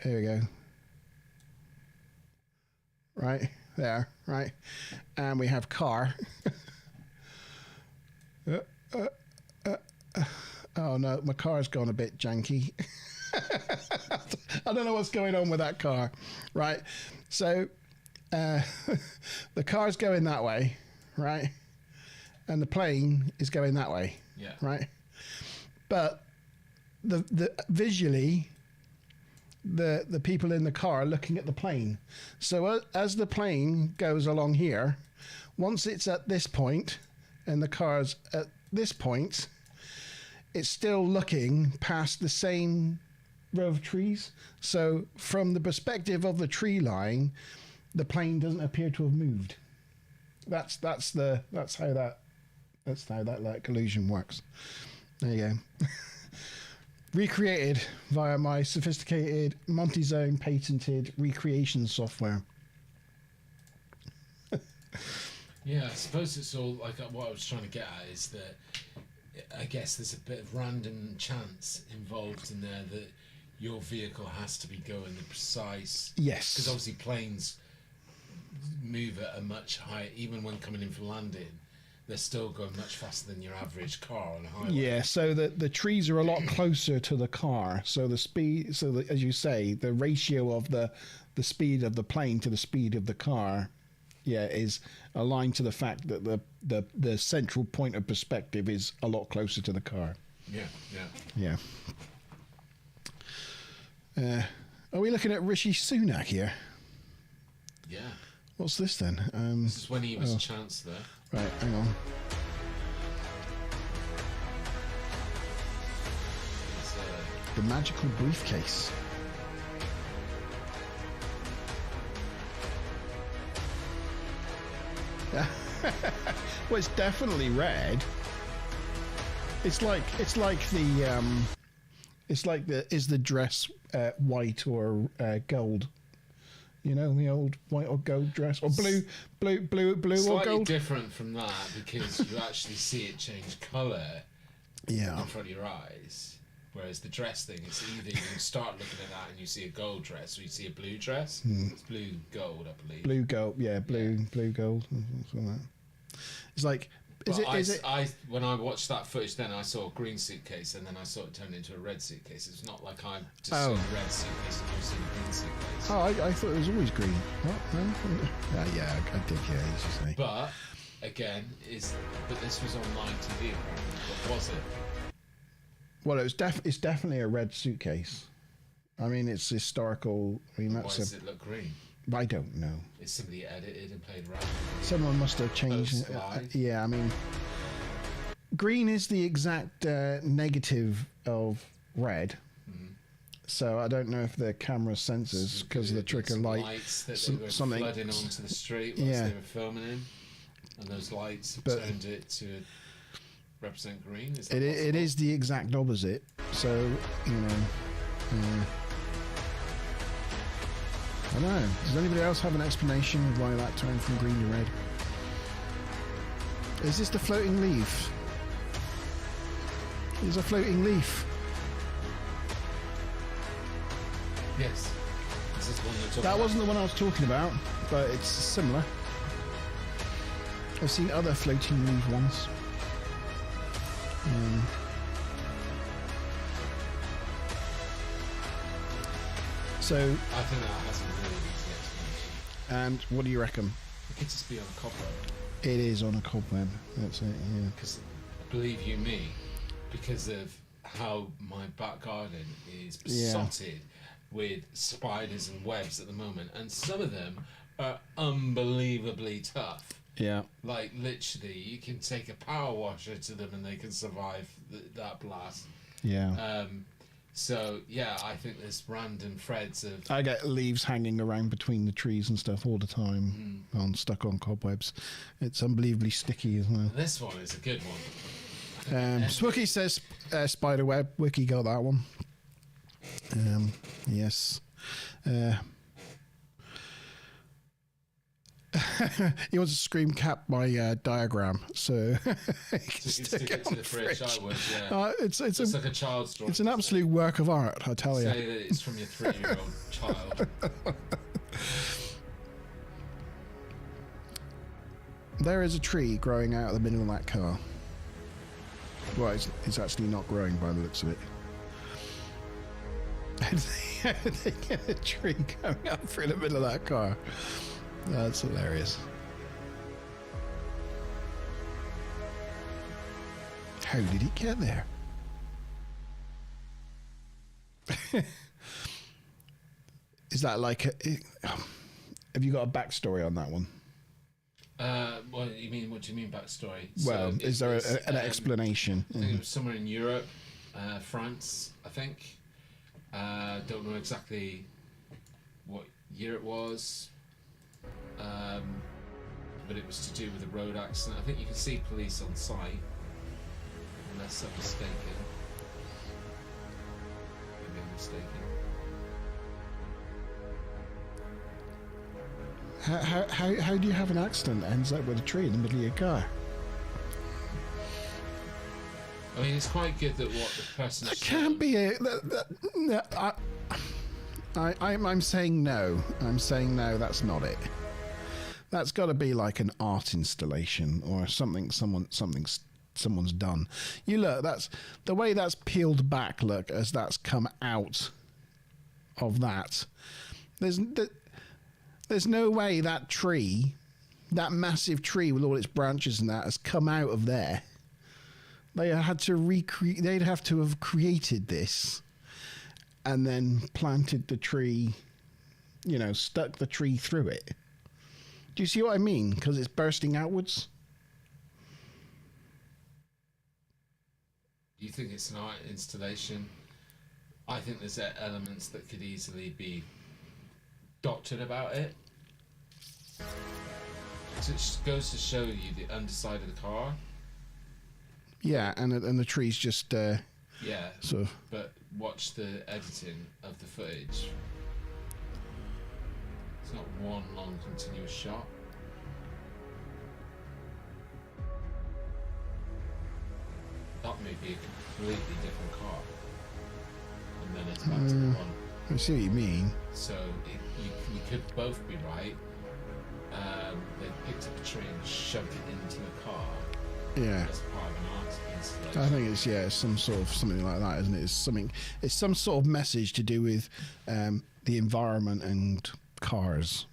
we go. Right there, right? And we have car. Oh no, my car's gone a bit janky. I don't know what's going on with that car, right? So the car's going that way, right? And the plane is going that way, right? But the visually, the people in the car are looking at the plane. So as the plane goes along here, once it's at this point and the car's at this point, it's still looking past the same row of trees. So from the perspective of the tree line, the plane doesn't appear to have moved. That's how that collision works. There you go. Recreated via my sophisticated Monte Zone patented recreation software. Yeah, I suppose it's all like what I was trying to get at is that I guess there's a bit of random chance involved in there that your vehicle has to be going the precise. Yes. Because obviously planes move at a much higher, even when coming in for landing, they're still going much faster than your average car on a highway. Yeah, so the trees are a lot closer to the car. So the speed, as you say, the ratio of the speed of the plane to the speed of the car, is aligned to the fact that the central point of perspective is a lot closer to the car. Yeah. Are we looking at Rishi Sunak here? Yeah. What's this then? This is when he was Chancellor. Right, hang on. The magical briefcase. Well, it's definitely red. It's like is the dress white or gold? You know, the old white or gold dress, or blue Slightly or gold. different from that because you actually see it change colour in front of your eyes. Whereas the dress thing, it's either you can start looking at that and you see a gold dress, or you see a blue dress. It's blue gold, I believe. Blue gold, blue gold. Something like that. It's like. When I watched that footage, then I saw a green suitcase, and then I saw it turn into a red suitcase. It's not like I just saw a red suitcase and you see a green suitcase. Oh, I thought it was always green. What? No? Yeah, I did. Yeah, as you say. But again, but this was on live TV apparently. What was it? Well, it's definitely a red suitcase. I mean, it's historical. I mean, why does it look green? I don't know. Is somebody edited and played around? Someone must have changed it. Yeah, I mean, green is the exact negative of red. Mm-hmm. So I don't know if the camera senses because of the trick of light. Lights that they were flooding onto the street whilst they were filming in, and those lights turned it to represent green. Is that it is the exact opposite. So you know. I don't know. Does anybody else have an explanation of why that turned from green to red? Is this the floating leaf? There's a floating leaf. Yes. This is one that wasn't the one I was talking about, but it's similar. I've seen other floating leaf ones. So, I think that has a really easy explanation. and what do you reckon? It could just be on a cobweb. It is on a cobweb. That's it. Yeah. Because, believe you me, because of how my back garden is besotted with spiders and webs at the moment, and some of them are unbelievably tough. Yeah. Like, literally, you can take a power washer to them and they can survive that blast. Yeah. So, yeah, I think there's random threads of... I get leaves hanging around between the trees and stuff all the time, stuck on cobwebs. It's unbelievably sticky as well. This one is a good one. Swookie says spiderweb. Wiki got that one. Yes. He wants to scream cap my diagram, so he can Stick it on to the fridge, I would, yeah. it's like a child's drawing. It's an absolute work of art, I tell you. Say that it's from your 3-year-old child. There is a tree growing out of the middle of that car. Well, it's actually not growing by the looks of it. They get a tree going up through the middle of that car. That's hilarious. How did it get there? Is that like a... Have you got a backstory on that one? What do you mean backstory? Well, So is there an explanation? I think it was somewhere in Europe, France, I think. Don't know exactly what year it was, but it was to do with a road accident. I think you can see police on site, unless I'm mistaken. Maybe I'm mistaken. How do you have an accident that ends up with a tree in the middle of your car? I mean, it's quite good that what the person... That can't be it. I'm saying no. I'm saying no, that's not it. That's got to be like an art installation or something someone's done. You look, that's the way that's peeled back, look, as that's come out of that. There's no way that tree, that massive tree with all its branches and that, has come out of there. They had to recreate. They'd have to have created this, and then planted the tree. You know, stuck the tree through it. Do you see what I mean? Because it's bursting outwards. You think it's an art installation? I think there's elements that could easily be doctored about it. So it just goes to show you the underside of the car. Yeah, and the tree's just Yeah. sort of. But watch the editing of the footage. It's not one long continuous shot. That may be a completely different car. And then it's back to the one. I see what you mean. So you could both be right. They picked up a tree and shoved it into the car Yeah. as part of an art installation. I think it's some sort of something like that, isn't it? It's some sort of message to do with the environment and cars.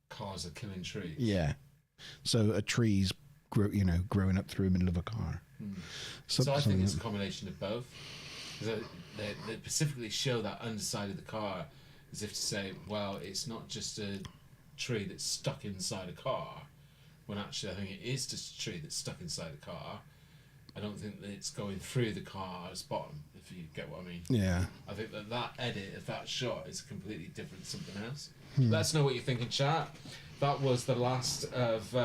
Cars are killing trees. Yeah. So a tree's growing up through the middle of a car. So I think it's a combination of both. They specifically show that underside of the car as if to say, well, it's not just a tree that's stuck inside a car, when actually I think it is just a tree that's stuck inside a car. I don't think that it's going through the car's bottom, if you get what I mean. Yeah. I think that edit of that shot is completely different to something else. Let us know what you think in chat. That was the last of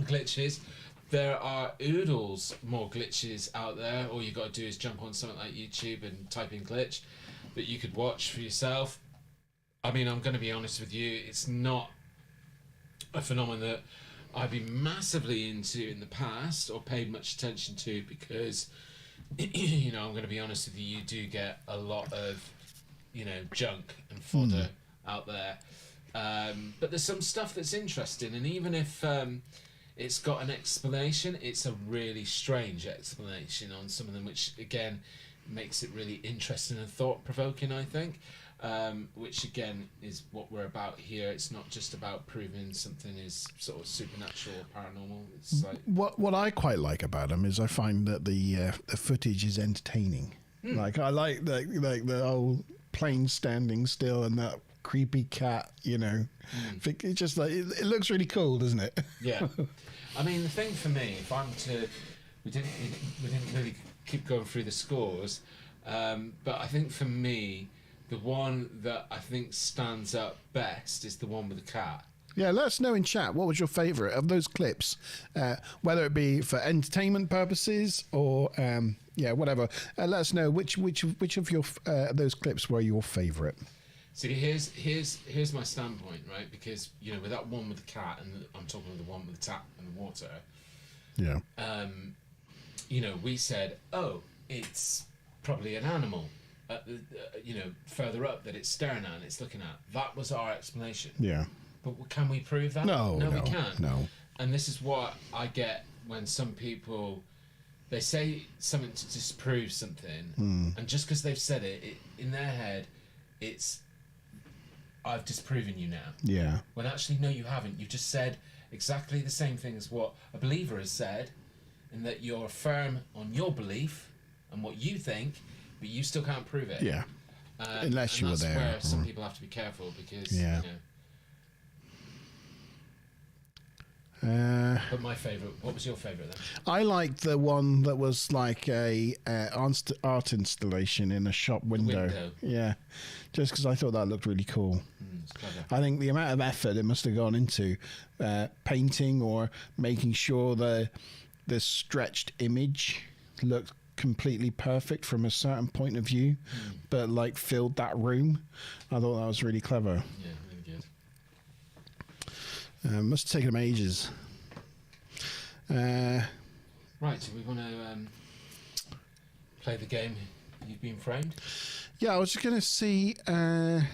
glitches. There are oodles more glitches out there. All you got to do is jump on something like YouTube and type in glitch that you could watch for yourself. I mean, I'm going to be honest with you, it's not a phenomenon that I've been massively into in the past or paid much attention to because, I'm going to be honest with you, you do get a lot of, junk and fodder out there. But there's some stuff that's interesting, and even if it's got an explanation, it's a really strange explanation on some of them, which, again, makes it really interesting and thought-provoking, I think. which again is what we're about here. It's not just about proving something is sort of supernatural or paranormal. It's like What I quite like about them is I find that the footage is entertaining. Like I like the whole plane standing still and that creepy cat. It's just like it looks really cool, doesn't it? yeah. I mean, the thing for me, if I'm to, we didn't really keep going through the scores, but I think for me, the one that I think stands up best is the one with the cat. Yeah, let us know in chat what was your favourite of those clips, whether it be for entertainment purposes or whatever. Let us know which of your those clips were your favourite. See, here's my standpoint, right? Because with that one with the cat, and I'm talking with the one with the tap and the water. Yeah. We said, oh, it's probably an animal. Further up that it's staring at and it's looking at. That was our explanation. Yeah. But can we prove that? No, we can't. No. And this is what I get when some people, they say something to disprove something, and just because they've said it, in their head, it's, I've disproven you now. Yeah. When actually, no, you haven't. You just said exactly the same thing as what a believer has said, and that you're firm on your belief and what you think, but you still can't prove it. Yeah. Unless you were there. That's where some people have to be careful because, Yeah. But my favourite, what was your favourite then? I liked the one that was like a art installation in a shop window. Yeah, just because I thought that looked really cool. It's clever. I think the amount of effort it must have gone into painting or making sure the stretched image looked completely perfect from a certain point of view, but like filled that room. I thought that was really clever. Yeah, really good. Must have taken them ages. Right, so we want to play the game. You've been framed. Yeah, I was just going to see. I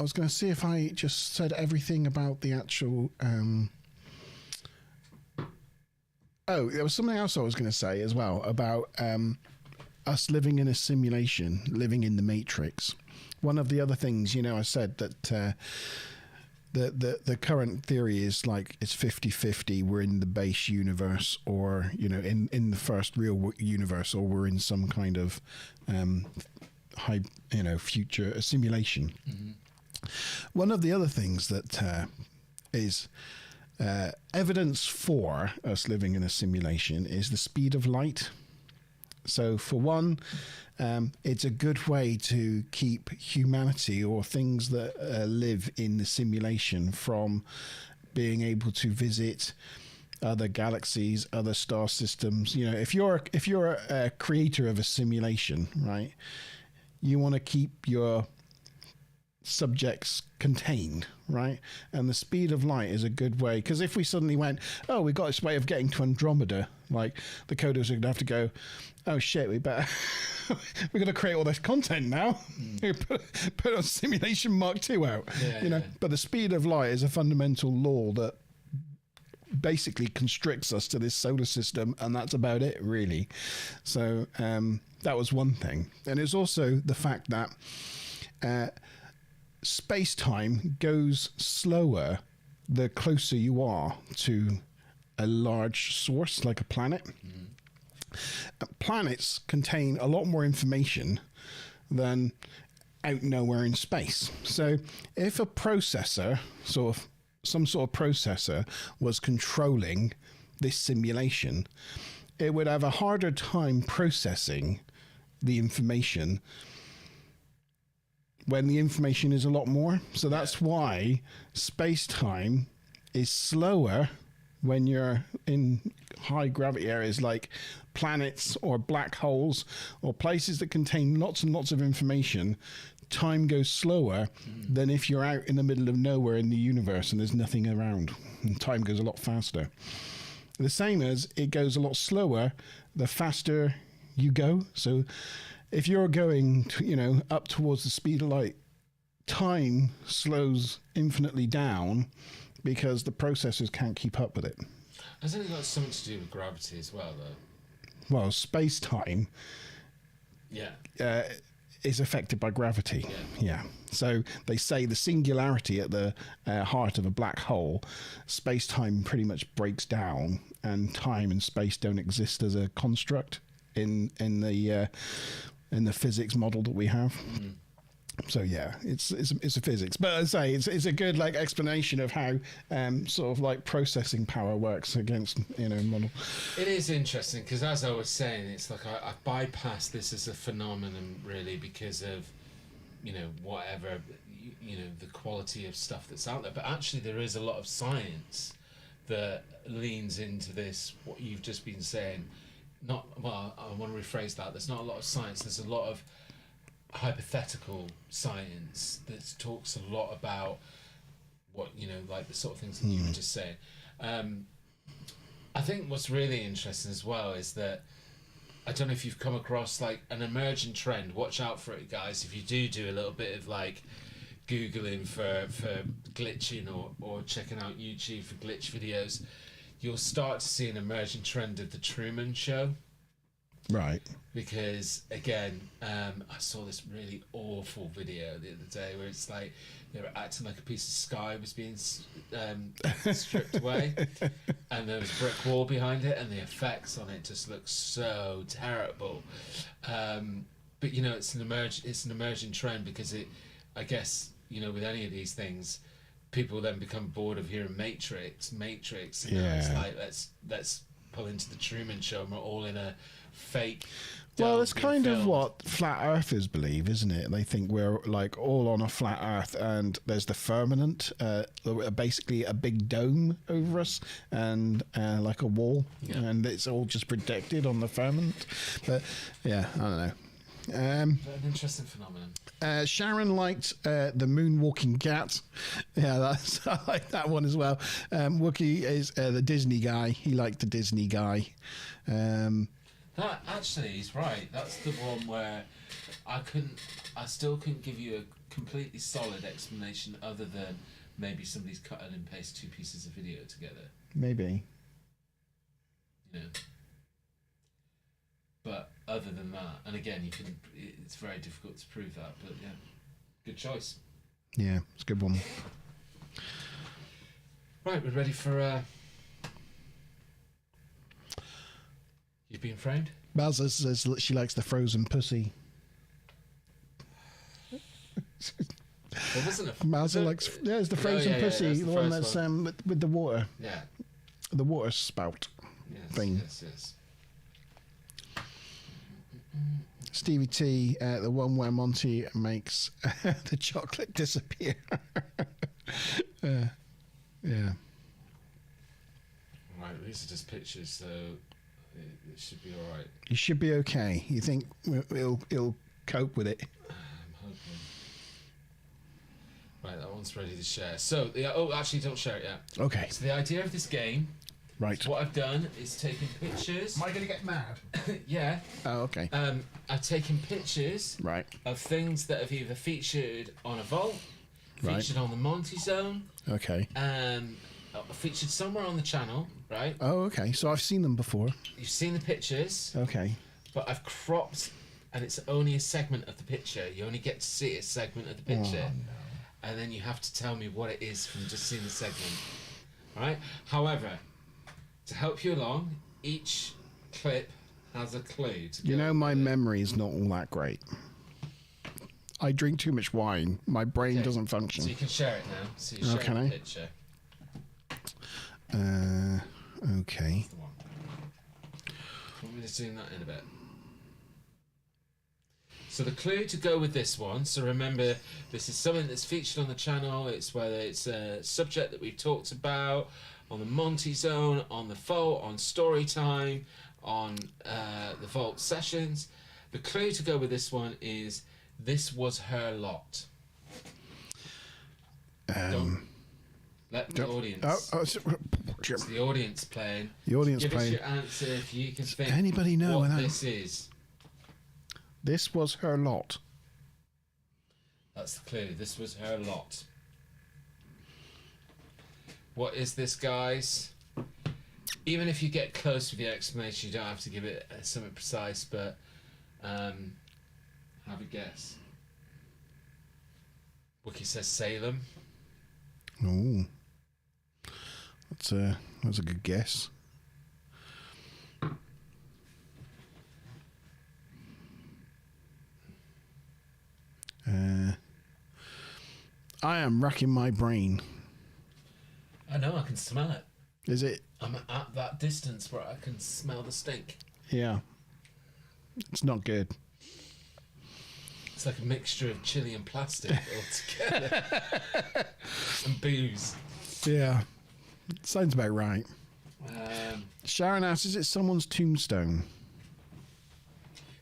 was going to see if I just said everything about the actual. Oh, there was something else I was going to say as well about us living in a simulation, living in the Matrix. One of the other things, I said that. The current theory is like it's 50-50. We're in the base universe, or in the first real universe, or we're in some kind of high future simulation. One of the other things that is evidence for us living in a simulation is the speed of light. So for one, it's a good way to keep humanity or things that live in the simulation from being able to visit other galaxies, other star systems. If you're a creator of a simulation, right, you want to keep your subjects contained, right? And the speed of light is a good way, because if we suddenly went, oh, we've got this way of getting to Andromeda, like the coders are going to have to go, oh shit, we better we're going to create all this content now. put a simulation Mark 2 out. But the speed of light is a fundamental law that basically constricts us to this solar system, and that's about it, really. So that was one thing. And it's also the fact that space-time goes slower the closer you are to a large source like a planet. Planets contain a lot more information than out nowhere in space. So if a processor, some sort of processor, was controlling this simulation, it would have a harder time processing the information when the information is a lot more. So that's why space-time is slower when you're in high gravity areas like planets or black holes or places that contain lots and lots of information. Time goes slower than if you're out in the middle of nowhere in the universe and there's nothing around, and time goes a lot faster. The same as it goes a lot slower the faster you go. So if you're going to, up towards the speed of light, time slows infinitely down because the processors can't keep up with it. Hasn't it got something to do with gravity as well, though? Well, space-time, Yeah. is affected by gravity. Yeah. So they say the singularity at the heart of a black hole, space-time pretty much breaks down, and time and space don't exist as a construct in the physics model that we have. So yeah, it's a physics, but as I say, it's a good like explanation of how sort of like processing power works against model. It is interesting because, as I was saying, it's like I bypassed this as a phenomenon really because of whatever the quality of stuff that's out there, but actually there is a lot of science that leans into this. What you've just been saying, I want to rephrase that. There's not a lot of science. There's a lot of hypothetical science that talks a lot about what like the sort of things that you were just saying. I think what's really interesting as well is that I don't know if you've come across like an emerging trend. Watch out for it, guys. If you do a little bit of like googling for glitching or checking out YouTube for glitch videos, you'll start to see an emerging trend of the Truman Show. Right. Because again, I saw this really awful video the other day where it's like they were acting like a piece of sky was being stripped away, and there was a brick wall behind it, and the effects on it just look so terrible. But it's an emerging trend because I guess with any of these things, people then become bored of hearing Matrix, and it's like let's pull into the Truman Show, and we're all in a fake. Well, it's kind of what flat earthers believe, isn't it? They think we're like all on a flat earth, and there's the firmament, basically a big dome over us, and like a wall, and it's all just protected on the firmament. But yeah, I don't know. An interesting phenomenon. Sharon liked the moonwalking cat. Yeah, I like that one as well. Wookie is the Disney guy. He liked the Disney guy. That actually, he's right. That's the one where I still couldn't give you a completely solid explanation other than maybe somebody's cut and pasted two pieces of video together. Maybe. But other than that, and again, it's very difficult to prove that, but yeah, good choice. Yeah, it's a good one. Right, we're ready for You've been framed? Balza says that she likes the frozen pussy. Well, wasn't it? Balza likes... Yeah, it's the frozen pussy, that's the one that's with the water. Yeah. The water spout thing. Yes. Stevie T, the one where Monte makes the chocolate disappear. Yeah. Right, these are just pictures, so it should be all right. You should be okay. You think he'll cope with it? I'm hoping. Right, that one's ready to share. So, actually, don't share it yet. Okay. So the idea of this game, Right. so what I've done is taken pictures. Am I going to get mad? Yeah. Oh, okay. I've taken pictures Right. of things that have either featured on a vault, Right. featured on the Monte Zone, Okay. featured somewhere on the channel, right? Oh, okay. So I've seen them before. You've seen the pictures, Okay. but I've cropped, and it's only a segment of the picture. You only get to see a segment of the picture. Oh, no. And then you have to tell me what it is from just seeing the segment. Right? However, to help you along, each clip has a clue. You know, my memory is not all that great. I drink too much wine. My brain doesn't function. So you can share it now. So you share Can the I? picture. Okay. That's the one. Want me to zoom that in a bit? So the clue to go with this one, so remember, this is something that's featured on the channel. It's whether it's a subject that we've talked about on the Monte Zone, on the Vault, on Storytime, on the Vault sessions. The clue to go with this one is this was her lot. Don't let the audience. It's the audience playing. The audience Give playing. us your answer if you can think. Anybody know what that? this is? This was her lot. That's the clue. This was her lot. What is this, guys? Even if you get close with the explanation, you don't have to give it something precise, but Have a guess. Wiki says Salem. Oh, that's a good guess. I am racking my brain. I know, I can smell it. Is it? I'm at that distance where I can smell the stink. Yeah. It's not good. It's like a mixture of chili and plastic altogether. And booze. Yeah. Sounds about right. Sharon asks, is it someone's tombstone?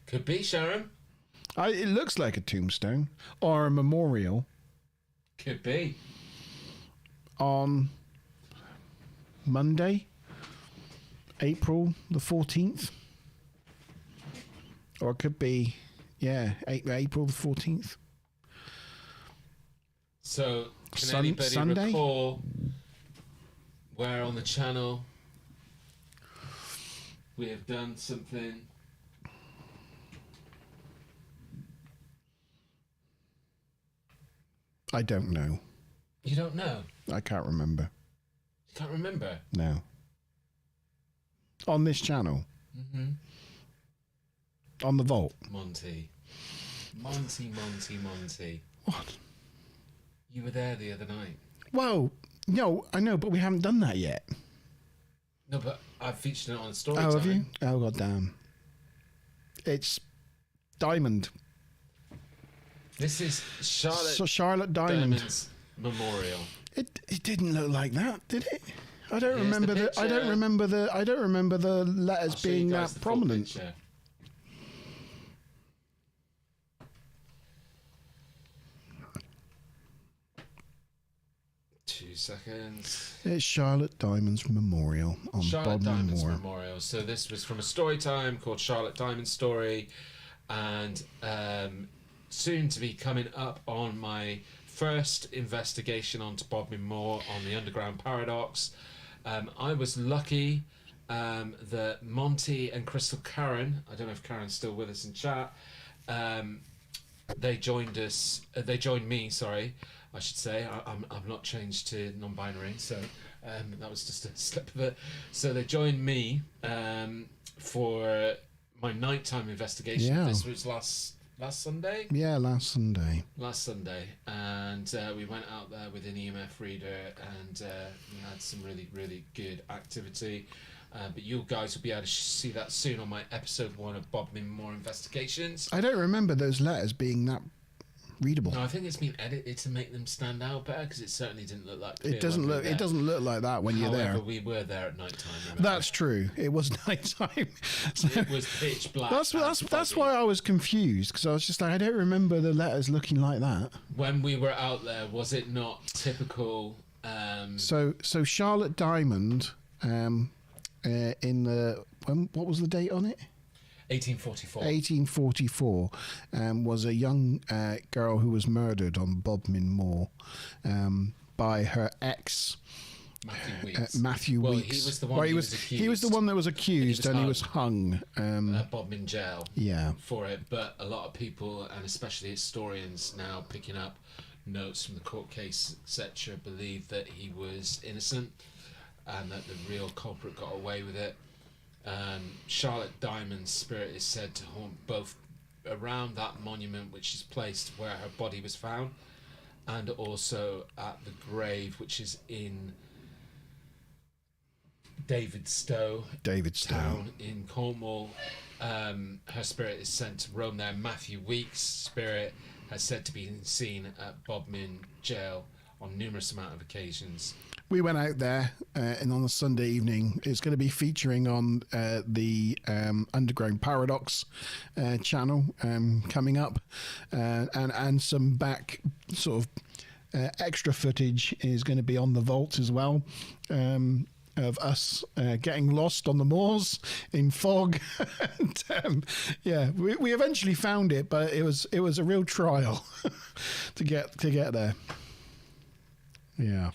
Could be, Sharon. It looks like a tombstone or a memorial. Could be. On Monday, April the 14th. Or it could be, April the 14th. So, can anybody Sunday? recall where on the channel we have done something? I don't know. You don't know? I can't remember. You can't remember? No. On this channel? Mm-hmm. On the vault? Monte. What? You were there the other night. Well, no, I know, but we haven't done that yet. No, but I featured it on story Oh, time. have you? Oh, god damn. It's Diamond. This is Charlotte Diamond. Diamond's memorial. It didn't look like that, did it? I don't Here's remember the I don't picture. remember the letters I'll show you being guys that the full prominent. picture. 2 seconds. It's Charlotte Diamond's memorial on Charlotte Bodmin Diamond's Moor. memorial. So this was from a story time called Charlotte Diamond's Story, and soon to be coming up on my first investigation onto Bodmin Moor on the Underground Paradox. I was lucky that Monte and Crystal Karen, I don't know if Karen's still with us in chat, they joined us. They joined me. Sorry, I should say. I'm not changed to non-binary, so that was just a slip of it. So they joined me for my nighttime investigation. Yeah. This was last Sunday. Yeah, last Sunday. Last Sunday, and we went out there with an EMF reader, and we had some really, really good activity. But you guys will be able to see that soon on my episode 1 of Bodmin Moor Investigations. I don't remember those letters being that readable. No, I think it's been edited to make them stand out better, because it certainly didn't look like It doesn't look. It doesn't look like that when you're there. However, we were there at night time. Remember? That's true. It was nighttime. So It was pitch black. that's why I was confused, because I was just like, I don't remember the letters looking like that. When we were out there, was it not typical? So Charlotte Diamond, in the what was the date on it? 1844. 1844, was a young girl who was murdered on Bodmin Moor by her ex. Matthew Weeks. Matthew Well, Weeks. he was the one Well, who was accused. He was the one that was accused, and he was hung. Bodmin jail. Yeah. For it, but a lot of people, and especially historians now picking up notes from the court case, etc., believe that he was innocent and that the real culprit got away with it. Charlotte Diamond's spirit is said to haunt both around that monument which is placed where her body was found, and also at the grave which is in Davidstow town in Cornwall. Her spirit is sent to roam there. Matthew Weeks' spirit has said to be seen at Bodmin jail on numerous amount of occasions. We went out there, and on a Sunday evening, it's going to be featuring on the Underground Paradox channel coming up, and some back sort of extra footage is going to be on the vault as well. Of us getting lost on the moors in fog, and we eventually found it, but it was a real trial to get there. Yeah.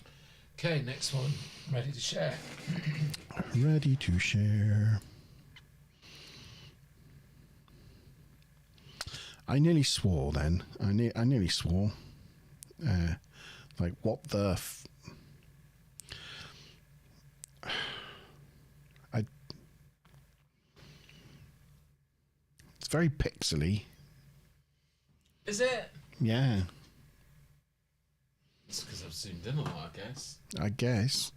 Okay, next one. Ready to share. Ready to share. I nearly swore then. I nearly swore. Like, what the... It's very pixely. Is it? Yeah, It's because I've zoomed in a lot, I guess. I guess.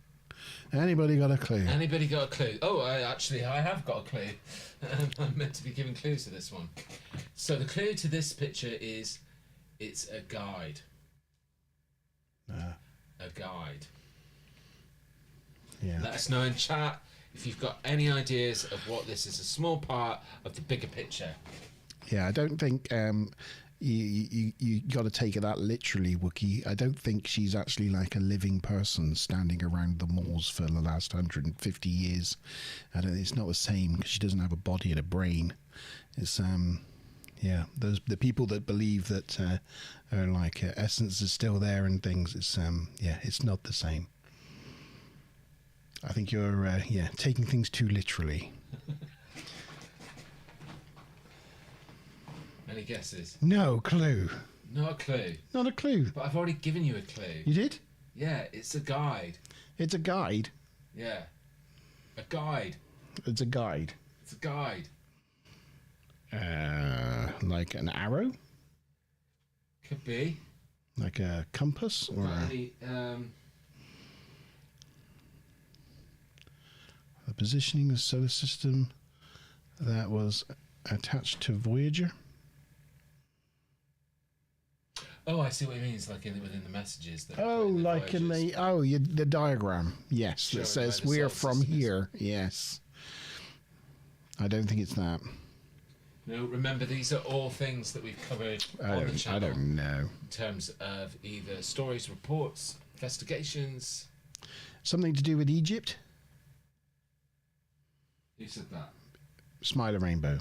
Anybody got a clue? Anybody got a clue? Oh, I have got a clue. I'm meant to be giving clues to this one. So the clue to this picture is it's a guide. A guide. Yeah. Let us know in chat if you've got any ideas of what this is. A small part of the bigger picture. Yeah, I don't think you got to take it that literally, Wookie. I don't think she's actually like a living person standing around the malls for the last 150 years. It's not the same because she doesn't have a body and a brain. It's yeah, the people that believe that are like essence is still there and things. It's yeah, it's not the same. I think you're yeah, taking things too literally. Any guesses? No clue. Not a clue. Not a clue. But I've already given you a clue. You did? Yeah, it's a guide. It's a guide. Yeah. A guide. It's a guide. It's a guide. Like an arrow? Could be. Like a compass? Or Any, the positioning of the solar system that was attached to Voyager? oh, I see what you mean. It's like within the messages. That Oh, like in the the diagram. Yes, Showing that says where the we're solar from system is. here. Yes. I don't think it's that. No, remember these are all things that we've covered on the channel. I don't know. In terms of either stories, reports, investigations. Something to do with Egypt? Who said that? Smile a rainbow.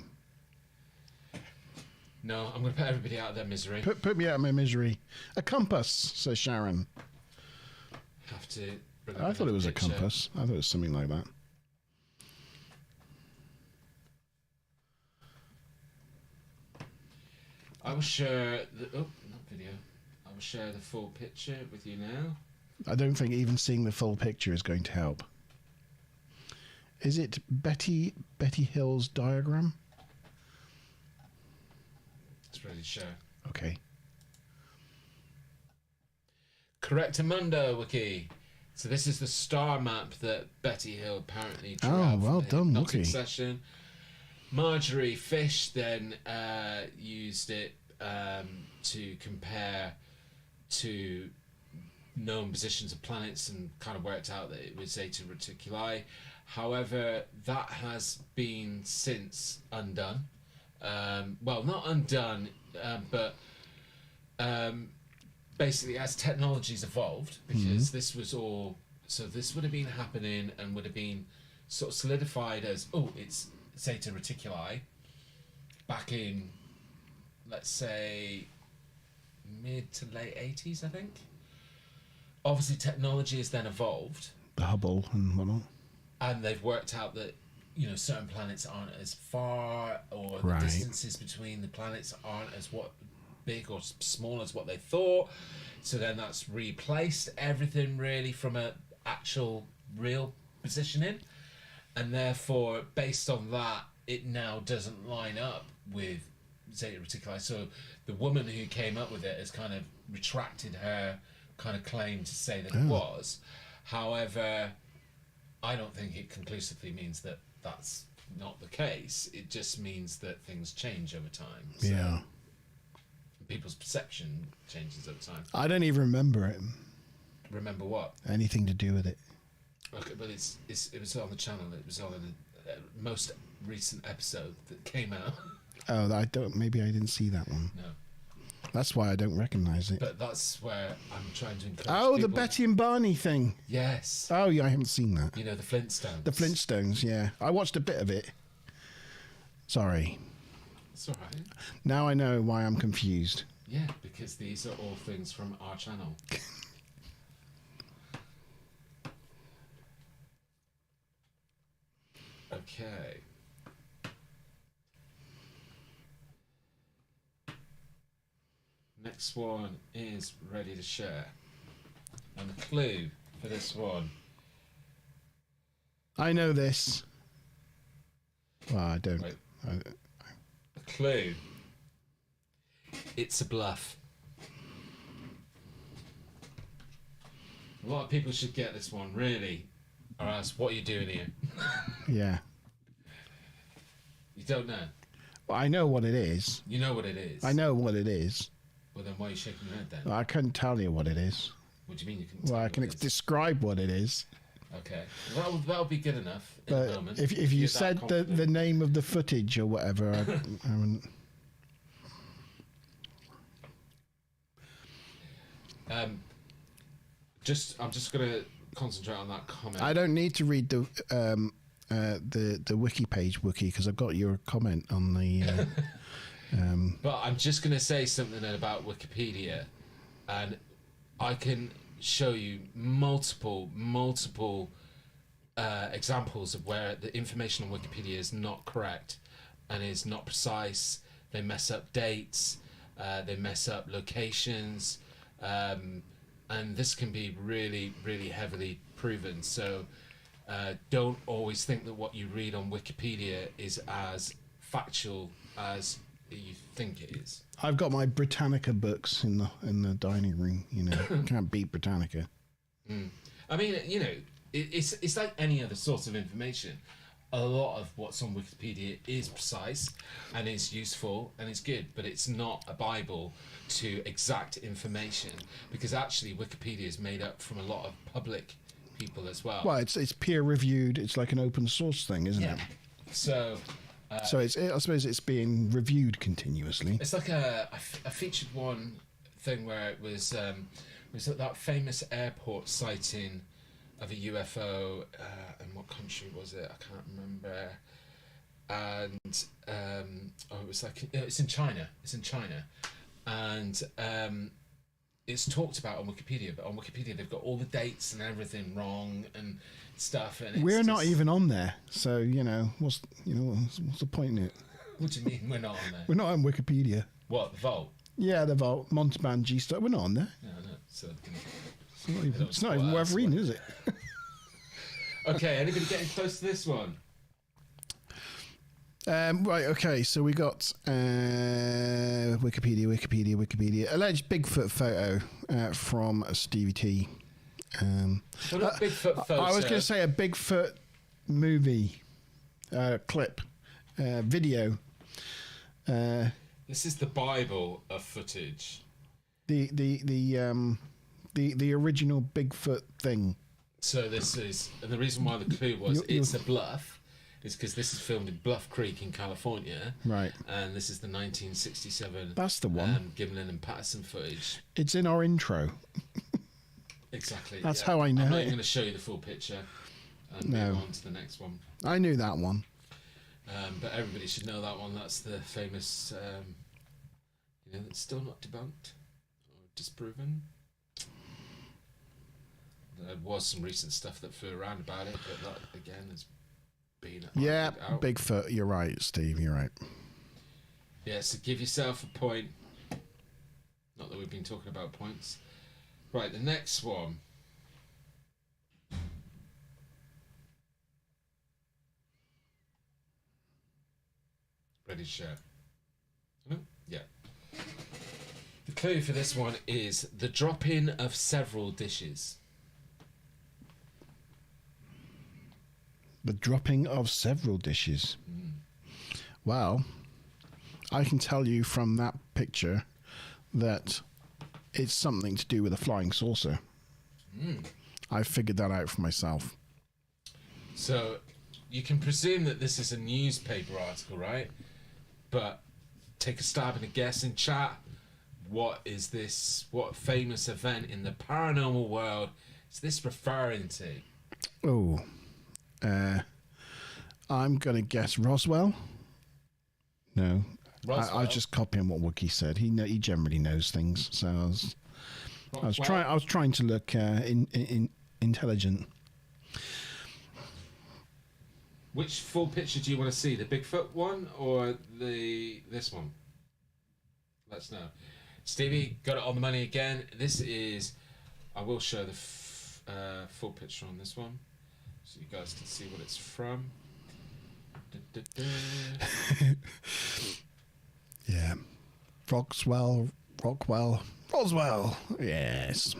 No, I'm going to put everybody out of their misery. Put me out of my misery. A compass, says Sharon. Have to. Bring up I thought it was a picture. compass. I thought it was something like that. I will share the not video. I will share the full picture with you now. I don't think even seeing the full picture is going to help. Is it Betty Hill's diagram? It's ready to show. Okay. Correctamundo, Wiki. So this is the star map that Betty Hill apparently drew Oh, out well for the done, hypnotic Wiki. session. Marjorie Fish then used it to compare to known positions of planets and kind of worked out that it was Zeta Reticuli. However, that has been since undone. Well, not undone, but basically as technology's evolved, because this was all, so this would have been happening and would have been sort of solidified as, oh, it's Zeta Reticuli back in, let's say, mid to late 80s, I think. Obviously, technology has then evolved, The Hubble and whatnot. and they've worked out that, you know, certain planets aren't as far, or the Right. distances between the planets aren't as big or small as what they thought. So then that's replaced everything really from a actual real positioning, and therefore based on that, it now doesn't line up with Zeta Reticuli. So the woman who came up with it has kind of retracted her kind of claim to say that it was. However, I don't think it conclusively means that that's not the case. It just means that things change over time. So Yeah. people's perception changes over time. I don't even remember it. Remember what? Anything to do with it. Okay, but it was on the channel. It was on the most recent episode that came out. Oh, maybe I didn't see that one. No, That's why I don't recognize it. but that's where I'm trying to encourage. Oh, the people. Betty and Barney thing. Yes. Oh, yeah, I haven't seen that. You know, the Flintstones. The Flintstones, yeah. I watched a bit of it. Sorry. It's all right. Now I know why I'm confused. Yeah, because these are all things from our channel. Okay. next one is ready to share. And the clue for this one. I know this. Well, I don't. Wait. The clue. It's a bluff. A lot of people should get this one, really. Or else, what are you doing here? Yeah. You don't know. Well, I know what it is. You know what it is. I know what it is. Well, then why are you shaking your head then? Well, I couldn't tell you what it is. What do you mean you can? Well, I can describe what it is. Okay, that'll be good enough in But a moment. if you You're said that the confident. name of the footage or whatever, I wouldn't. I'm just gonna concentrate on that comment. I don't need to read the wiki page, Wookie, because I've got your comment on the. But I'm just gonna say something about Wikipedia, and I can show you multiple examples of where the information on Wikipedia is not correct and is not precise. They mess up dates, they mess up locations, and this can be really, really heavily proven. So don't always think that what you read on Wikipedia is as factual as you think it is. I've got my Britannica books in the dining room. You know, can't beat Britannica. I mean, you know, it's like any other source of information. A lot of what's on Wikipedia is precise and is useful and is good, but it's not a Bible to exact information, because actually Wikipedia is made up from a lot of public people as well. Well, it's peer reviewed. It's like an open source thing, isn't it? So So I suppose it's being reviewed continuously. it's like I featured one thing where it was that famous airport sighting of a UFO. And what country was it? I can't remember. And it was like it's in China. It's in China, and it's talked about on Wikipedia. But on Wikipedia, they've got all the dates and everything wrong and stuff. And it's We're not just- even on there, so what's the point in it? What do you mean we're not on there? We're not on Wikipedia. What, the Vault? Yeah, the Vault, Monte G stuff. We're not on there. No, no. So It's not even worth reading, is it? okay. Anybody getting close to this one? Right, okay, so we got Wikipedia. Alleged Bigfoot photo from Stevie T. Well, not Bigfoot photo. I was going to say a Bigfoot movie clip, video. This is the Bible of footage. The original Bigfoot thing. So this is, and the reason why the clue was it's a bluff, is because this is filmed in Bluff Creek in California, Right. and this is the 1967. That's the one. Gimlin and Patterson footage. It's in our intro. Exactly. That's how I know I'm not it. even going to show you the full picture. And No. move on to the next one. I knew that one. But everybody should know that one. That's the famous, that's still not debunked or disproven. There was some recent stuff that flew around about it, but that again has been Yeah, argued out. Bigfoot. You're right, Steve. You're right. Yeah, so give yourself a point. Not that we've been talking about points. Right, the next one. Ready to share? Yeah. The clue for this one is the drop-in of several dishes. The dropping of several dishes. Well, I can tell you from that picture that it's something to do with a flying saucer. I figured that out for myself. So you can presume that this is a newspaper article, right? But take a stab and a guess in chat. What is this? What famous event in the paranormal world is this referring to? Oh, I'm going to guess Roswell. No, I Roswell? was just copying what Wookie said. He generally knows things, so I was trying to look intelligent. Which full picture do you want to see? The Bigfoot one or this one? Let us know. Stevie got it on the money again. This is. I will show the full picture on this one, so you guys can see what it's from. Yeah. Rockwell. Roswell. Yes.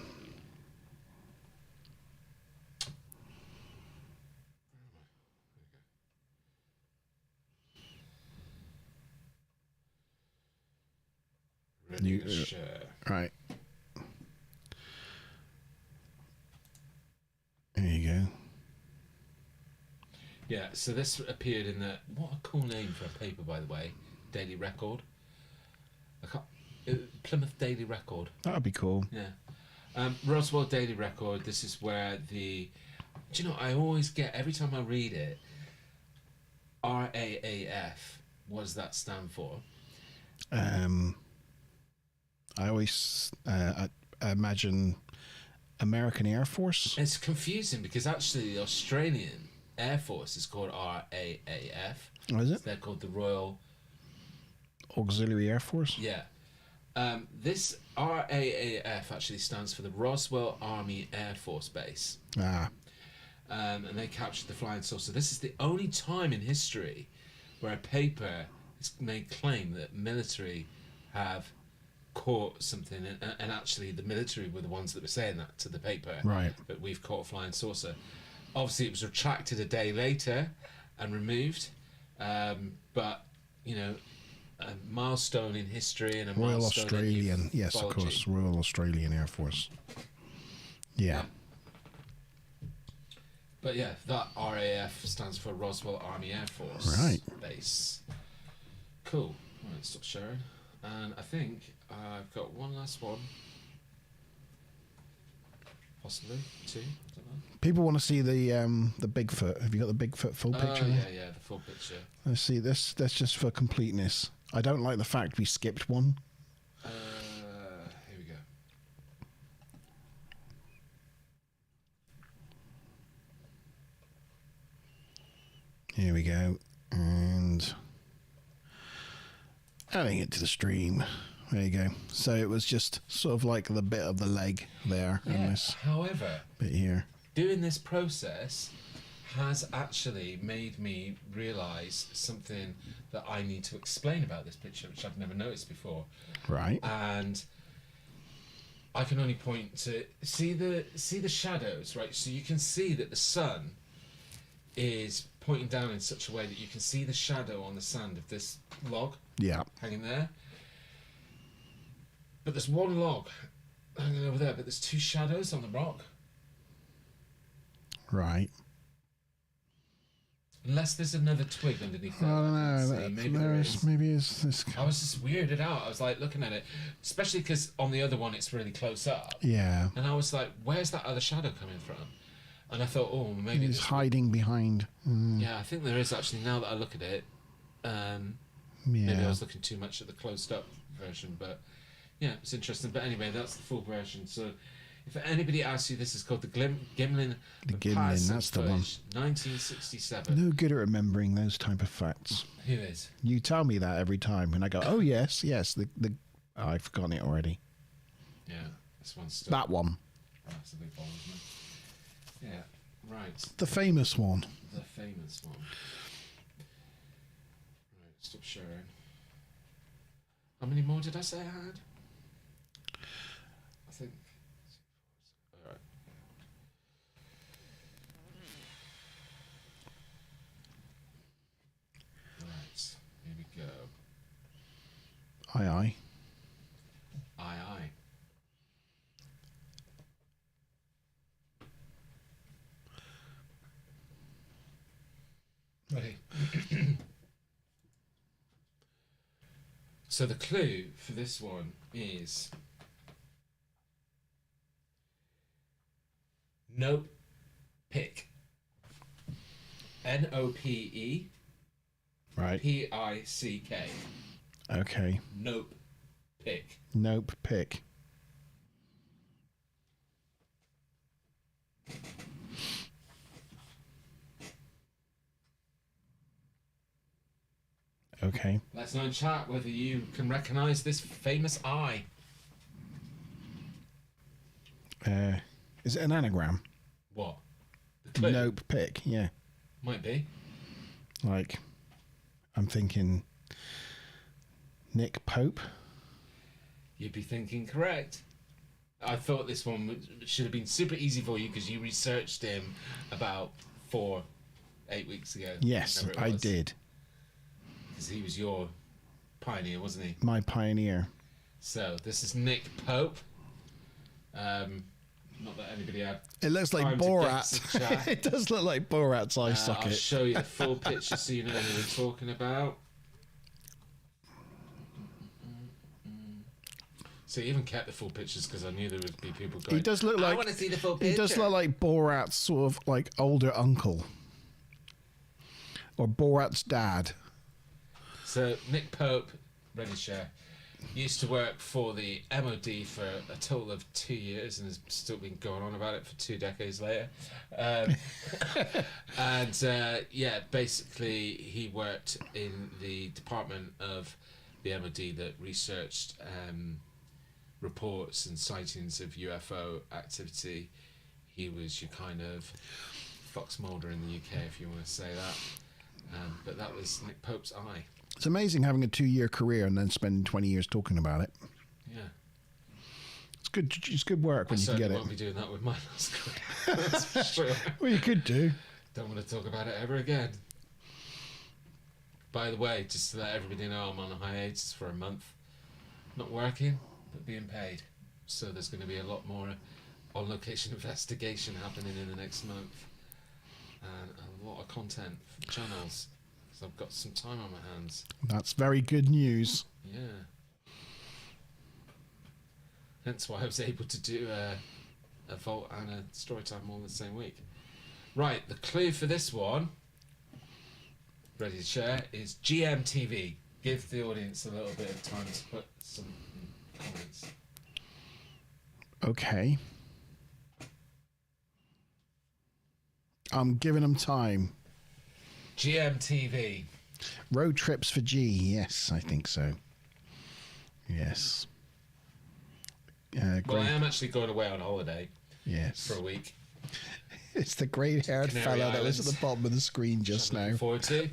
Ready to share. Right. There you go. Yeah, so this appeared in the... What a cool name for a paper, by the way. Daily Record. Plymouth Daily Record. That would be cool. Yeah. Roswell Daily Record. This is where the... Do you know, I always get... Every time I read it, RAAF. What does that stand for? I always imagine American Air Force. It's confusing because actually the Australian Air Force is called RAAF. Oh, is it? They're called the Royal... Auxiliary Air Force? Yeah. This RAAF actually stands for the Roswell Army Air Force Base. Ah. And they captured the flying saucer. This is the only time in history where a paper has made claim that military have caught something, and actually the military were the ones that were saying that to the paper. Right. But we've caught a flying saucer. Obviously, it was retracted a day later and removed. But, you know, a milestone in history and a Royal milestone Australian. in Yes, of ufology. course. Royal Australian Air Force. Yeah. But yeah, that RAF stands for Roswell Army Air Force Base. Cool. Right, stop sharing. And I think I've got one last one. Possibly two. I don't know. People want to see the Bigfoot. Have you got the Bigfoot full picture? Yeah, the full picture. Let's see this. That's just for completeness. I don't like the fact we skipped one. Here we go. Here we go. And adding it to the stream. There you go. So it was just sort of like the bit of the leg there. Yeah. And this However, bit here. doing this process has actually made me realise something that I need to explain about this picture, which I've never noticed before. Right. And I can only point to see the shadows, right? So you can see that the sun is pointing down in such a way that you can see the shadow on the sand of this log Yeah. hanging there. But there's one log hanging over there, but there's two shadows on the rock. Right. Unless there's another twig underneath I that. don't know. See. Maybe there is. Maybe it's this. I was just weirded out. I was like looking at it, especially because on the other one it's really close up. Yeah. And I was like, where's that other shadow coming from? And I thought, oh, maybe He's it's hiding behind. Yeah, I think there is actually, now that I look at it. Maybe I Yeah. was looking too much at the closed up version, but yeah, it's interesting. But anyway, that's the full version. So if anybody asks you, this is called the Gimlin. The Gimlin, Patterson that's the one. footage, 1967. No good at remembering those type of facts. Who is? You tell me that every time, and I go, "Oh yes, yes." Oh, I've forgotten it already. Yeah, this one's still. That one, That's a big one, isn't it? Yeah, right. the famous one. The famous one. Right, stop sharing. How many more did I say I had? I think. Alright. Right, here we go. Aye, aye. Aye, aye. Ready. So the clue for this one is nope pick. NOPE Right. PICK. Okay. Nope pick. Nope. Pick. Okay. Let's know in chat whether you can recognise this famous eye. Is it an anagram? What? The clue? Nope, pick. Yeah. Might be. Like, I'm thinking Nick Pope. You'd be thinking correct. I thought this one should have been super easy for you because you researched him about 8 weeks ago. Yes, I did. Because he was your pioneer, wasn't he? My pioneer. So this is Nick Pope. Not that anybody had. It looks like time to Borat. get to chat. It does look like Borat's eye I'll socket. show you the full picture so you know who we're talking about. So he even kept the full pictures because I knew there would be people going. He does look like. I want to see the full picture. He does look like Borat's sort of like older uncle, or Borat's dad. So Nick Pope, ready to share, used to work for the MOD for a total of 2 years and has still been going on about it for 2 decades later. Yeah, basically he worked in the department of the MOD that researched reports and sightings of UFO activity. He was your kind of Fox Mulder in the UK, if you want to say that. But that was Nick Pope's eye. It's amazing having a 2-year career and then spending 20 years talking about it. Yeah. It's good. It's good work when you can get I it. won't be doing that with my last career. That's for sure. Well, you could do. Don't want to talk about it ever again. By the way, just to let everybody know, I'm on a hiatus for a month. Not working, but being paid. So there's going to be a lot more on-location investigation happening in the next month. And a lot of content for channels. Because I've got some time on my hands. That's very good news. Yeah. Hence why I was able to do a Vault and a Storytime all in the same week. Right, the clue for this one, ready to share, is GMTV. Give the audience a little bit of time to put some comments. Okay. I'm giving them time. GMTV. Road trips for G. Yes, I think so. Yes. Well, great. I am actually going away on holiday Yes. for a week. It's the grey-haired Canary fella that was Islands. at the bottom of the screen just I'm now. looking forward to.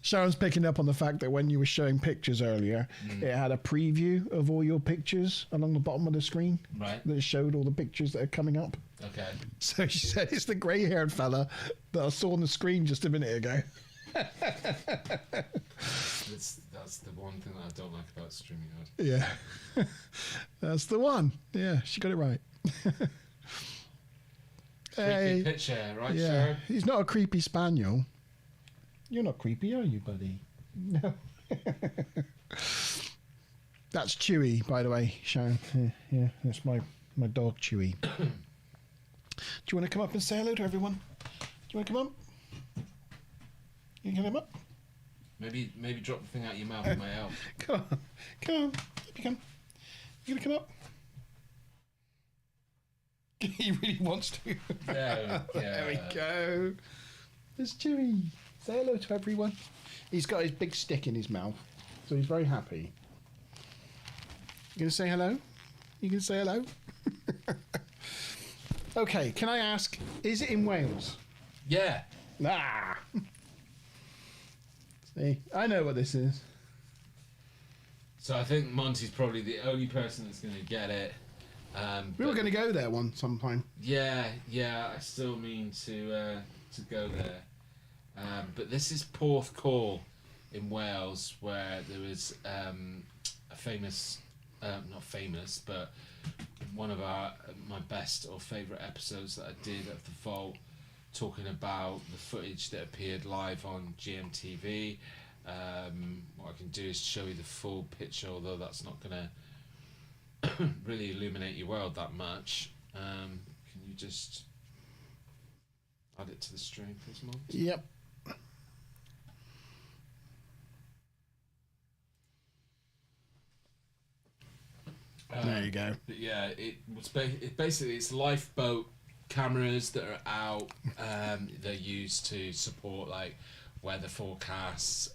Sharon's picking up on the fact that when you were showing pictures earlier, it had a preview of all your pictures along the bottom of the screen. Right. That showed all the pictures that are coming up. Okay. So she said, it's the grey-haired fella that I saw on the screen just a minute ago. That's the one thing that I don't like about StreamYard. Yeah. That's the one. Yeah, she got it right. Creepy picture, right, Yeah. Sharon? He's not a creepy spaniel. You're not creepy, are you, buddy? No. That's Chewy, by the way, Sharon. Yeah, that's my dog, Chewy. Do you want to come up and say hello to everyone? Do you want to come up? You can come up? Maybe drop the thing out your mouth with my help. Come on. Come on. You come. You going to come up? He really wants to. There we go. There we go. There's Chewy. Say hello to everyone. He's got his big stick in his mouth, so he's very happy. You gonna say hello? You gonna say hello? Okay, can I ask, is it in Wales? Yeah. Ah! See, I know what this is. So I think Monte's probably the only person that's going to get it. We were going to go there sometime. Yeah, I still mean to go there. But this is Porthcawl in Wales, where there was a famous, not famous, but one of my best or favourite episodes that I did of the Vault, talking about the footage that appeared live on GMTV. What I can do is show you the full picture, although that's not going to really illuminate your world that much. Can you just add it to the stream, please, Mom? Yep. There you go. But yeah, it was basically it's lifeboat cameras that are out. They're used to support like weather forecasts,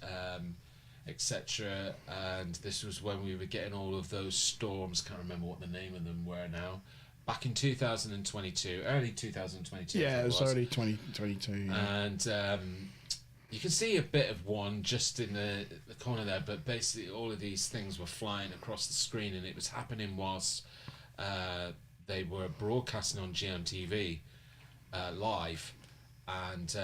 etc. And this was when we were getting all of those storms. Can't remember what the name of them were now. Back in 2022, early 2022. Yeah, it was early 2022. Yeah. And you can see a bit of one just in the corner there, but basically all of these things were flying across the screen, and it was happening whilst they were broadcasting on GMTV live, and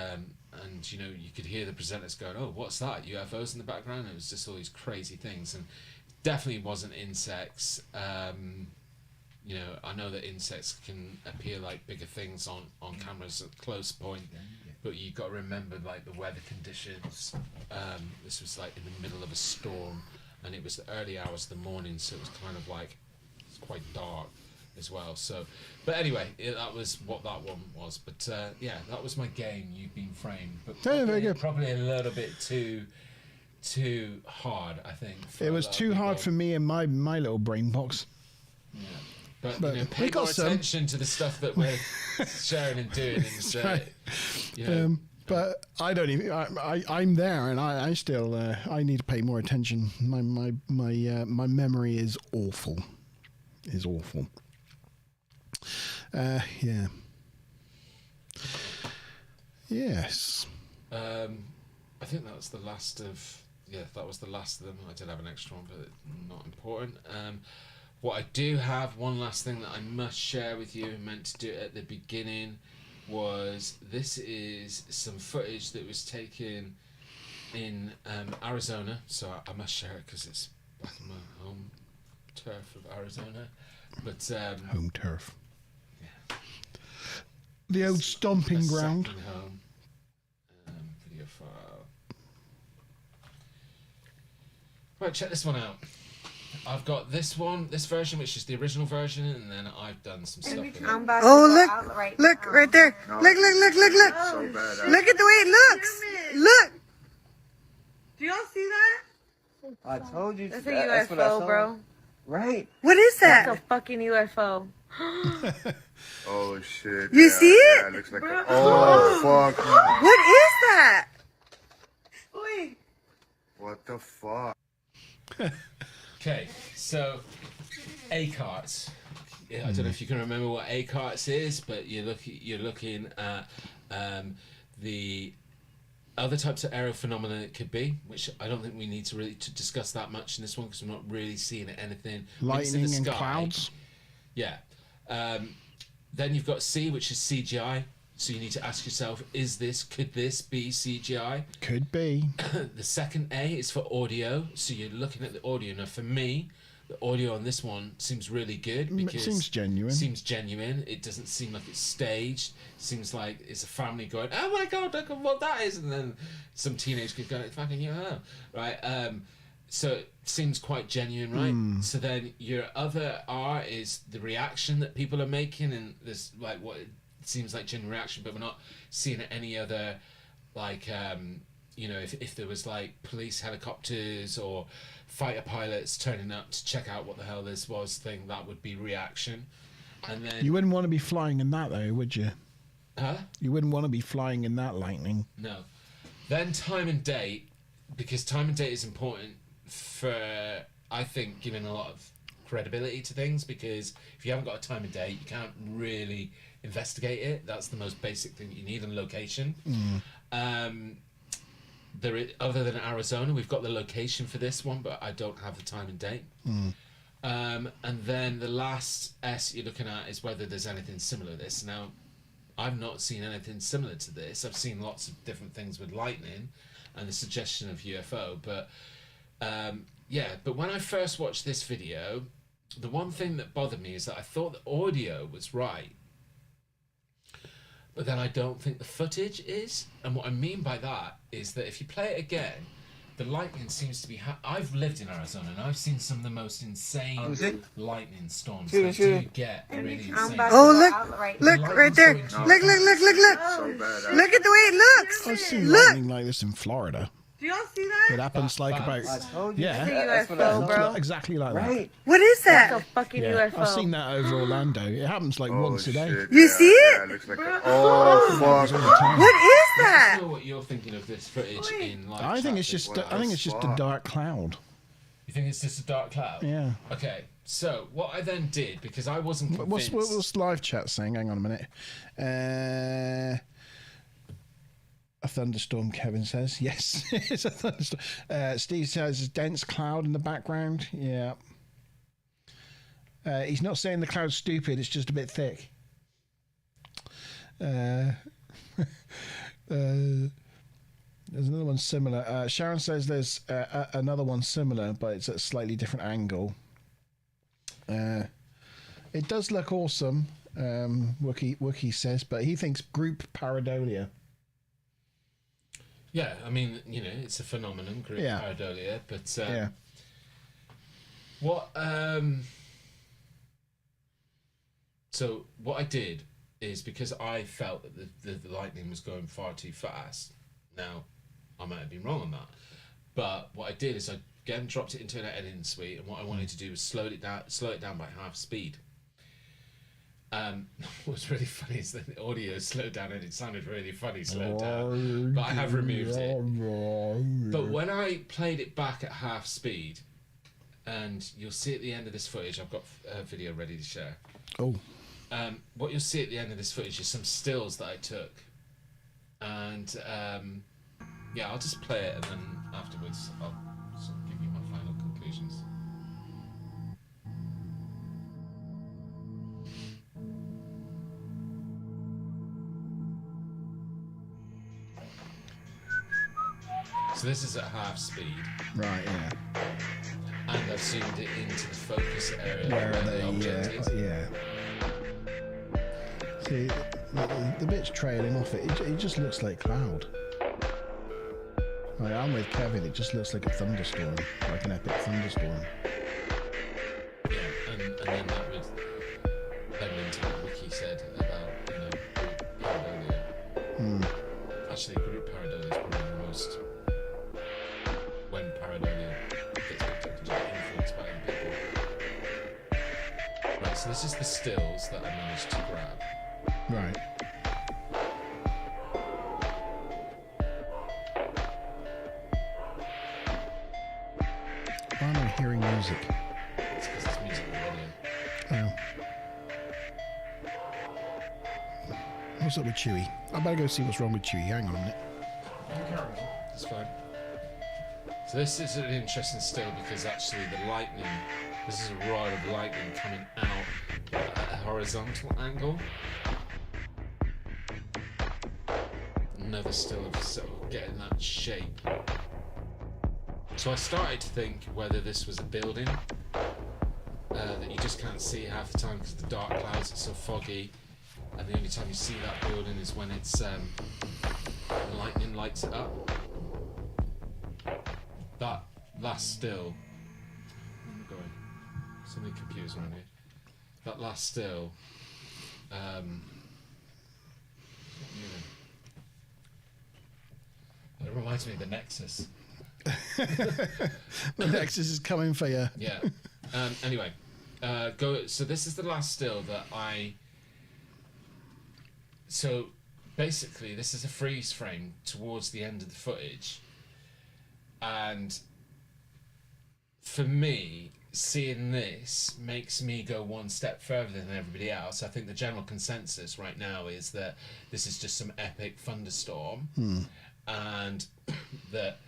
you know, you could hear the presenters going, "Oh, what's that? UFOs in the background?" It was just all these crazy things, and definitely wasn't insects. You know, I know that insects can appear like bigger things on cameras at close point, but you've got to remember like the weather conditions. This was like in the middle of a storm, and it was the early hours of the morning, so it was kind of like it's quite dark as well. So, but anyway, that was what that one was. But yeah, that was my game. You've been framed, but probably a little bit too hard, I think. It was too hard for me and my little brain box. Yeah. But you know, pay more attention to the stuff that we're sharing and doing. And, you know, but I don't even. I'm there, and I still. I need to pay more attention. My memory is awful. Is awful. Yeah. Yes. I think that was the last of. Yeah, that was the last of them. I did have an extra one, but not important. What I do have, one last thing that I must share with you, meant to do it at the beginning, was this is some footage that was taken in Arizona. So I must share it because it's back in my home turf of Arizona. But home turf. Yeah. The old stomping ground. Home. Video file. Right, check this one out. I've got this version, which is the original version, and then I've done some stuff with it. Oh, look right there. Look. So bad. Look at the way it looks. Look. Do y'all see that? I told you. That's a UFO, bro. Right. What is That's that? a fucking UFO. Oh shit. You see it? Yeah, it looks like oh fuck. What is that? Wait. What the fuck? Okay, so A-carts. Yeah, I don't know if you can remember what A-carts is, but you're looking at the other types of aerial phenomena it could be, which I don't think we need to really discuss that much in this one because we're not really seeing anything. Lightning in the and sky. clouds. Yeah. Then you've got C, which is CGI. So you need to ask yourself, could this be CGI? Could be. The second A is for audio. So you're looking at the audio. Now for me, the audio on this one seems really good because it seems genuine. Seems genuine. It doesn't seem like it's staged. Seems like it's a family going, "Oh my god, look at what that is," and then some teenage kid going, "Fucking UFO," right? So it seems quite genuine, right? So then your other R is the reaction that people are making, and there's like what it seems like genuine reaction, but we're not seeing any other like you know, if there was like police helicopters or fighter pilots turning up to check out what the hell this was thing, that would be reaction. And then You wouldn't want to be flying in that though, would you? huh? You wouldn't want to be flying in that lightning. No. Then time and date, because time and date is important for, I think, giving a lot of credibility to things, because if you haven't got a time and date, you can't really investigate it. That's the most basic thing you need, in location. There is, other than Arizona, we've got the location for this one, but I don't have the time and date. And then the last S you're looking at is whether there's anything similar to this. Now, I've not seen anything similar to this. I've seen lots of different things with lightning and the suggestion of UFO, but yeah. But when I first watched this video, the one thing that bothered me is that I thought the audio was right, but then I don't think the footage is. And what I mean by that is that if you play it again, the lightning seems to be... I've lived in Arizona and I've seen some of the most insane lightning storms. They do get really insane. Oh, look right there. Look. So bad. Look at the way it looks. I've seen lightning like this in Florida. Do y'all see It that? happens like That's- about. I told you. Yeah. That's what I UFO, told bro. you. Exactly like that. Right. What is That's a that? fucking Yeah, UFO. I've seen that over Orlando. It happens like once a day. Shit. You Yeah, see it? Yeah, it looks like a, oh, fuck. What is I that? don't know what you're thinking of this footage in live I think chat. it's just. What I think it's just a fuck? dark cloud. You think it's just a dark cloud? Yeah. Okay, so what I then did, because I wasn't convinced... What's live chat saying? Hang on a minute. A thunderstorm, Kevin says. Yes, it's a thunderstorm. Steve says a dense cloud in the background. Yeah. He's not saying the cloud's stupid, it's just a bit thick. There's another one similar. Sharon says there's another one similar, but it's at a slightly different angle. It does look awesome, Wookie says, but he thinks group pareidolia. Yeah, I mean, you know, it's a phenomenon, group Yeah. pareidolia, but Yeah. what... So what I did is, because I felt that the lightning was going far too fast. Now, I might have been wrong on that, but what I did is I again dropped it into an editing suite, and what I wanted to do was slow it down by half speed. What's really funny is that the audio slowed down, and it sounded really funny slowed down, but I have removed it. But when I played it back at half speed, and you'll see at the end of this footage, I've got a video ready to share. Oh. What you'll see at the end of this footage is some stills that I took, and yeah, I'll just play it, and then afterwards I'll sort of give you my final conclusions. So this is at half speed, Right, yeah. and I've zoomed it into the focus area Where where the object is. yeah. See, the bit's trailing off it just looks like cloud. Like, I'm with Kevin, it just looks like a thunderstorm, like an epic thunderstorm. Yeah, and then that would then into what Wiki said about, you know, group pareidolia. Actually, group pareidolia is probably the most, when pareidolia gets picked up, just influenced by other people. Right, so this is the stills that I managed to grab. Right. Why am I hearing music? It's because it's music and audio. Oh. What's up with Chewie? I better go see what's wrong with Chewie. Hang on a minute. It's fine. So this is an interesting still, because actually the lightning, this is a rod of lightning coming out at a horizontal angle. Another still of sort of getting that shape. So I started to think whether this was a building that you just can't see half the time because of the dark clouds, it's so foggy, and the only time you see that building is when it's the lightning lights it up. That last still, where am I going? So many computers around here. That last still, it reminds me of the Nexus. The Nexus is coming for you. Yeah. Anyway, so this is the last still that I. So basically, this is a freeze frame towards the end of the footage, and for me, seeing this makes me go one step further than everybody else. I think the general consensus right now is that this is just some epic thunderstorm, and that,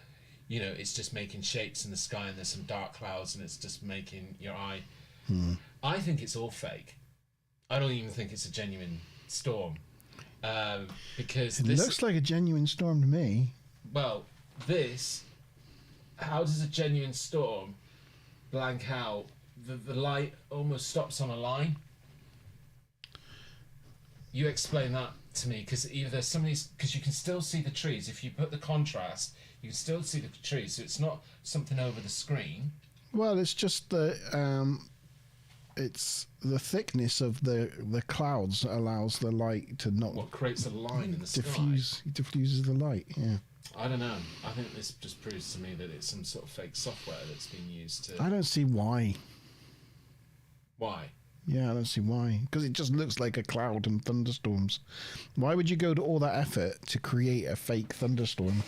you know, it's just making shapes in the sky, and there's some dark clouds, and it's just making your eye. I think it's all fake. I don't even think it's a genuine storm, because It this looks like a genuine storm to me. well, this. How does a genuine storm blank out? The light almost stops on a line. You explain that to me, because either there's some of these, because you can still see the trees. If you put the contrast, you can still see the trees. So it's not something over the screen. Well, it's just it's the thickness of the clouds that allows the light to not What creates a line in the sky? diffuses the light. Yeah. I don't know. I think this just proves to me that it's some sort of fake software that's being used to. I don't see why. Why? Yeah, I don't see why. Because it just looks like a cloud and thunderstorms. Why would you go to all that effort to create a fake thunderstorm?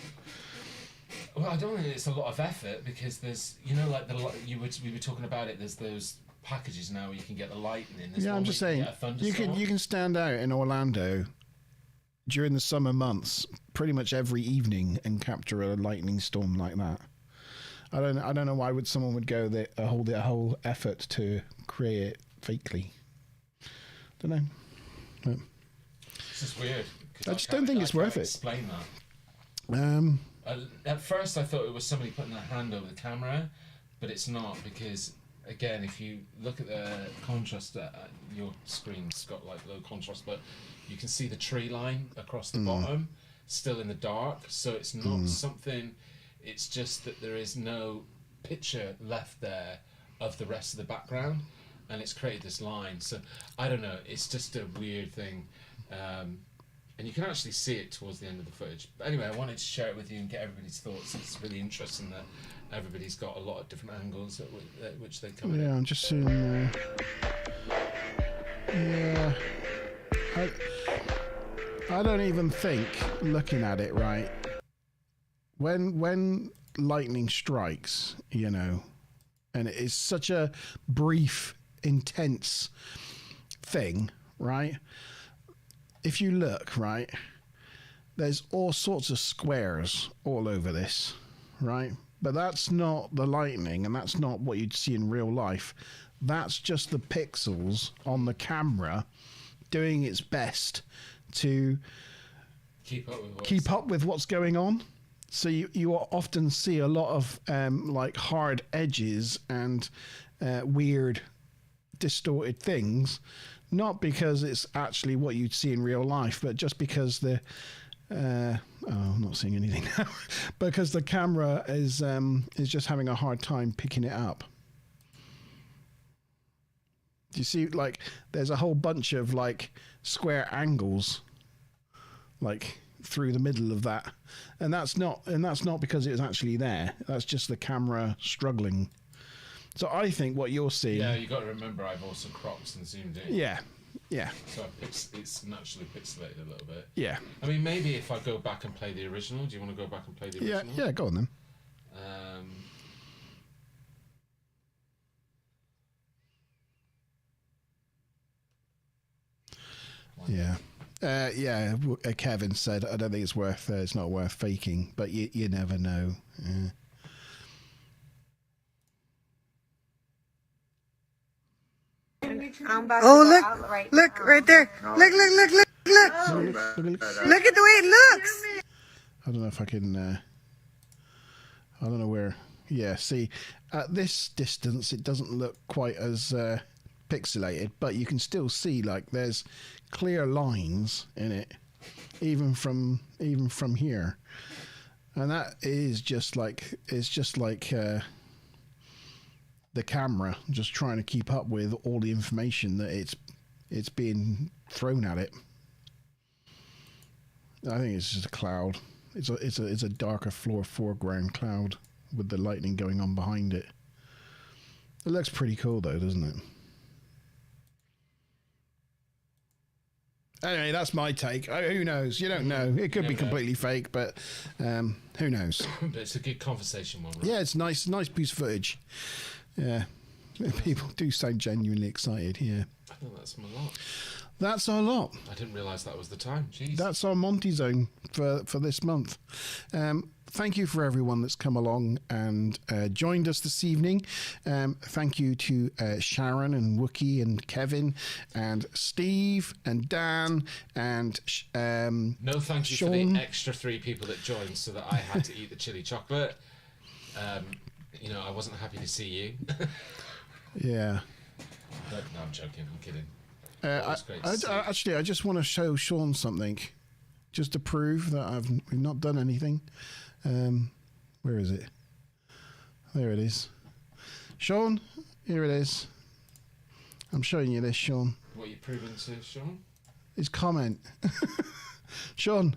Well, I don't think it's a lot of effort because there's, like we were talking about it. There's those packages now where you can get the lightning. There's Yeah, one I'm where just you can saying. get a thunderstorm. You can stand out in Orlando during the summer months, pretty much every evening, and capture a lightning storm like that. I don't know why would someone would go there hold their whole effort to create it fakely. Don't know. But It's just weird. I just don't think it's worth it. Explain that. Um, At first, I thought it was somebody putting their hand over the camera, but it's not because, again, if you look at the contrast, your screen's got like low contrast, but you can see the tree line across the bottom, still in the dark. So it's not something. It's just that there is no picture left there of the rest of the background, and it's created this line. So I don't know. It's just a weird thing. And you can actually see it towards the end of the footage. But anyway, I wanted to share it with you and get everybody's thoughts. It's really interesting that everybody's got a lot of different angles at which they come in. yeah, I'm just seeing. Yeah, I don't even think looking at it right. When lightning strikes, and it is such a brief, intense thing, right? If you look, right, there's all sorts of squares all over this, right? But that's not the lightning, and that's not what you'd see in real life. That's just the pixels on the camera doing its best to keep up with what's going on. So you will often see a lot of like hard edges and weird, distorted things. Not because it's actually what you'd see in real life, but just because I'm not seeing anything now. Because the camera is just having a hard time picking it up. Do you see, like, there's a whole bunch of like square angles, like through the middle of that, and that's not because it was actually there. That's just the camera struggling. So I think what you're seeing. Yeah, you got to remember I've also cropped and zoomed in. Yeah. So it's naturally pixelated a little bit. Yeah. I mean, maybe if I go back and play the original. Do you want to go back and play the original? Yeah. Go on then. Kevin said, I don't think it's not worth faking, but you never know. Yeah. Look right there. Look at the way it looks. I don't know if I can. I don't know where. Yeah, see, at this distance, it doesn't look quite as pixelated, but you can still see like there's clear lines in it, even from here, and that is just like the camera just trying to keep up with all the information that it's being thrown at it. I think it's just a cloud. It's a darker foreground cloud with the lightning going on behind it. It looks pretty cool though, doesn't it? Anyway, that's my take. Who knows? You don't know. It could be completely fake, but who knows? But it's a good conversation one, right? Yeah, it's nice piece of footage. Yeah, people do sound genuinely excited. Yeah, I think that's my lot. That's our lot. I didn't realise that was the time. Jeez. That's our Monte Zone for this month. Thank you for everyone that's come along and joined us this evening. Thank you to Sharon and Wookie and Kevin and Steve and Dan and no thank you Sean. for the extra 3 people that joined so that I had to eat the chili chocolate. I wasn't happy to see you. Yeah. But, no, I'm joking. I'm kidding. Actually, I just want to show Sean something, just to prove that we've not done anything. Where is it? There it is. Sean, here it is. I'm showing you this, Sean. What are you proving to Sean? His comment. Sean,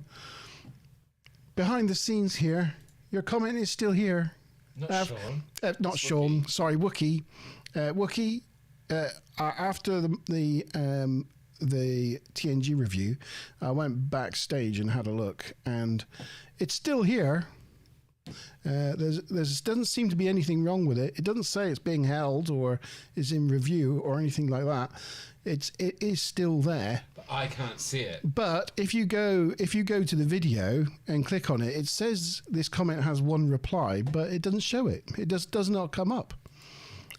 behind the scenes here. Your comment is still here. Not Sean. Not It's Sean. Wookie. Sorry, Wookie. Wookie. After the TNG review, I went backstage and had a look, and it's still here. There's doesn't seem to be anything wrong with it. It doesn't say it's being held or is in review or anything like that. It is still there. But I can't see it. But if you go to the video and click on it, it says this comment has one reply, but it doesn't show it. It does not come up.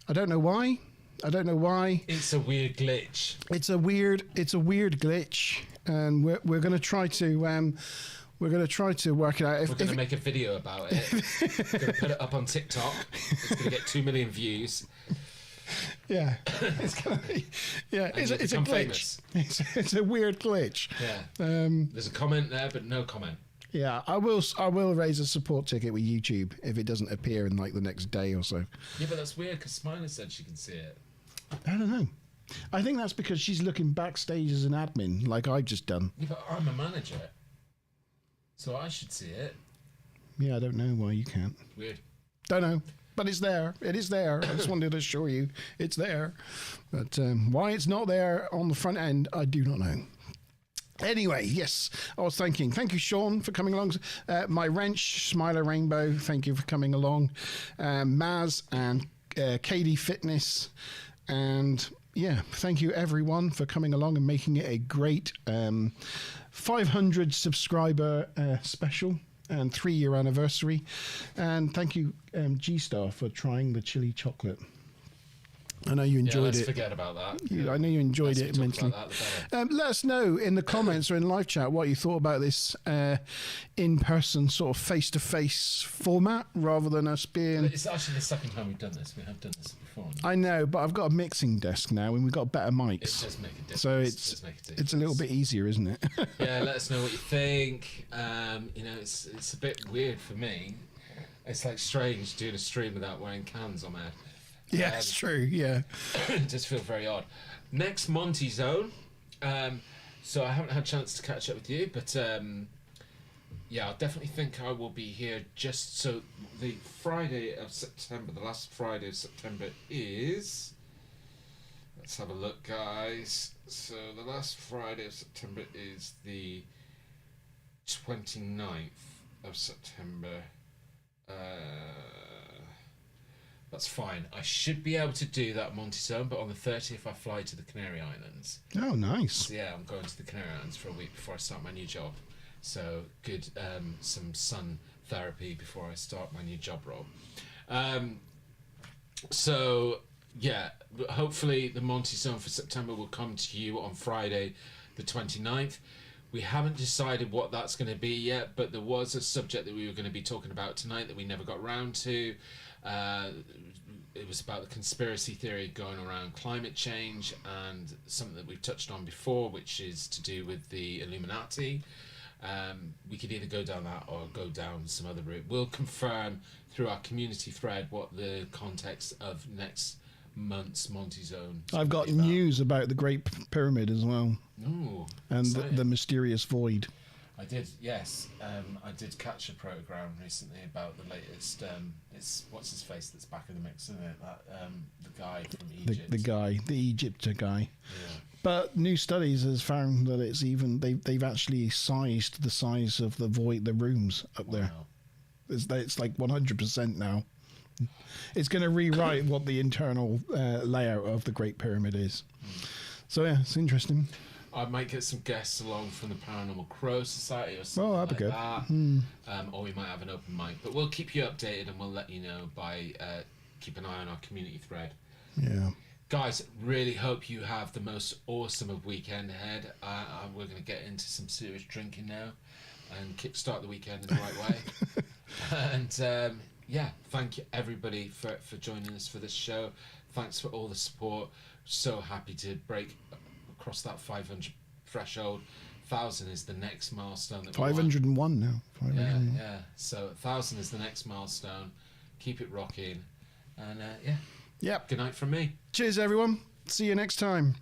I don't know why. It's a weird glitch. It's a weird glitch, and we're going to try to work it out. We're going to make a video about it. We're going to put it up on TikTok. It's going to get 2 million views. Yeah, it's gonna be, yeah, it's a glitch. It's a weird glitch. Yeah. There's a comment there, but no comment. Yeah, I will raise a support ticket with YouTube if it doesn't appear in like the next day or so. Yeah, but that's weird because Smiler said she can see it. I don't know. I think that's because she's looking backstage as an admin, like I've just done. Yeah, but I'm a manager, so I should see it. Yeah, I don't know why you can't. Weird. Don't know. But it's there. It is there. I just wanted to show you it's there. But why it's not there on the front end, I do not know. Anyway, yes, I was thinking. Thank you, Sean, for coming along. My wrench, Smiler Rainbow, thank you for coming along. Maz and KD Fitness. And yeah, thank you, everyone, for coming along and making it a great 500 subscriber special and 3-year anniversary. And thank you, G-Star, for trying the chili chocolate. I know you enjoyed let's it. forget about that. I know you enjoyed Less it we talk immensely. about that, the better. Let us know in the comments or in live chat what you thought about this in-person sort of face-to-face format rather than us being... It's actually the second time we've done this. We have done this before. I know, but I've got a mixing desk now and we've got better It mics. does make a difference. So It does make a difference. it's a little bit easier, isn't it? Yeah, let us know what you think. It's a bit weird for me. It's like strange doing a stream without wearing cans on my head. Yeah, it's true, yeah. It just feels very odd. Next, Monte Zone. So I haven't had a chance to catch up with you, but yeah, I definitely think I will be here just so the Friday of September, the last Friday of September is... Let's have a look, guys. So the last Friday of September is the 29th of September. That's fine. I should be able to do that Monte Zone, but on the 30th I fly to the Canary Islands. Oh, nice. So yeah, I'm going to the Canary Islands for a week before I start my new job. So good, some sun therapy before I start my new job role. So yeah, hopefully the Monte Zone for September will come to you on Friday the 29th. We haven't decided what that's going to be yet, but there was a subject that we were going to be talking about tonight that we never got round to. It was about the conspiracy theory going around climate change and something that we've touched on before, which is to do with the Illuminati. We could either go down that or go down some other route. We'll confirm through our community thread what the context of next month's Monte Zone. I've got news about the Great Pyramid as well. Ooh, And exciting. the mysterious void. I did, yes. I did catch a program recently about the latest. It's what's his face that's back in the mix, isn't it? That the guy from Egypt. The Egypt guy. Yeah. But new studies has found that it's even they've actually sized the size of the void, the rooms up there. Wow. It's like 100% now. It's going to rewrite what the internal layout of the Great Pyramid is. So yeah, it's interesting. I might get some guests along from the Paranormal Crow Society or something that'd be like good. that. Or we might have an open mic. But we'll keep you updated and we'll let you know by keep an eye on our community thread. Yeah. Guys, really hope you have the most awesome of weekend ahead. We're going to get into some serious drinking now and kickstart the weekend in the right way. And yeah, thank you everybody for joining us for this show. Thanks for all the support. So happy to break across that 500 threshold. 1,000 is the next milestone. That 501 now. 501. Yeah. So 1,000 is the next milestone. Keep it rocking. And yeah. Yep. Good night from me. Cheers, everyone. See you next time.